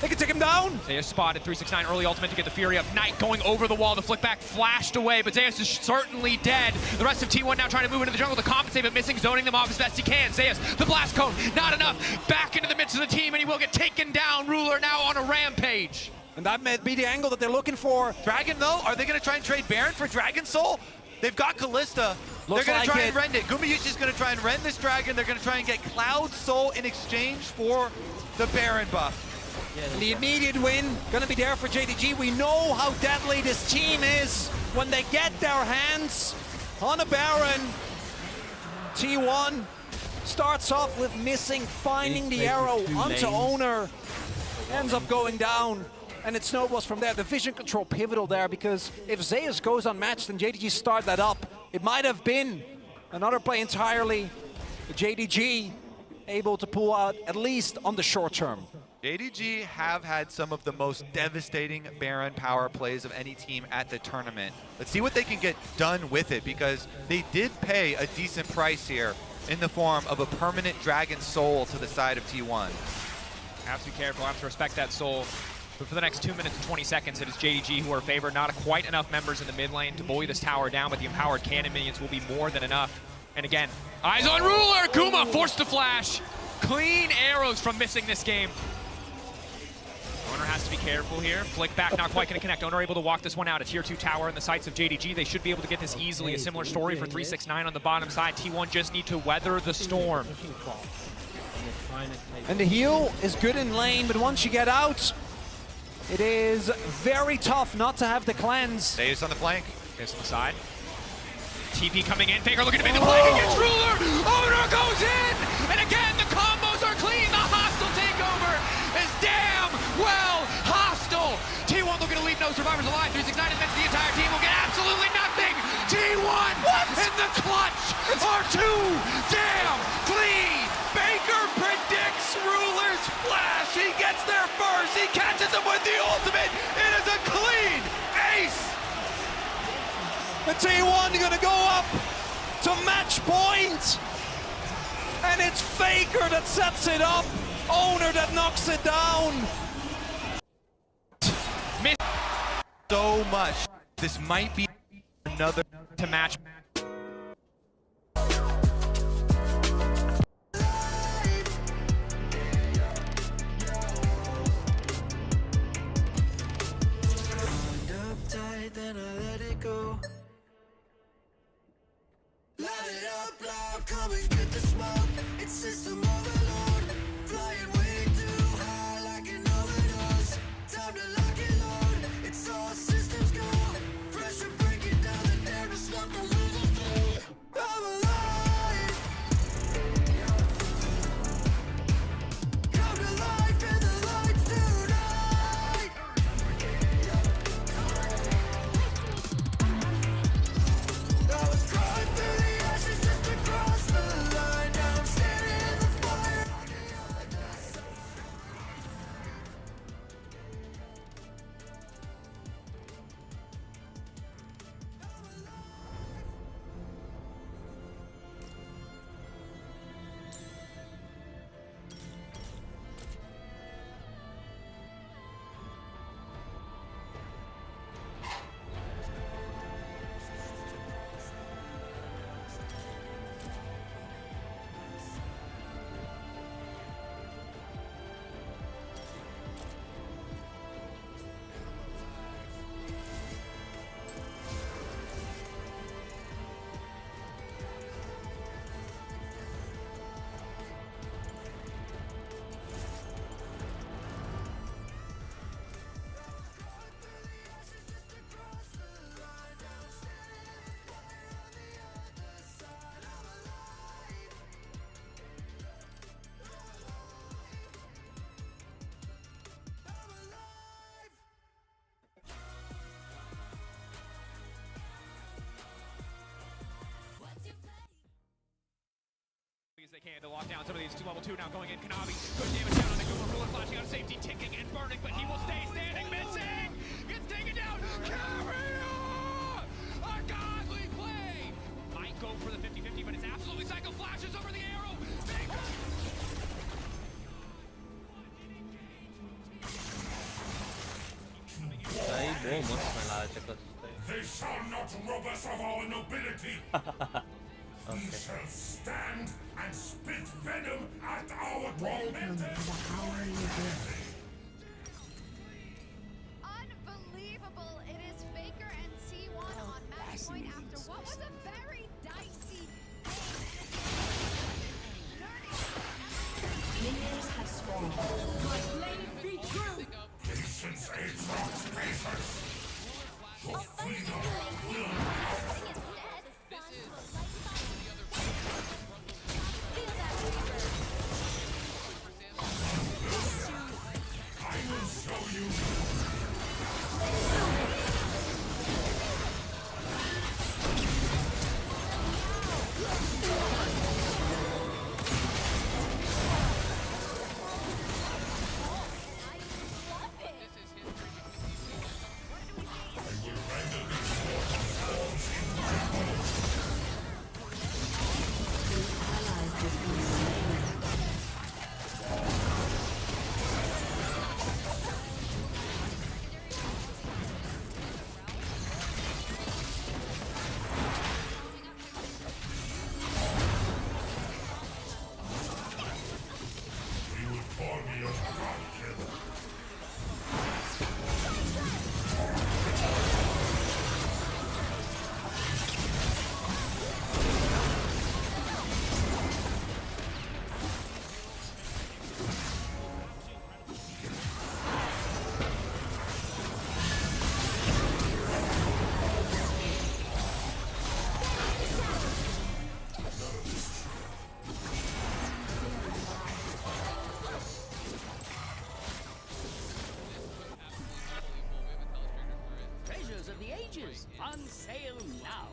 They can take him down. Zeus spotted, 369 early ultimate to get the Fury up. Knight going over the wall, the flick back flashed away, but Zeus is certainly dead. The rest of T1 now trying to move into the jungle to compensate, but missing, zoning them off as best he can. Zeus, the blast cone, not enough. Back into the midst of the team, and he will get taken down. Ruler now on a rampage. And that may be the angle that they're looking for. Dragon though, are they going to try and trade Baron for Dragon Soul? They've got Callista. They're going to try and rend it. Gumayusi's going to try and rend this dragon. They're going to try and get Cloud Soul in exchange for the Baron buff. And the immediate win going to be there for JDG. We know how deadly this team is when they get their hands on a Baron. T1 starts off with missing, finding the arrow onto Owner. Ends up going down. And it snowballs from there. The vision control pivotal there, because if Zeus goes unmatched and JDG start that up, it might have been another play entirely. JDG able to pull out, at least on the short term. JDG have had some of the most devastating Baron power plays of any team at the tournament. Let's see what they can get done with it, because they did pay a decent price here in the form of a permanent Dragon Soul to the side of T1. Have to be careful, have to respect that soul. But for the next 2 minutes and 20 seconds, it is JDG who are favored. Not quite enough members in the mid lane to bully this tower down, but the empowered cannon minions will be more than enough. And again, eyes on Ruler! Kuma forced to flash. Clean arrows from missing this game. Owner has to be careful here. Flick back, not quite going to connect. Owner able to walk this one out. A tier 2 tower in the sights of JDG. They should be able to get this easily. A similar story for 369 on the bottom side. T1 just need to weather the storm. And the heal is good in lane, but once you get out, it is very tough not to have the cleanse. Deus on the flank. Deus on the side. TP coming in. Faker looking to make the flank against Ruler. Owner goes in! And again, the combos are clean. The hostile takeover is damn well hostile. T1 looking to leave no survivors alive. 369 admits the entire team will get absolutely nothing. T1 in the clutch are too damn clean. Faker predicts Ruler's flash. He gets there first. He catches him with the ultimate. It is a clean ace. The T1 gonna go up to match point. And it's Faker that sets it up. Owner that knocks it down. So much. This might be another To match. Come and get the smoke. It's system overload. Flying way too high like an overdose. Time to lock and load. It's all systems go. Pressure breaking down the dam. It's not the losers do. I'm alive. Come to life in the lights tonight. I was crying through the ashes just to cross the line. Now I'm standing in the fire. As they can to lock down some of these level 2 now going in. Kanavi, good damage down on the Kuma. Ruler flashing out of safety, ticking and burning, but he will stay standing. Missing! Gets taken down. Carrier! A godly play! Might go for the 50-50, but it's absolutely psycho. Flashes over the arrow. Faker! They shall not rob us of our nobility. We shall stand and spit venom at our tormentors. Unbelievable. It is Faker and T1 on match point after what was a very dicey Minions have spawned. Patience aids not patience. Your freedom will I will show you. of the Ages on sale now.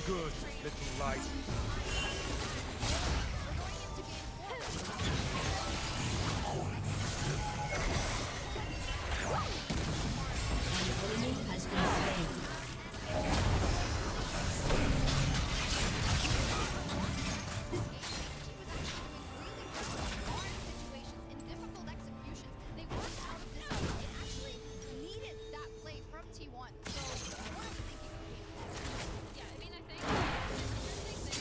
Good, little light. An enemy has been slain. In difficult executions, they worked out of this. It actually needed that play from T1. So what are we thinking? Yeah, I mean, I think the thing they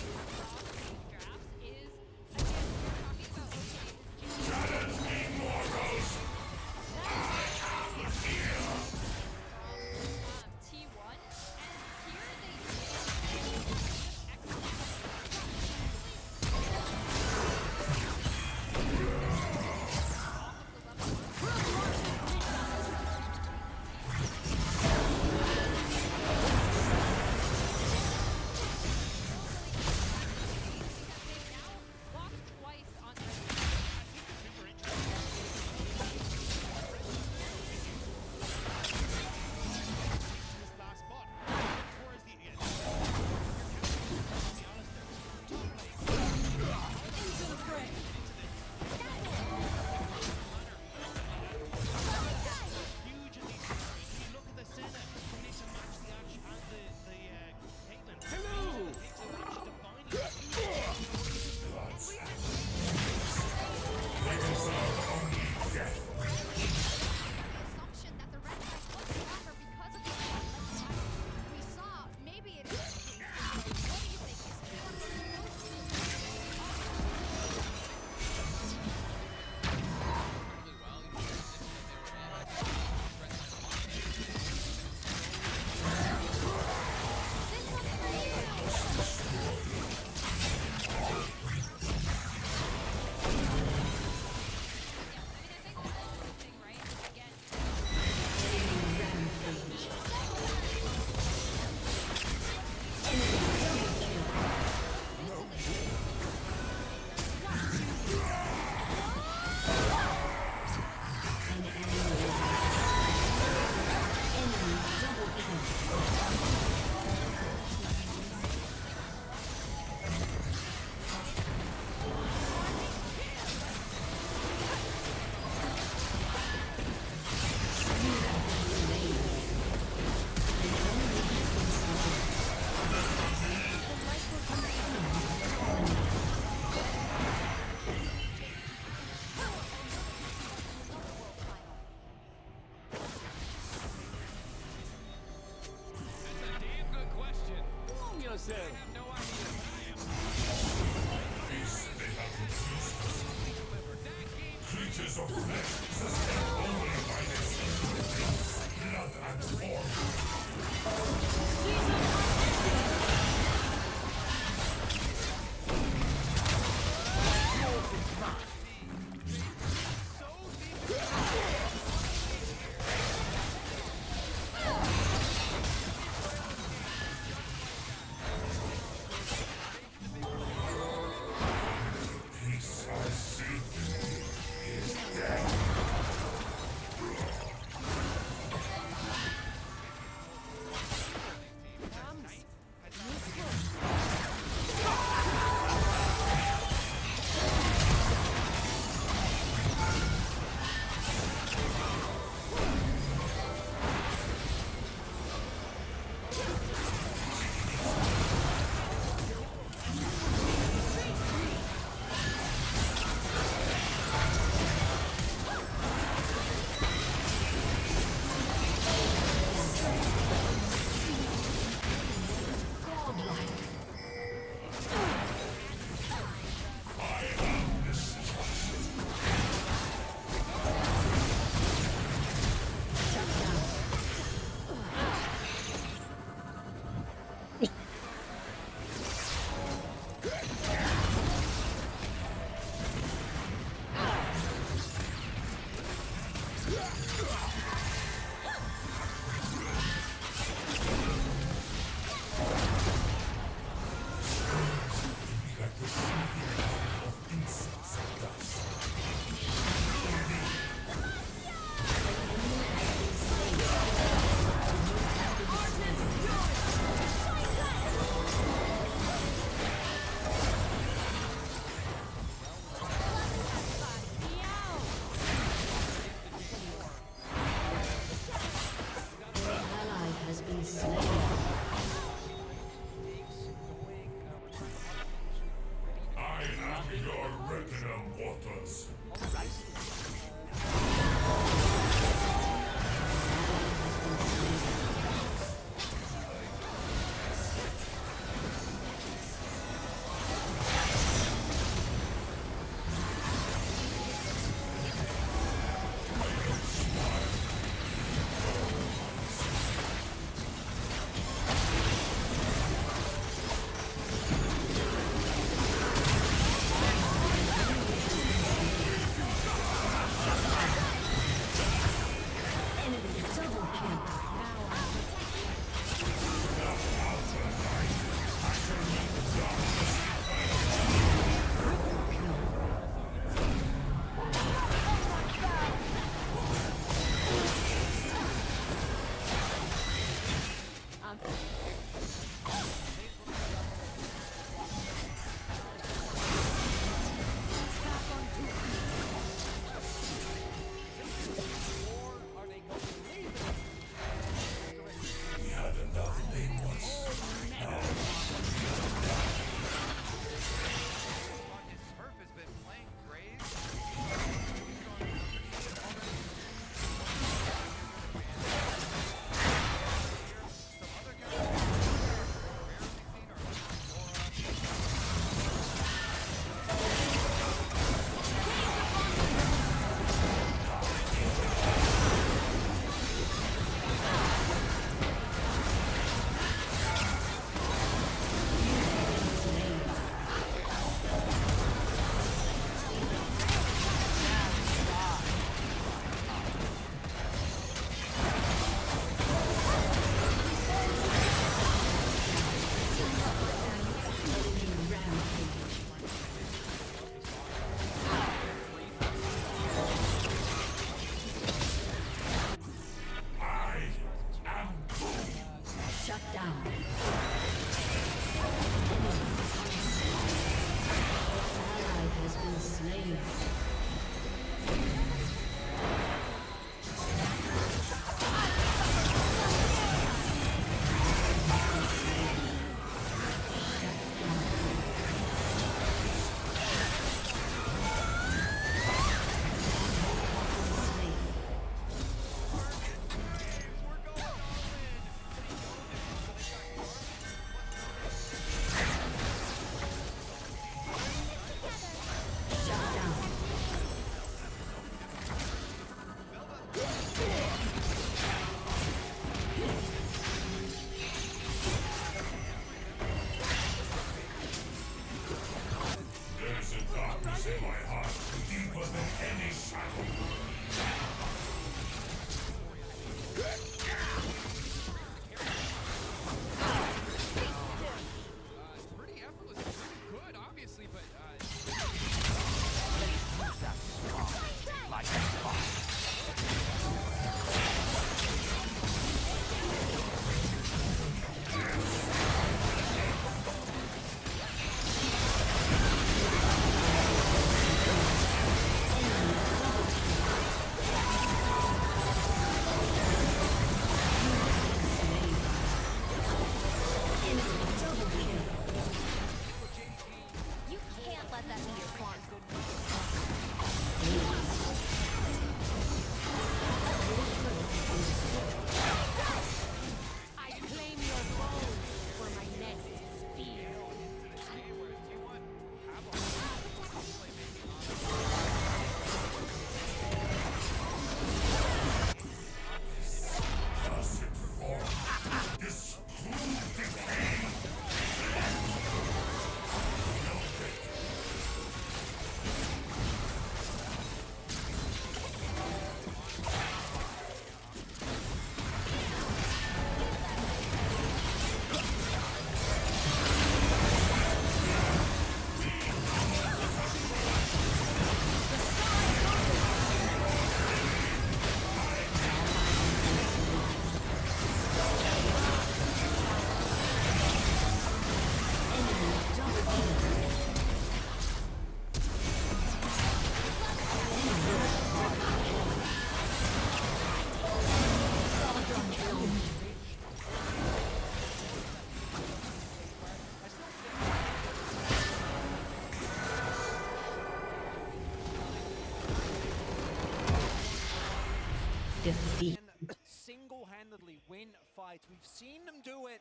defeat. Single-handedly win fights. We've seen them do it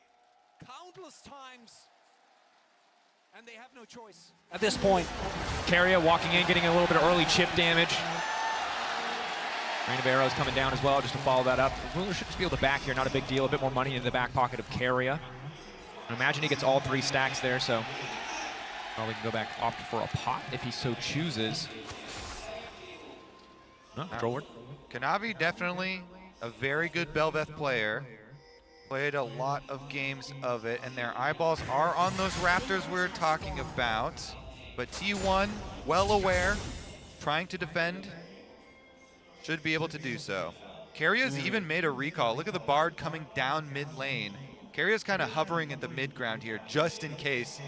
countless times, and they have no choice at this point. Keria walking in, getting a little bit of early chip damage. Rain of Arrows coming down as well, just to follow that up. Ruler should just be able to back here, not a big deal. A bit more money in the back pocket of Keria. I imagine he gets all 3 stacks there, so probably can go back, opt for a pot if he so chooses. No, forward. Kanavi definitely a very good Belveth player. Played a lot of games of it, and their eyeballs are on those Raptors we're talking about. But T1, well aware, trying to defend, should be able to do so. Keria's even made a recall. Look at the Bard coming down mid lane. Keria's kind of hovering at the mid ground here, just in case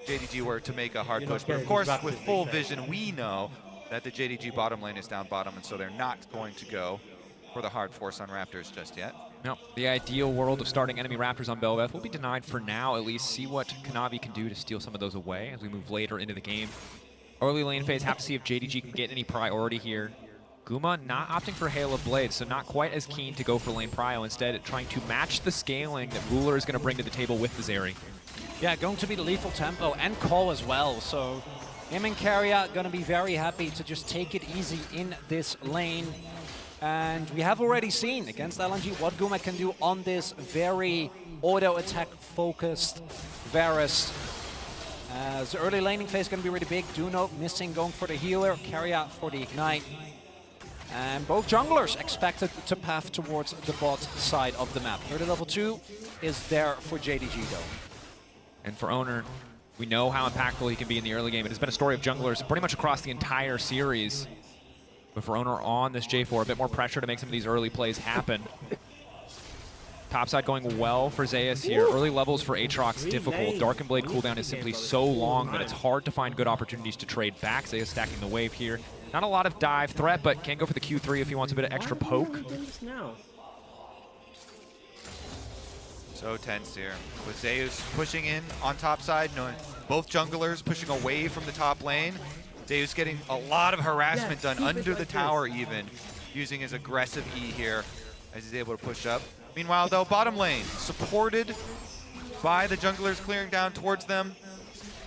JDG were to make a hard push. But of course, with full vision, we know that the JDG bottom lane is down bottom, and so they're not going to go for the hard force on Raptors just yet. No, the ideal world of starting enemy Raptors on Belveth will be denied for now, at least. See what Kanavi can do to steal some of those away as we move later into the game. Early lane phase, have to see if JDG can get any priority here. Guma not opting for Hail of Blades, so not quite as keen to go for lane prio. Instead, trying to match the scaling that Ruler is going to bring to the table with the Zeri. Yeah, going to be the lethal tempo and call as well, so him and Keria going to be very happy to just take it easy in this lane. And we have already seen against LNG what Guma can do on this very auto-attack focused Varus. The early laning phase is going to be really big. Duno missing, going for the healer, Keria for the ignite. And both junglers expected to path towards the bot side of the map. Early level 2 is there for JDG though. And for Owner, we know how impactful he can be in the early game. It has been a story of junglers pretty much across the entire series. But for Owner on this J4, a bit more pressure to make some of these early plays happen. Topside going well for Zeus here. Early levels for Aatrox difficult. Dark and Blade cooldown is simply so long that it's hard to find good opportunities to trade back. Zeus stacking the wave here. Not a lot of dive threat, but can go for the Q3 if he wants a bit of extra poke. So tense here. With Zeus pushing in on top side, knowing both junglers pushing away from the top lane. Zeus getting a lot of harassment done under the tower even, using his aggressive E here as he's able to push up. Meanwhile though, bottom lane, supported by the junglers clearing down towards them.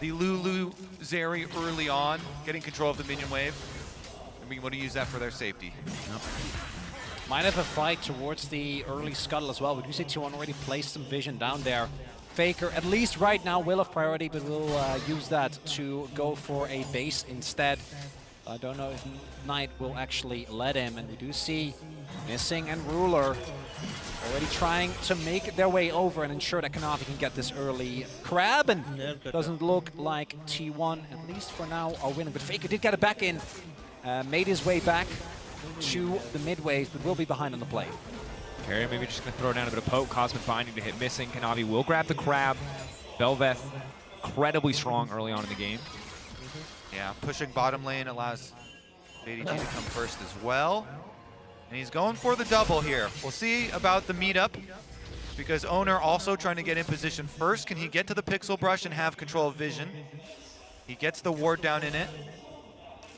The Lulu Zeri early on, getting control of the minion wave, and being able to use that for their safety. Yep. Might have a fight towards the early scuttle as well. We do see T1 already placed some vision down there. Faker, at least right now, will have priority, but will use that to go for a base instead. I don't know if Knight will actually let him, and we do see Missing and Ruler already trying to make their way over and ensure that Kanavi can get this early crab, and doesn't look like T1, at least for now, are winning. But Faker did get it back in, made his way back to the mid wave, but will be behind on the play. Keria maybe just going to throw down a bit of poke. Cosmic Binding to hit Missing. Kanavi will grab the crab. Belveth incredibly strong early on in the game. Yeah, pushing bottom lane allows JDG to come first as well. And he's going for the double here. We'll see about the meetup, because Owner also trying to get in position first. Can he get to the Pixel Brush and have control of vision? He gets the ward down in it.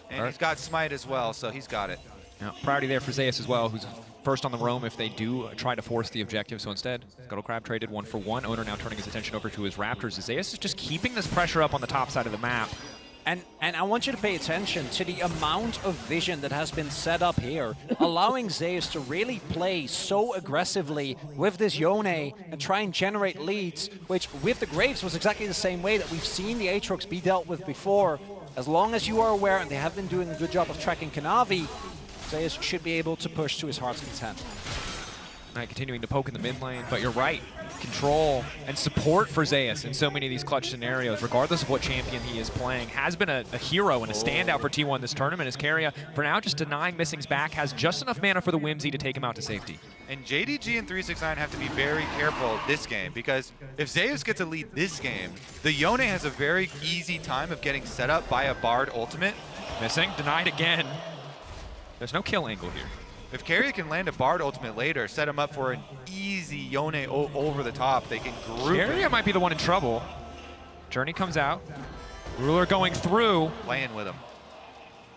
And he's got Smite as well, so he's got it. Yeah, priority there for Zeus as well, who's first on the roam if they do try to force the objective. So instead, Scuttle Crab traded 1 for 1. Owner now turning his attention over to his Raptors. Zeus is just keeping this pressure up on the top side of the map. And I want you to pay attention to the amount of vision that has been set up here, allowing Zeus to really play so aggressively with this Yone and try and generate leads, which with the Graves was exactly the same way that we've seen the Aatrox be dealt with before. As long as you are aware, and they have been doing a good job of tracking Kanavi, Zeus should be able to push to his heart's content. Knight continuing to poke in the mid lane, but you're right. Control and support for Zeus in so many of these clutch scenarios, regardless of what champion he is playing, has been a hero and a standout for T1 this tournament. As Keria, for now, just denying Missing's back, has just enough mana for the Whimsy to take him out to safety. And JDG and 369 have to be very careful this game, because if Zeus gets a lead this game, the Yone has a very easy time of getting set up by a Bard ultimate. Missing, denied again. There's no kill angle here. If Keria can land a Bard ultimate later, set him up for an easy Yone over the top, they can group Keria might be the one in trouble. Journey comes out. Ruler going through. Playing with him.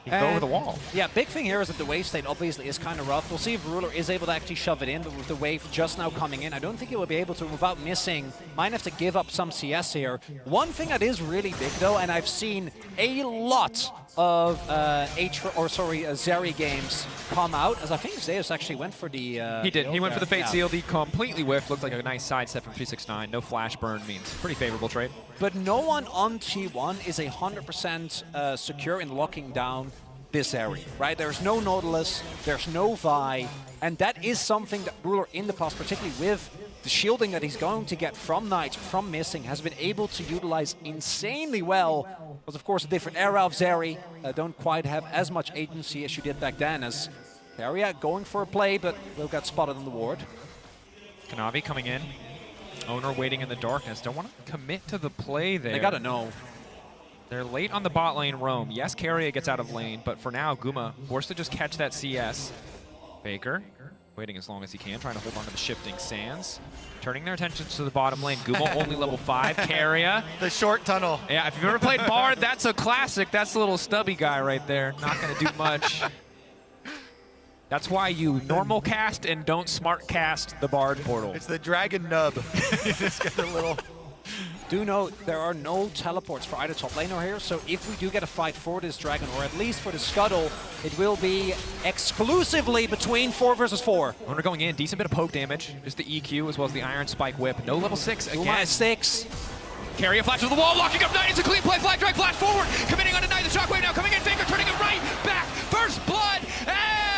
He can go over the wall. Yeah, big thing here is that the wave state obviously is kind of rough. We'll see if Ruler is able to actually shove it in, but with the wave just now coming in, I don't think he will be able to without missing. Might have to give up some CS here. One thing that is really big though, and I've seen a lot of Zeri games come out, as I think Zeus actually went for the... He did. He went for the Fate yeah. Seal. He completely whiffed. Looked like a nice sidestep from 369. No flash burn means pretty favorable trade. But no one on T1 is 100% secure in locking down this area, right? There's no Nautilus, there's no Vi, and that is something that Ruler in the past, particularly with the shielding that he's going to get from Knight, from Missing, has been able to utilize insanely well. It was, of course, a different era of Zeri. Don't quite have as much agency as you did back then, as Keria going for a play, but will get spotted on the ward. Kanavi coming in. Owner waiting in the darkness. Don't want to commit to the play there. They gotta know. They're late on the bot lane roam. Yes, Keria gets out of lane, but for now, Guma forced to just catch that CS. Faker waiting as long as he can, trying to hold on to the shifting sands. Turning their attentions to the bottom lane. Guma only level 5. Keria. The short tunnel. Yeah, if you've ever played Bard, that's a classic. That's the little stubby guy right there. Not going to do much. That's why you normal cast and don't smart cast the Bard portal. It's the dragon nub. You just get a little... Do note, there are no teleports for either top laner here, so if we do get a fight for this dragon, or at least for the scuttle, it will be exclusively between 4 versus 4. Owner going in, decent bit of poke damage. Just the EQ as well as the Iron Spike Whip. No level 6 again. Guma at 6. Carry a flash to the wall, locking up Knight. It's a clean play. Flag drag, flash forward. Committing on Knight. The shockwave now coming in. Faker turning it right back. First blood.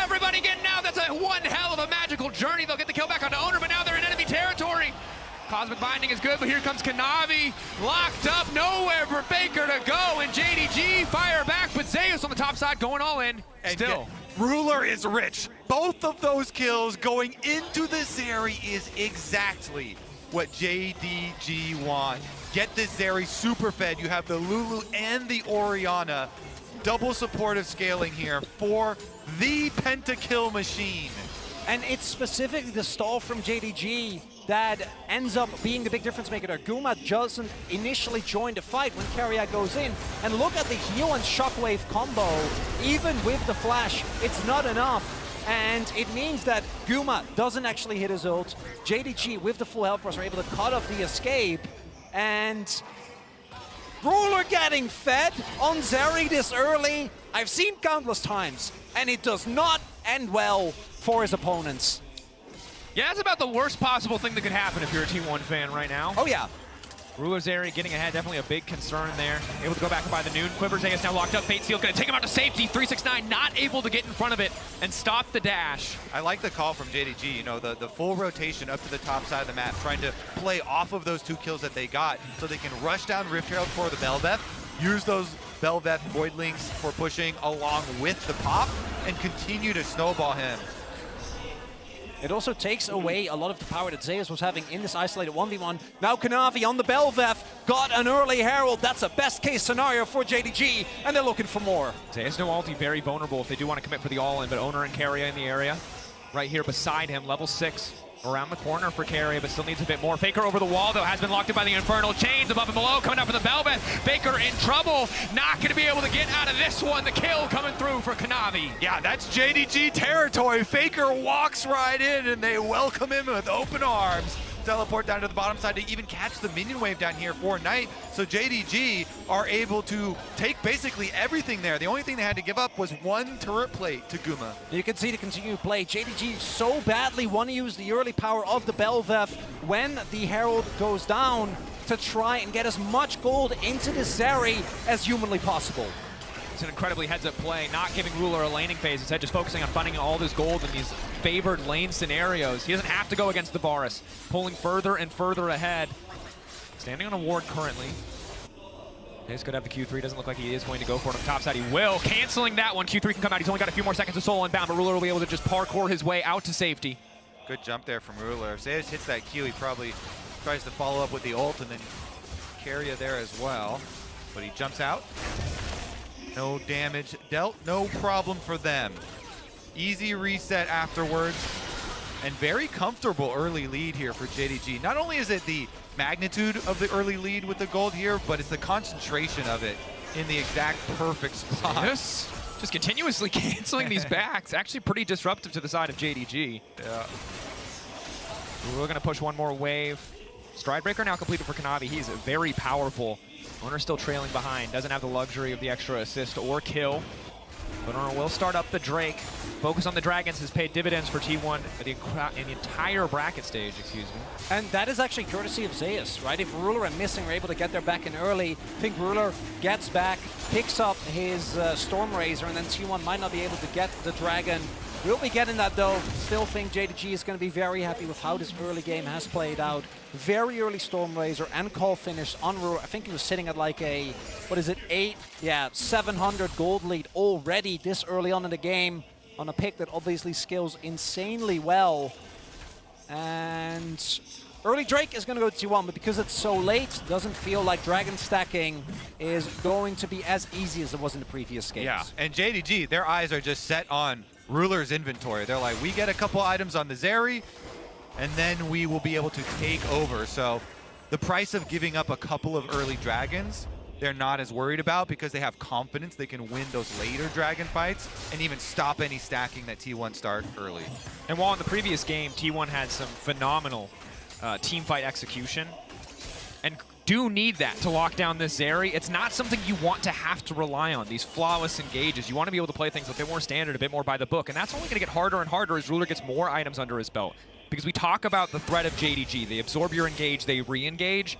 Everybody getting out. That's a one hell of a magical journey. They'll get the kill back onto Owner, but now they're in enemy territory. Cosmic Binding is good, but here comes Kanavi. Locked up, nowhere for Faker to go, and JDG fire back, but Zeus on the top side going all in. And still. Ruler is rich. Both of those kills going into the Zeri is exactly what JDG want. Get this Zeri super fed. You have the Lulu and the Orianna. Double supportive scaling here for the pentakill machine. And it's specifically the stall from JDG that ends up being the big difference maker there. Guma doesn't initially join the fight when Keria goes in. And look at the heal and shockwave combo. Even with the flash, it's not enough. And it means that Guma doesn't actually hit his ult. JDG with the full health bars are able to cut off the escape. And Ruler getting fed on Zeri this early. I've seen countless times, and it does not end well for his opponents. Yeah, that's about the worst possible thing that could happen if you're a T1 fan right now. Oh yeah. Ruler Zeri getting ahead, definitely a big concern there. Able to go back and buy the noon. Quivers is now locked up. Fate Seal gonna take him out to safety. 369 not able to get in front of it and stop the dash. I like the call from JDG, you know, the full rotation up to the top side of the map, trying to play off of those 2 kills that they got so they can rush down Rift Herald for the Bel'Veth, use those Bel'Veth Voidlings for pushing along with the pop, and continue to snowball him. It also takes away a lot of the power that Zeus was having in this isolated 1v1. Now Kanavi on the Bel'Veth got an early Herald. That's a best case scenario for JDG, and they're looking for more. Zeus no ulti, very vulnerable if they do want to commit for the all-in, but Owner and Keria in the area. Right here beside him, level 6. Around the corner for Keria, but still needs a bit more. Faker over the wall, though, has been locked in by the Infernal Chains above and below, coming up for the Bel'Veth. Faker in trouble, not going to be able to get out of this one. The kill coming through for Kanavi. Yeah, that's JDG territory. Faker walks right in, and they welcome him with open arms. Teleport down to the bottom side to even catch the minion wave down here for Knight. So JDG are able to take basically everything there. The only thing they had to give up was 1 turret plate to Guma. You can see the continued play. JDG so badly want to use the early power of the Bel'Veth when the Herald goes down to try and get as much gold into the Zeri as humanly possible. It's an incredibly heads-up play, not giving Ruler a laning phase. Instead, just focusing on finding all this gold in these favored lane scenarios. He doesn't have to go against the Varus, pulling further and further ahead. Standing on a ward currently. He's going to have the Q3. Doesn't look like he is going to go for it on the top side. He will. Canceling that one. Q3 can come out. He's only got a few more seconds of soul unbound, but Ruler will be able to just parkour his way out to safety. Good jump there from Ruler. If Zeus hits that Q, he probably tries to follow up with the ult and then Keria there as well. But he jumps out. No damage dealt, no problem for them. Easy reset afterwards, and very comfortable early lead here for JDG. Not only is it the magnitude of the early lead with the gold here, but it's the concentration of it in the exact perfect spot. Yes. Just continuously canceling these backs. Actually pretty disruptive to the side of JDG. Yeah. We're going to push one more wave. Stride Breaker now completed for Kanavi. He's very powerful. Owner still trailing behind. Doesn't have the luxury of the extra assist or kill. But Owner will start up the Drake. Focus on the Dragons has paid dividends for T1 in the entire bracket stage, excuse me. And that is actually courtesy of Zeus, right? If Ruler and Missing are able to get their back in early, I think Ruler gets back, picks up his Storm Razor, and then T1 might not be able to get the Dragon. We'll be getting that though. Still think JDG is going to be very happy with how this early game has played out. Very early Storm Razor and call finish on Ruler. I think he was sitting at like a, 700 gold lead already this early on in the game on a pick that obviously scales insanely well. And early Drake is going to go to T1, but because it's so late, doesn't feel like Dragon stacking is going to be as easy as it was in the previous games. Yeah, and JDG, their eyes are just set on Ruler's inventory. They're like, we get a couple items on the Zeri, and then we will be able to take over. So the price of giving up a couple of early Dragons, they're not as worried about because they have confidence they can win those later Dragon fights and even stop any stacking that T1 start early. And while in the previous game, T1 had some phenomenal team fight execution, and do need that to lock down this Zeri. It's not something you want to have to rely on, these flawless engages. You want to be able to play things a bit more standard, a bit more by the book, and that's only going to get harder and harder as Ruler gets more items under his belt. Because we talk about the threat of JDG. They absorb your engage, they re-engage.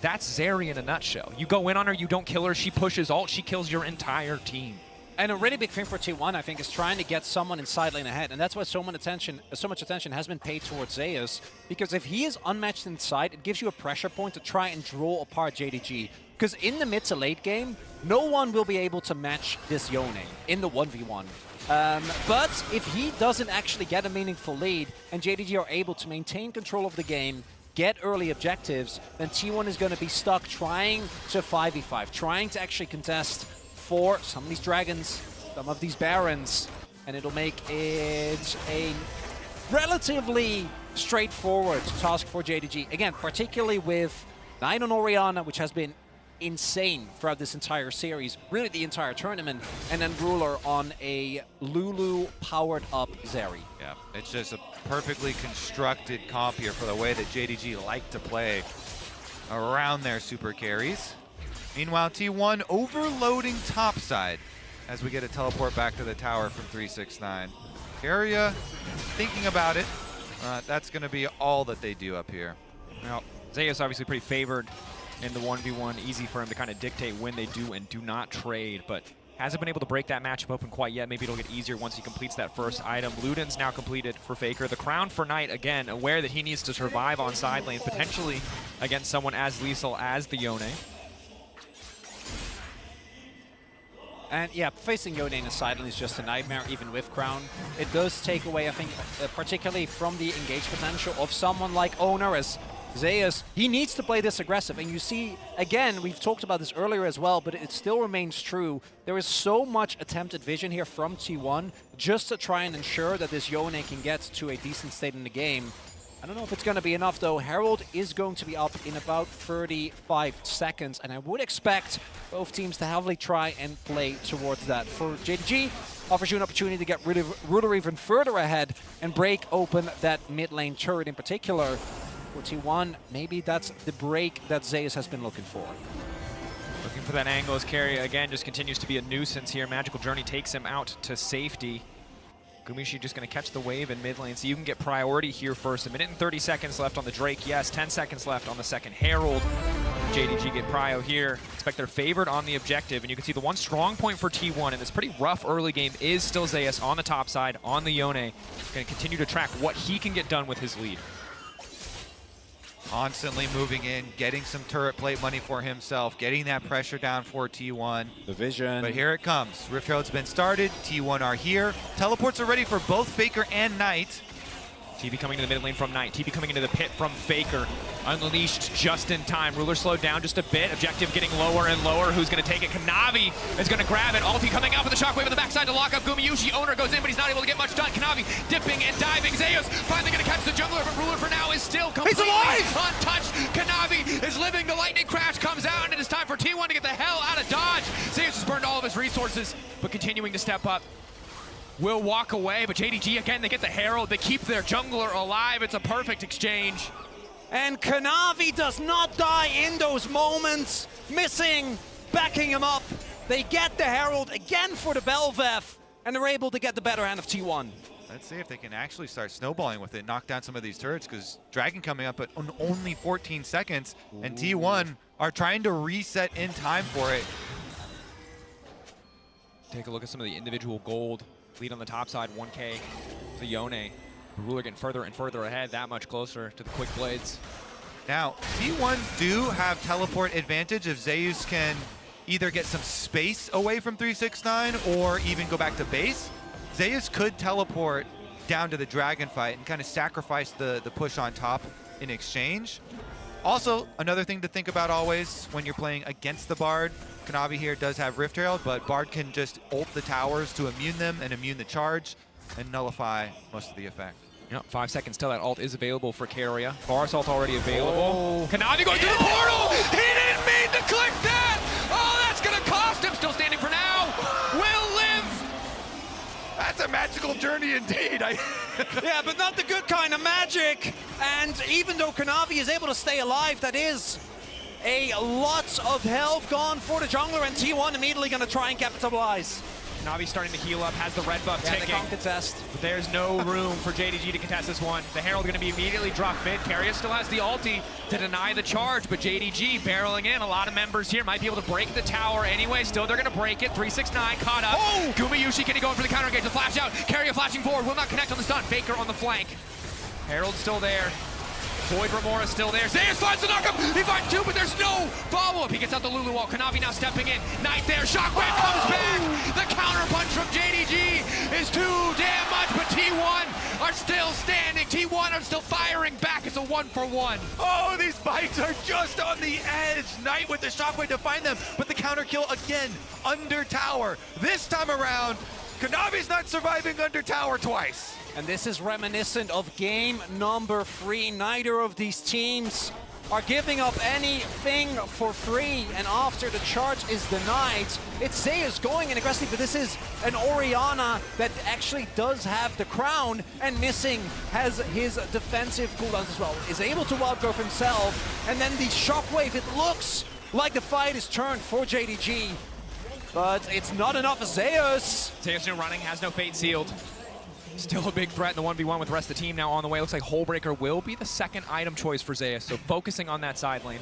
That's Zeri in a nutshell. You go in on her, you don't kill her, she pushes ult, she kills your entire team. And a really big thing for T1, I think, is trying to get someone in side lane ahead. And that's why so much attention has been paid towards Zeus. Because if he is unmatched inside, it gives you a pressure point to try and draw apart JDG. Because in the mid to late game, no one will be able to match this Yone in the 1v1. But if he doesn't actually get a meaningful lead, and JDG are able to maintain control of the game, get early objectives, then T1 is going to be stuck trying to 5v5, trying to actually contest for some of these Dragons, some of these Barons, and it'll make it a relatively straightforward task for JDG. Again, particularly with Knight on Orianna, which has been insane throughout this entire series, really the entire tournament, and then Ruler on a Lulu-powered up Zeri. Yeah, it's just a perfectly constructed comp here for the way that JDG like to play around their super carries. Meanwhile, T1 overloading topside as we get a teleport back to the tower from 369. Area thinking about it. That's going to be all that they do up here. Now, Zeus obviously pretty favored in the 1v1. Easy for him to kind of dictate when they do and do not trade, but hasn't been able to break that matchup open quite yet. Maybe it'll get easier once he completes that first item. Luden's now completed for Faker. The crown for Knight, again, aware that he needs to survive on side lane, potentially against someone as lethal as the Yone. And yeah, facing Yone in a side lane is just a nightmare, even with Crown. It does take away, I think, particularly from the engage potential of someone like Owner, as Zeus, he needs to play this aggressive. And you see, again, we've talked about this earlier as well, but it still remains true. There is so much attempted vision here from T1 just to try and ensure that this Yone can get to a decent state in the game. I don't know if it's going to be enough, though. Herald is going to be up in about 35 seconds, and I would expect both teams to heavily try and play towards that. For JDG, offers you an opportunity to get rid of Ruler even further ahead and break open that mid lane turret in particular. For T1, maybe that's the break that Zeus has been looking for. Looking for that angle as Carry, again, just continues to be a nuisance here. Magical Journey takes him out to safety. Gumishi just going to catch the wave in mid lane, so you can get priority here first. 1 minute and 30 seconds left on the Drake. Yes, 10 seconds left on the second Herald. JDG get prio here. Expect they're favored on the objective, and you can see the one strong point for T1 in this pretty rough early game is still Zeus on the top side, on the Yone. Going to continue to track what he can get done with his lead. Constantly moving in, getting some turret plate money for himself, getting that pressure down for T1. The vision. But here it comes. Rift Herald's been started. T1 are here. Teleports are ready for both Faker and Knight. TB coming to the mid lane from Knight. TB coming into the pit from Faker. Unleashed just in time. Ruler slowed down just a bit. Objective getting lower and lower. Who's going to take it? Kanavi is going to grab it. Ulti coming out with the shockwave on the backside to lock up Gumayushi. Owner goes in, but he's not able to get much done. Kanavi dipping and diving. Zeus finally going to catch the jungler, but Ruler for now is still completely untouched. Kanavi is living. The lightning crash comes out, and it is time for T1 to get the hell out of Dodge. Zeus is burned all of his resources, but continuing to step up. Will walk away, but JDG again, they get the Herald, they keep their jungler alive. It's a perfect exchange. And Kanavi does not die in those moments. Missing, backing him up. They get the Herald again for the Bel'Veth, and they're able to get the better hand of T1. Let's see if they can actually start snowballing with it, knock down some of these turrets, because Dragon coming up at only 14 seconds, and T1 are trying to reset in time for it. Take a look at some of the individual gold. Lead on the top side, 1K to Yone. Ruler getting further and further ahead, that much closer to the quick blades. Now, T1 do have teleport advantage if Zeus can either get some space away from 369 or even go back to base. Zeus could teleport down to the Dragon fight and kind of sacrifice the push on top in exchange. Also, another thing to think about always when you're playing against the Bard, Kanavi here does have Rift Herald, but Bard can just ult the towers to immune them and immune the charge and nullify most of the effect. Yep, 5 seconds till that ult is available for Keria. Bar assault already available. Kanavi going through the portal! He didn't mean to click that! Oh, that's gonna cost him! Still standing for now! Will live! That's a magical journey indeed. Yeah, but not the good kind of magic. And even though Kanavi is able to stay alive, that is a lot of health gone for the jungler, and T1 immediately going to try and capitalize. Navi starting to heal up, has the red buff ticking. They can't contest. But there's no room for JDG to contest this one. The Herald going to be immediately dropped mid. Keria still has the ulti to deny the charge, but JDG barreling in. A lot of members here might be able to break the tower anyway. Still, they're going to break it. 369 caught up. Oh! Gumayushi going to go in for the counter engage. The flash out. Keria flashing forward. Will not connect on the stun. Faker on the flank. Herald still there. Void Remora still there. Zeus finds the knockup. He finds two, but there's no follow-up. He gets out the Lulu wall. Kanavi now stepping in. Knight there. Shockwave comes back. The counter punch from JDG is too damn much, but T1 are still standing. T1 are still firing back. It's a 1-for-1. Oh, these fights are just on the edge. Knight with the shockwave to find them, but the counter kill again under tower. This time around, Kanavi's not surviving under tower twice. And this is reminiscent of game number 3. Neither of these teams are giving up anything for free, and after the charge is denied, it's Zeus going in aggressive, but this is an Orianna that actually does have the crown, and Missing has his defensive cooldowns as well. Is able to wild growth himself, and then the shockwave, it looks like the fight is turned for JDG, but it's not enough for Zeus. Zeus now running, has no fate sealed. Still a big threat in the 1v1 with the rest of the team now on the way. Looks like Hullbreaker will be the second item choice for Zeus, so focusing on that side lane.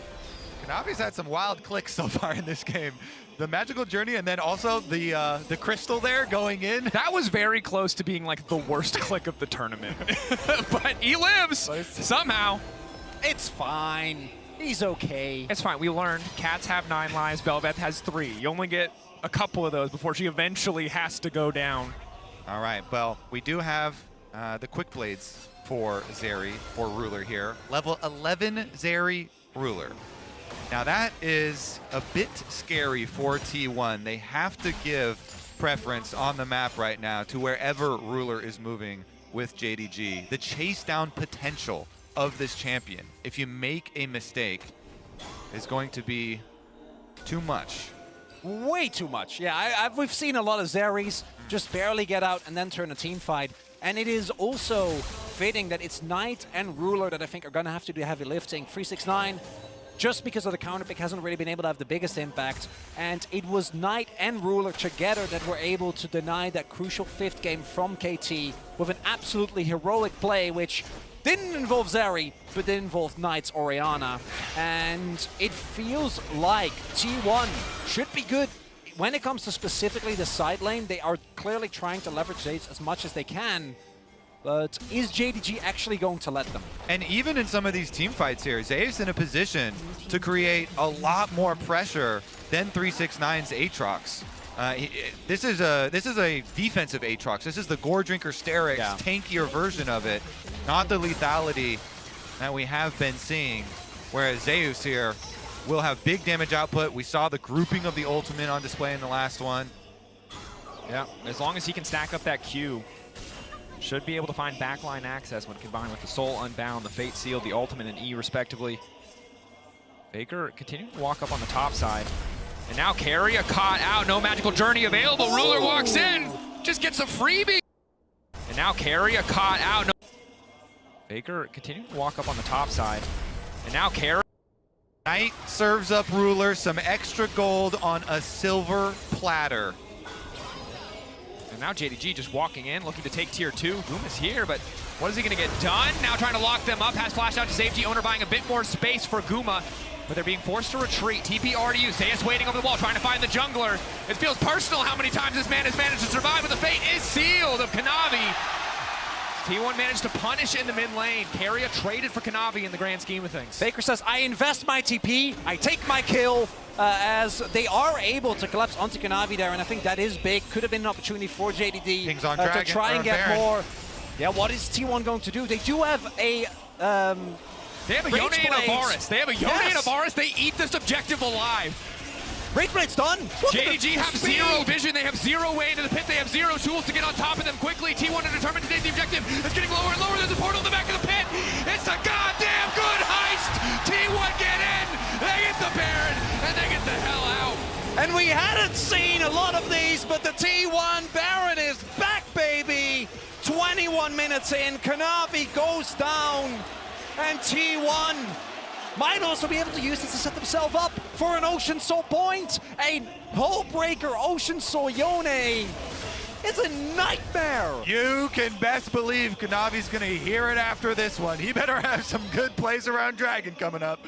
Kanavi's had some wild clicks so far in this game. The magical journey and then also the crystal there going in. That was very close to being like the worst click of the tournament. But he lives somehow. It's fine. He's okay. It's fine. We learned cats have 9 lives. Bel'Veth has 3. You only get a couple of those before she eventually has to go down. All right, well, we do have the quick blades for Zeri, for Ruler here. Level 11 Zeri Ruler. Now that is a bit scary for T1. They have to give preference on the map right now to wherever Ruler is moving with JDG. The chase down potential of this champion, if you make a mistake, is going to be too much. Way too much. Yeah, we've seen a lot of Zeris just barely get out and then turn a team fight. And it is also fitting that it's Knight and Ruler that I think are going to have to do heavy lifting. 369, just because of the counter pick, hasn't really been able to have the biggest impact. And it was Knight and Ruler together that were able to deny that crucial 5th game from KT with an absolutely heroic play, which didn't involve Zeri, but did involve Knight's Orianna. And it feels like T1 should be good. When it comes to specifically the side lane, they are clearly trying to leverage Zeus as much as they can. But is JDG actually going to let them? And even in some of these team fights here, Zeus in a position to create a lot more pressure than 369's Aatrox. This is a defensive Aatrox. This is the Gore Drinker Sterix, tankier version of it, not the lethality that we have been seeing. Whereas Zeus here will have big damage output. We saw the grouping of the ultimate on display in the last one. Yeah, as long as he can stack up that Q, should be able to find backline access when combined with the Soul Unbound, the Fate Seal, the Ultimate, and E respectively. Faker continuing to walk up on the top side. And now Carrier caught out, no magical journey available. Ruler walks in, just gets a freebie. And now Carrier caught out. No. Faker continuing to walk up on the top side. And now Carrier. Knight serves up Ruler some extra gold on a silver platter. And now JDG just walking in, looking to take tier 2. Guma's here, but what is he going to get done? Now trying to lock them up, has flashed out to safety. Owner buying a bit more space for Guma, but they're being forced to retreat. TP already used. Zeus waiting over the wall, trying to find the jungler. It feels personal how many times this man has managed to survive, but the fate is sealed of Kanavi. T1 managed to punish in the mid lane. Carrier traded for Kanavi in the grand scheme of things. Faker says, I invest my TP, I take my kill, as they are able to collapse onto Kanavi there, and I think that is big. Could have been an opportunity for JDD Kings on to Dragon, try and get Baron. more. Yeah, what is T1 going to do? They do have a They have a Yone and a Varus. They have a Yone and a Varus. They eat this objective alive. Rage Blade's done. JDG have zero vision. They have zero way into the pit. They have zero tools to get on top of them quickly. T1 are determined to take the objective. It's getting lower and lower. There's a portal in the back of the pit. It's a goddamn good heist. T1 get in. They get the Baron, and they get the hell out. And we hadn't seen a lot of these, but the T1 Baron is back, baby. 21 minutes in, Kanavi goes down, and T1 might also be able to use this to set themselves up for an Ocean Soul point. A Hullbreaker Ocean Soul Yone is a nightmare. You can best believe Kanavi's gonna hear it after this one. He better have some good plays around Dragon coming up.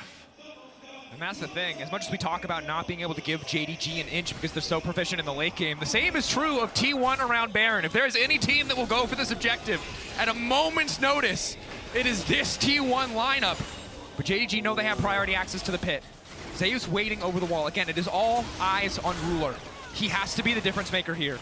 And that's the thing, as much as we talk about not being able to give JDG an inch because they're so proficient in the late game, the same is true of T1 around Baron. If there's any team that will go for this objective at a moment's notice, it is this T1 lineup. But JDG know they have priority access to the pit. Zeus waiting over the wall. Again, it is all eyes on Ruler. He has to be the difference maker here.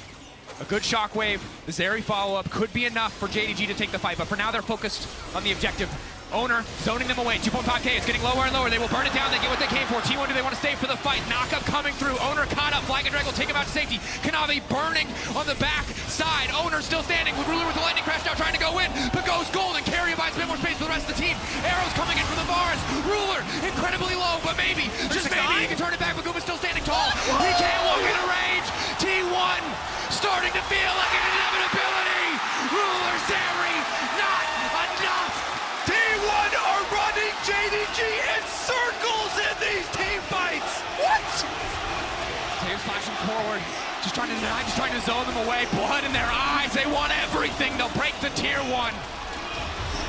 A good shockwave, the Zeri follow-up could be enough for JDG to take the fight, but for now they're focused on the objective. Owner zoning them away. 2.5k, it's getting lower and lower. They will burn it down. They get what they came for. T1, do they want to stay for the fight? Knockup coming through. Owner caught up. Flag and Drag will take him out to safety. Kanavi burning on the back side. Owner still standing. Ruler with the lightning crash now trying to go in, but goes gold, and Carrier buys a bit more space for the rest of the team. Arrows coming in from the bars. Ruler incredibly low, but maybe, just maybe, he can turn it back, but Guma's still standing tall. He can't walk into range. T1 starting to feel like an inevitability. Ruler, Zeri, not enough. T1 are running JDG in circles in these team fights. What? Taves flashing forward, just trying to deny, just trying to zone them away. Blood in their eyes. They want everything. They'll break the tier 1.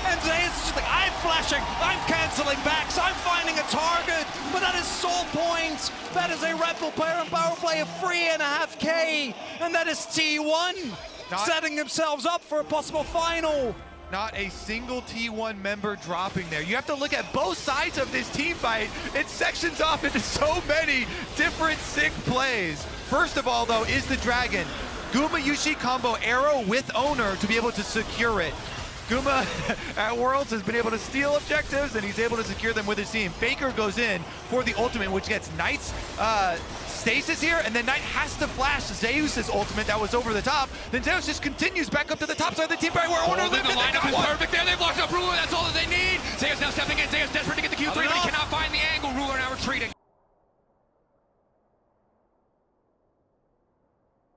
And Zeus is just like, I'm flashing, I'm canceling backs, I'm finding a target, but that is soul points. That is a Red Bull player and power play of 3.5k, and that is T1 setting themselves up for a possible final. Not a single T1 member dropping there. You have to look at both sides of this team fight. It sections off into so many different sick plays. First of all, though, is the Dragon. Guma Yushi combo arrow with Owner to be able to secure it. Guma at Worlds has been able to steal objectives, and he's able to secure them with his team. Faker goes in for the ultimate, which gets Knight's stasis here, and then Knight has to flash Zeus's ultimate that was over the top. Then Zeus just continues back up to the top side of the team right where Owner lived. The lineup is perfect there. They've locked up Ruler. That's all that they need. Zeus now stepping in. Zeus desperate to get the Q3, but he cannot find the angle. Ruler now retreating.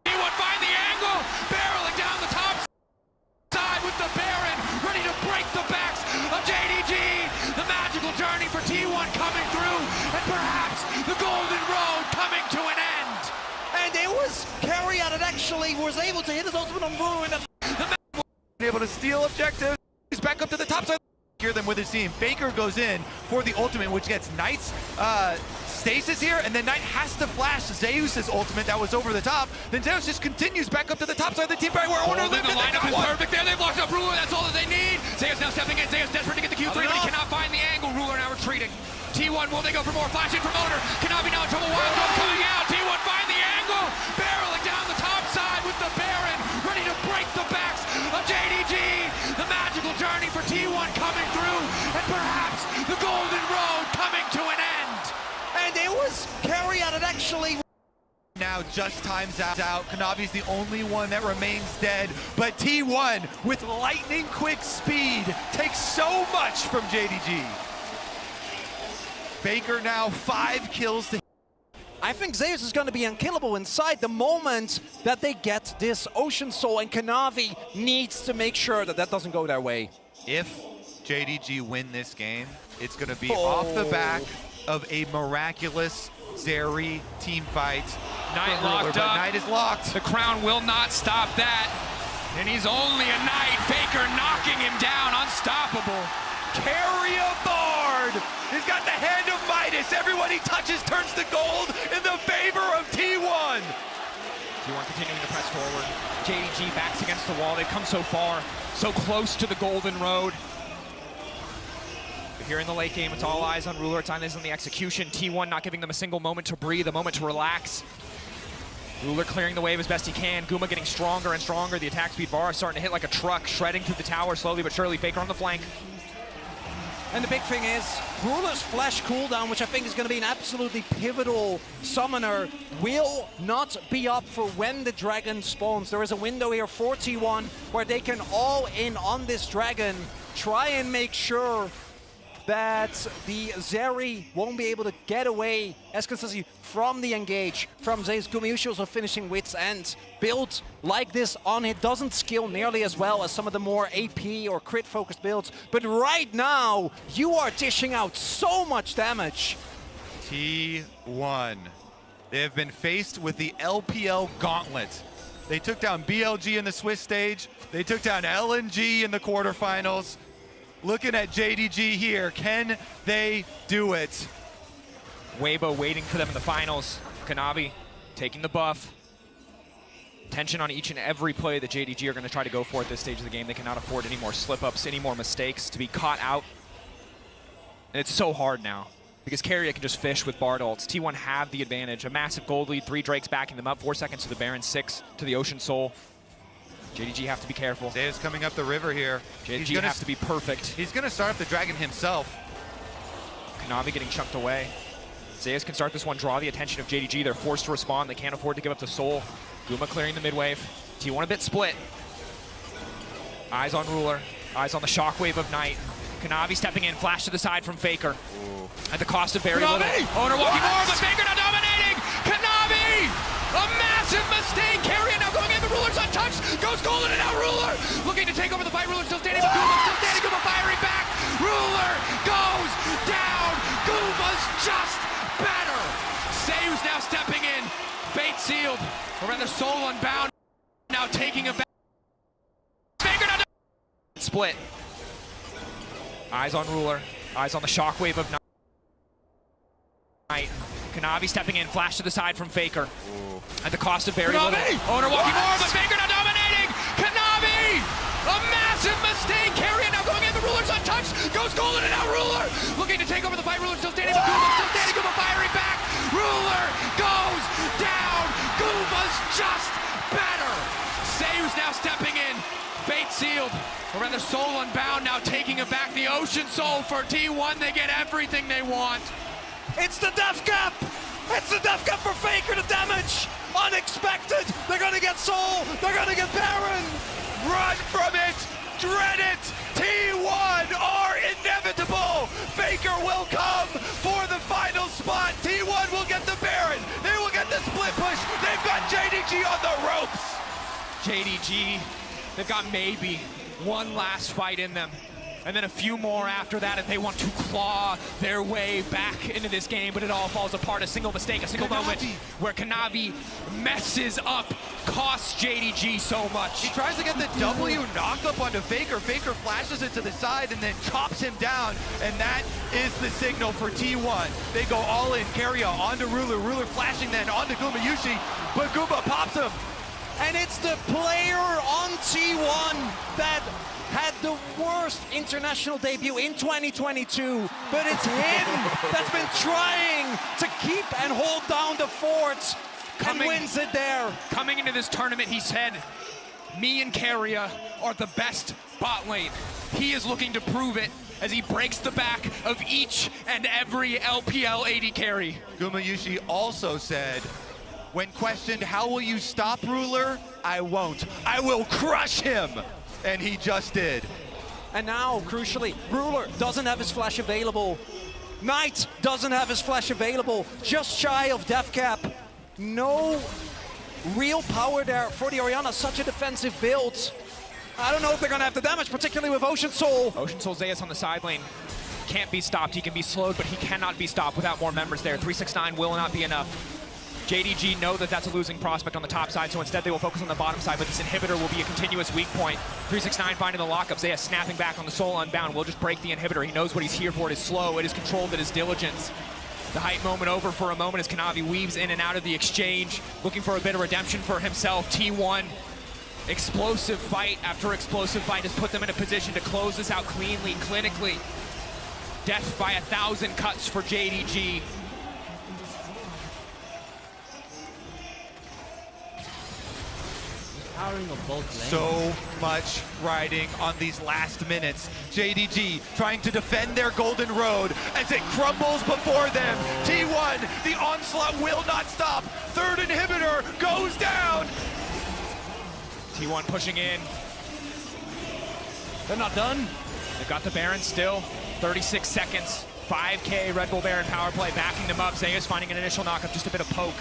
T1 find the angle. Barreling down the top side with the Baron, ready to break the backs of JDG. The magical journey for T1 coming through, and perhaps the golden road coming to an end. And it was Carrier that actually was able to hit his ultimate on Ruin. Able to steal objectives. He's back up to the top side. Secure them with his team. Faker goes in for the ultimate, which gets Knight's stasis here, and then Knight has to flash Zeus's ultimate that was over the top. Then Zeus just continues back up to the top side of the team right where Owner lived. The lineup is perfect there. They've locked up Ruler. That's all that they need. Zeus now stepping in. Zeus desperate to get the Q3, but he cannot find the angle. Ruler now retreating. T1, will they go for more? Flashing from Owner. Kanavi now in trouble. Wild Dog coming out. T1 find the angle. Barreling down the top side with the Baron, ready to break the backs of JDG. The magical journey for T1 coming through, and perhaps the golden road coming to an end. And it was Carrier that actually... Now just times out. Kanavi's the only one that remains dead, but T1 with lightning quick speed takes so much from JDG. Faker now 5 kills to I think Zeus is going to be unkillable inside the moment that they get this Ocean Soul, and Kanavi needs to make sure that that doesn't go their way. If JDG win this game, it's going to be off the back of a miraculous Zeri team fight. Knight for Ruler, locked but up. Knight is locked. The crown will not stop that. And he's only a knight. Faker knocking him down, unstoppable. Carry a Bard! He's got the hand of Midas. Everyone he touches turns to gold in the favor of T1. T1 continuing to press forward. JDG backs against the wall. They've come so far, so close to the golden road. But here in the late game, it's all eyes on Ruler. It's on the execution. T1 not giving them a single moment to breathe, a moment to relax. Ruler clearing the wave as best he can. Guma getting stronger and stronger. The attack speed bar starting to hit like a truck, shredding through the tower slowly but surely. Faker on the flank. And the big thing is, Ruler's flash cooldown, which I think is going to be an absolutely pivotal summoner, will not be up for when the dragon spawns. There is a window here for T1 where they can all in on this dragon, try and make sure that the Zeri won't be able to get away as consistently from the engage from Zeus. Gumayushi also finishing Wit's End. Build like this on it doesn't skill nearly as well as some of the more AP or crit focused builds, but right now you are dishing out so much damage. T1. They have been faced with the LPL gauntlet. They took down BLG in the Swiss stage. They took down LNG in the quarterfinals. Looking at JDG here, can they do it? Weibo waiting for them in the finals. Kanavi taking the buff. Tension on each and every play that JDG are going to try to go for at this stage of the game. They cannot afford any more slip-ups, any more mistakes to be caught out. And it's so hard now because Keria can just fish with Bard ults. T1 have the advantage. A massive gold lead, 3 Drakes backing them up, 4 seconds to the Baron, 6 to the Ocean Soul. JDG have to be careful. Zeus coming up the river here. JDG have to be perfect. He's going to start up the dragon himself. Kanavi getting chunked away. Zeus can start this one, draw the attention of JDG. They're forced to respond. They can't afford to give up the soul. Guma clearing the mid-wave. T1 a bit split. Eyes on Ruler. Eyes on the shockwave of Knight. Kanavi stepping in, flash to the side from Faker. Ooh. At the cost of very Kanavi! little. Owner walking more, but Faker now dominating! Kanavi! A massive mistake! Carrion now going in, the Ruler's untouched! Goes golden and now Ruler! Looking to take over the fight, Ruler still standing, but Guma still standing, Guma firing back! Ruler goes down! Guma's just better! Zeus now stepping in, fate sealed, or rather soul unbound, now taking a back. Faker now split. Eyes on Ruler, eyes on the shockwave of Knight. Kanavi stepping in, flash to the side from Faker. Ooh. At the cost of very little. Owner walking more, but Faker now dominating! Kanavi! A massive mistake! Carrion now going in, the Ruler's untouched! Goes golden and now Ruler! Looking to take over the fight, Ruler still standing, but Guma still standing, Guma firing back! Ruler goes down! Guma's just better! Zeus now stepping in, fate sealed, or rather soul unbound, now taking it back. The Ocean Soul for T1, they get everything they want. It's the death cap! It's the death cap for Faker, the damage! Unexpected! They're gonna get Soul! They're gonna get Baron! Run from it! Dread it! T1 are inevitable! Faker will come for the final spot! T1 will get the Baron! They will get the split push! They've got JDG on the ropes! JDG, they've got maybe one last fight in them. And then a few more after that if they want to claw their way back into this game, but it all falls apart. A single mistake, a single moment where Kanavi messes up, costs JDG so much. He tries to get the W knockup onto Faker. Faker flashes it to the side and then chops him down, and that is the signal for T1. They go all in, Keria onto Ruler, Ruler flashing then onto Gumayushi, but Guma pops him. And it's the player on T1 that had the worst international debut in 2022, but it's him that's been trying to keep and hold down the fort and wins it there. Coming into this tournament, he said, me and Keria are the best bot lane. He is looking to prove it as he breaks the back of each and every LPL AD carry. Gumayushi also said, when questioned, how will you stop Ruler? I won't. I will crush him. And he just did. And now, crucially, Ruler doesn't have his flash available. Knight doesn't have his flash available, just shy of death cap. No real power there for the Orianna, such a defensive build. I don't know if they're gonna have the damage, particularly with Ocean Soul. Ocean Soul Zeus on the side lane. Can't be stopped. He can be slowed, but he cannot be stopped without more members there. 369 will not be enough. JDG know that that's a losing prospect on the top side, so instead they will focus on the bottom side, but this inhibitor will be a continuous weak point. 369 finding the lockup. Zeus snapping back on the Soul Unbound. Will just break the inhibitor. He knows what he's here for. It is slow. It is controlled. It is diligence. The hype moment over for a moment as Kanavi weaves in and out of the exchange, looking for a bit of redemption for himself. T1, explosive fight after explosive fight has put them in a position to close this out cleanly, clinically. Death by 1,000 cuts for JDG. Powering of both lanes. So much riding on these last minutes. JDG trying to defend their golden road as it crumbles before them. T1, the onslaught will not stop. Third inhibitor goes down. T1 pushing in. They're not done. They've got the Baron still. 36 seconds. 5K Red Bull Baron power play backing them up. Zeus finding an initial knockup, just a bit of poke.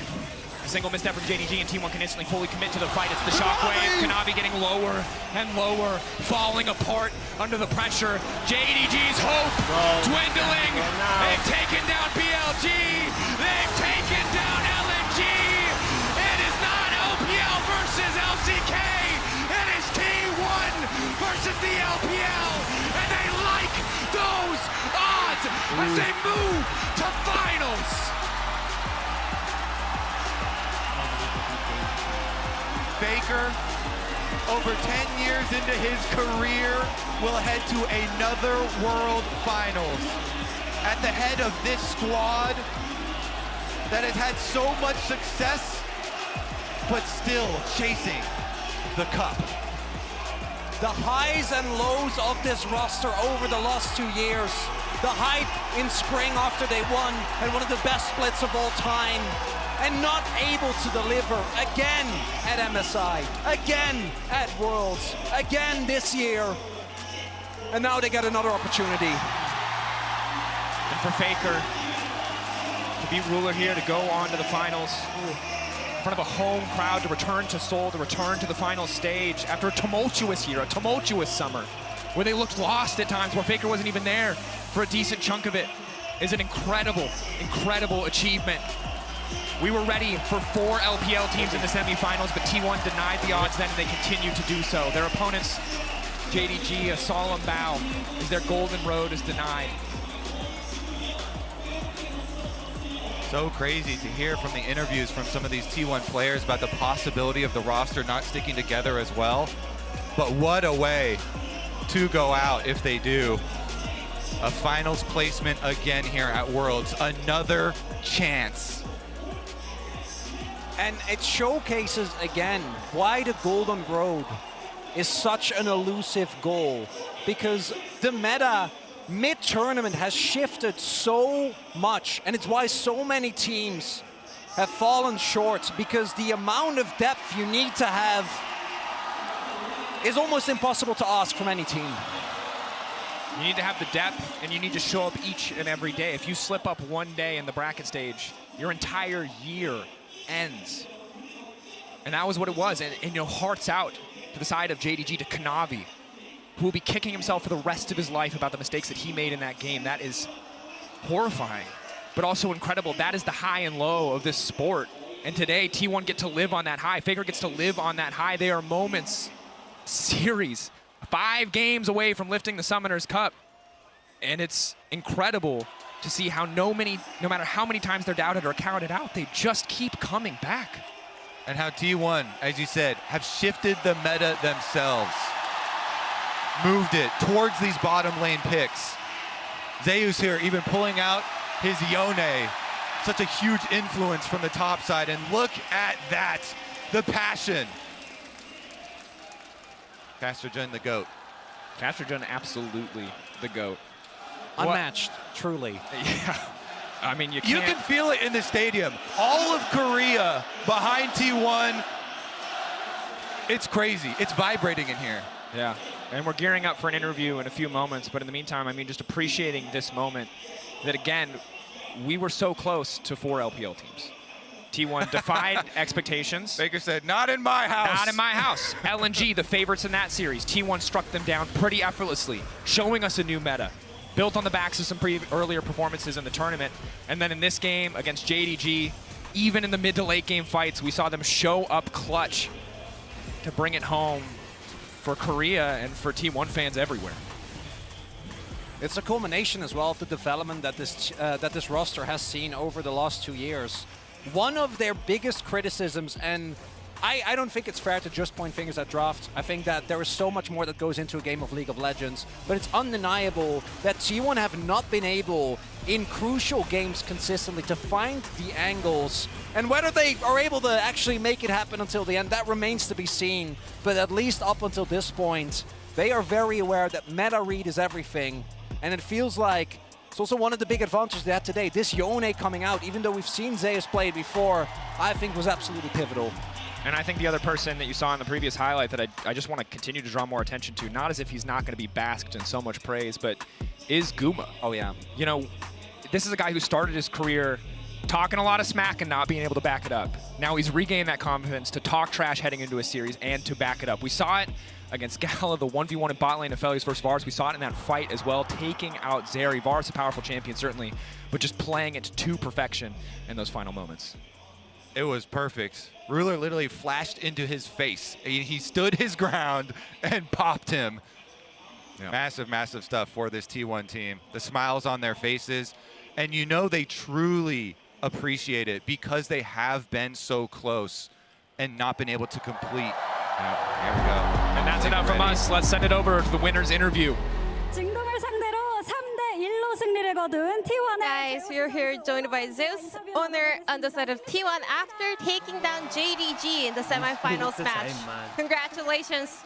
A single misstep from JDG and T1 can instantly fully commit to the fight. It's the shockwave. Kanavi getting lower and lower, falling apart under the pressure. JDG's hope dwindling. They've taken down BLG. They've taken down LNG. It is not LPL versus LCK. It is T1 versus the LPL. And they like those odds as they move to finals. Faker, over 10 years into his career, will head to another World Finals. At the head of this squad that has had so much success, but still chasing the cup. The highs and lows of this roster over the last 2 years. The hype in spring after they won, and one of the best splits of all time. And not able to deliver again at MSI, again at Worlds, again this year. And now they get another opportunity. And for Faker to beat Ruler here, to go on to the finals, in front of a home crowd, to return to Seoul, to return to the final stage after a tumultuous year, a tumultuous summer, where they looked lost at times, where Faker wasn't even there for a decent chunk of it, is an incredible, incredible achievement. We were ready for 4 LPL teams in the semifinals, but T1 denied the odds then, and they continue to do so. Their opponents, JDG, a solemn bow, as their golden road is denied. So crazy to hear from the interviews from some of these T1 players about the possibility of the roster not sticking together as well. But what a way to go out if they do. A finals placement again here at Worlds. Another chance. And it showcases again why the Golden Road is such an elusive goal. Because the meta mid-tournament has shifted so much, and it's why so many teams have fallen short, because the amount of depth you need to have is almost impossible to ask from any team. You need to have the depth, and you need to show up each and every day. If you slip up one day in the bracket stage, your entire year ends. And that was what it was. And you know, hearts out to the side of JDG, to Kanavi, who will be kicking himself for the rest of his life about the mistakes that he made in that game. That is horrifying, but also incredible. That is the high and low of this sport. And today, T1 get to live on that high. Faker gets to live on that high. They are moments, series, 5 games away from lifting the Summoners Cup. And it's incredible to see how no matter how many times they're doubted or counted out, they just keep coming back. And how T1, as you said, have shifted the meta themselves. Moved it towards these bottom lane picks. Zeus here even pulling out his Yone. Such a huge influence from the top side. And look at that, the passion. Casterjun, the GOAT. Casterjun, absolutely the GOAT. Unmatched, truly. Yeah, I mean, you can feel it in the stadium. All of Korea behind T1. It's crazy. It's vibrating in here. Yeah, and we're gearing up for an interview in a few moments, but in the meantime, I mean, just appreciating this moment that, again, we were so close to 4 LPL teams. T1 defied expectations. Faker said, not in my house. Not in my house. LNG, the favorites in that series. T1 struck them down pretty effortlessly, showing us a new meta, built on the backs of some earlier performances in the tournament. And then in this game against JDG, even in the mid to late game fights, we saw them show up clutch to bring it home for Korea and for T1 fans everywhere. It's a culmination as well of the development that this roster has seen over the last 2 years. One of their biggest criticisms, and I don't think it's fair to just point fingers at draft. I think that there is so much more that goes into a game of League of Legends, but it's undeniable that T1 have not been able in crucial games consistently to find the angles, and whether they are able to actually make it happen until the end, that remains to be seen. But at least up until this point, they are very aware that meta read is everything, and it feels like it's also one of the big advantages they had today. This Yone coming out, even though we've seen Zeus play it before, I think was absolutely pivotal. And I think the other person that you saw in the previous highlight that I just want to continue to draw more attention to, not as if he's not going to be basked in so much praise, but is Guma. Oh, yeah. You know, this is a guy who started his career talking a lot of smack and not being able to back it up. Now he's regained that confidence to talk trash heading into a series and to back it up. We saw it against Gala, the 1v1 in bot lane of Felius versus Varus. We saw it in that fight as well, taking out Zeri. Varus, a powerful champion, certainly, but just playing it to perfection in those final moments. It was perfect. Ruler literally flashed into his face. He stood his ground and popped him. Yeah. Massive, massive stuff for this T1 team. The smiles on their faces, and you know they truly appreciate it because they have been so close and not been able to complete. There we go. And that's enough from us. Let's send it over to the winner's interview. Guys, we're here joined by Zeus, owner on the side of T1 after taking down JDG in the semifinals match. Congratulations.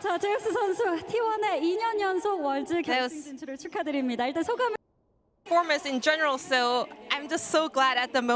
자, 제우스 선수 T1의 2년 연속 월드 결승 진출을 축하드립니다. 일단 소감을 performance in general, so I'm just so glad at the moment.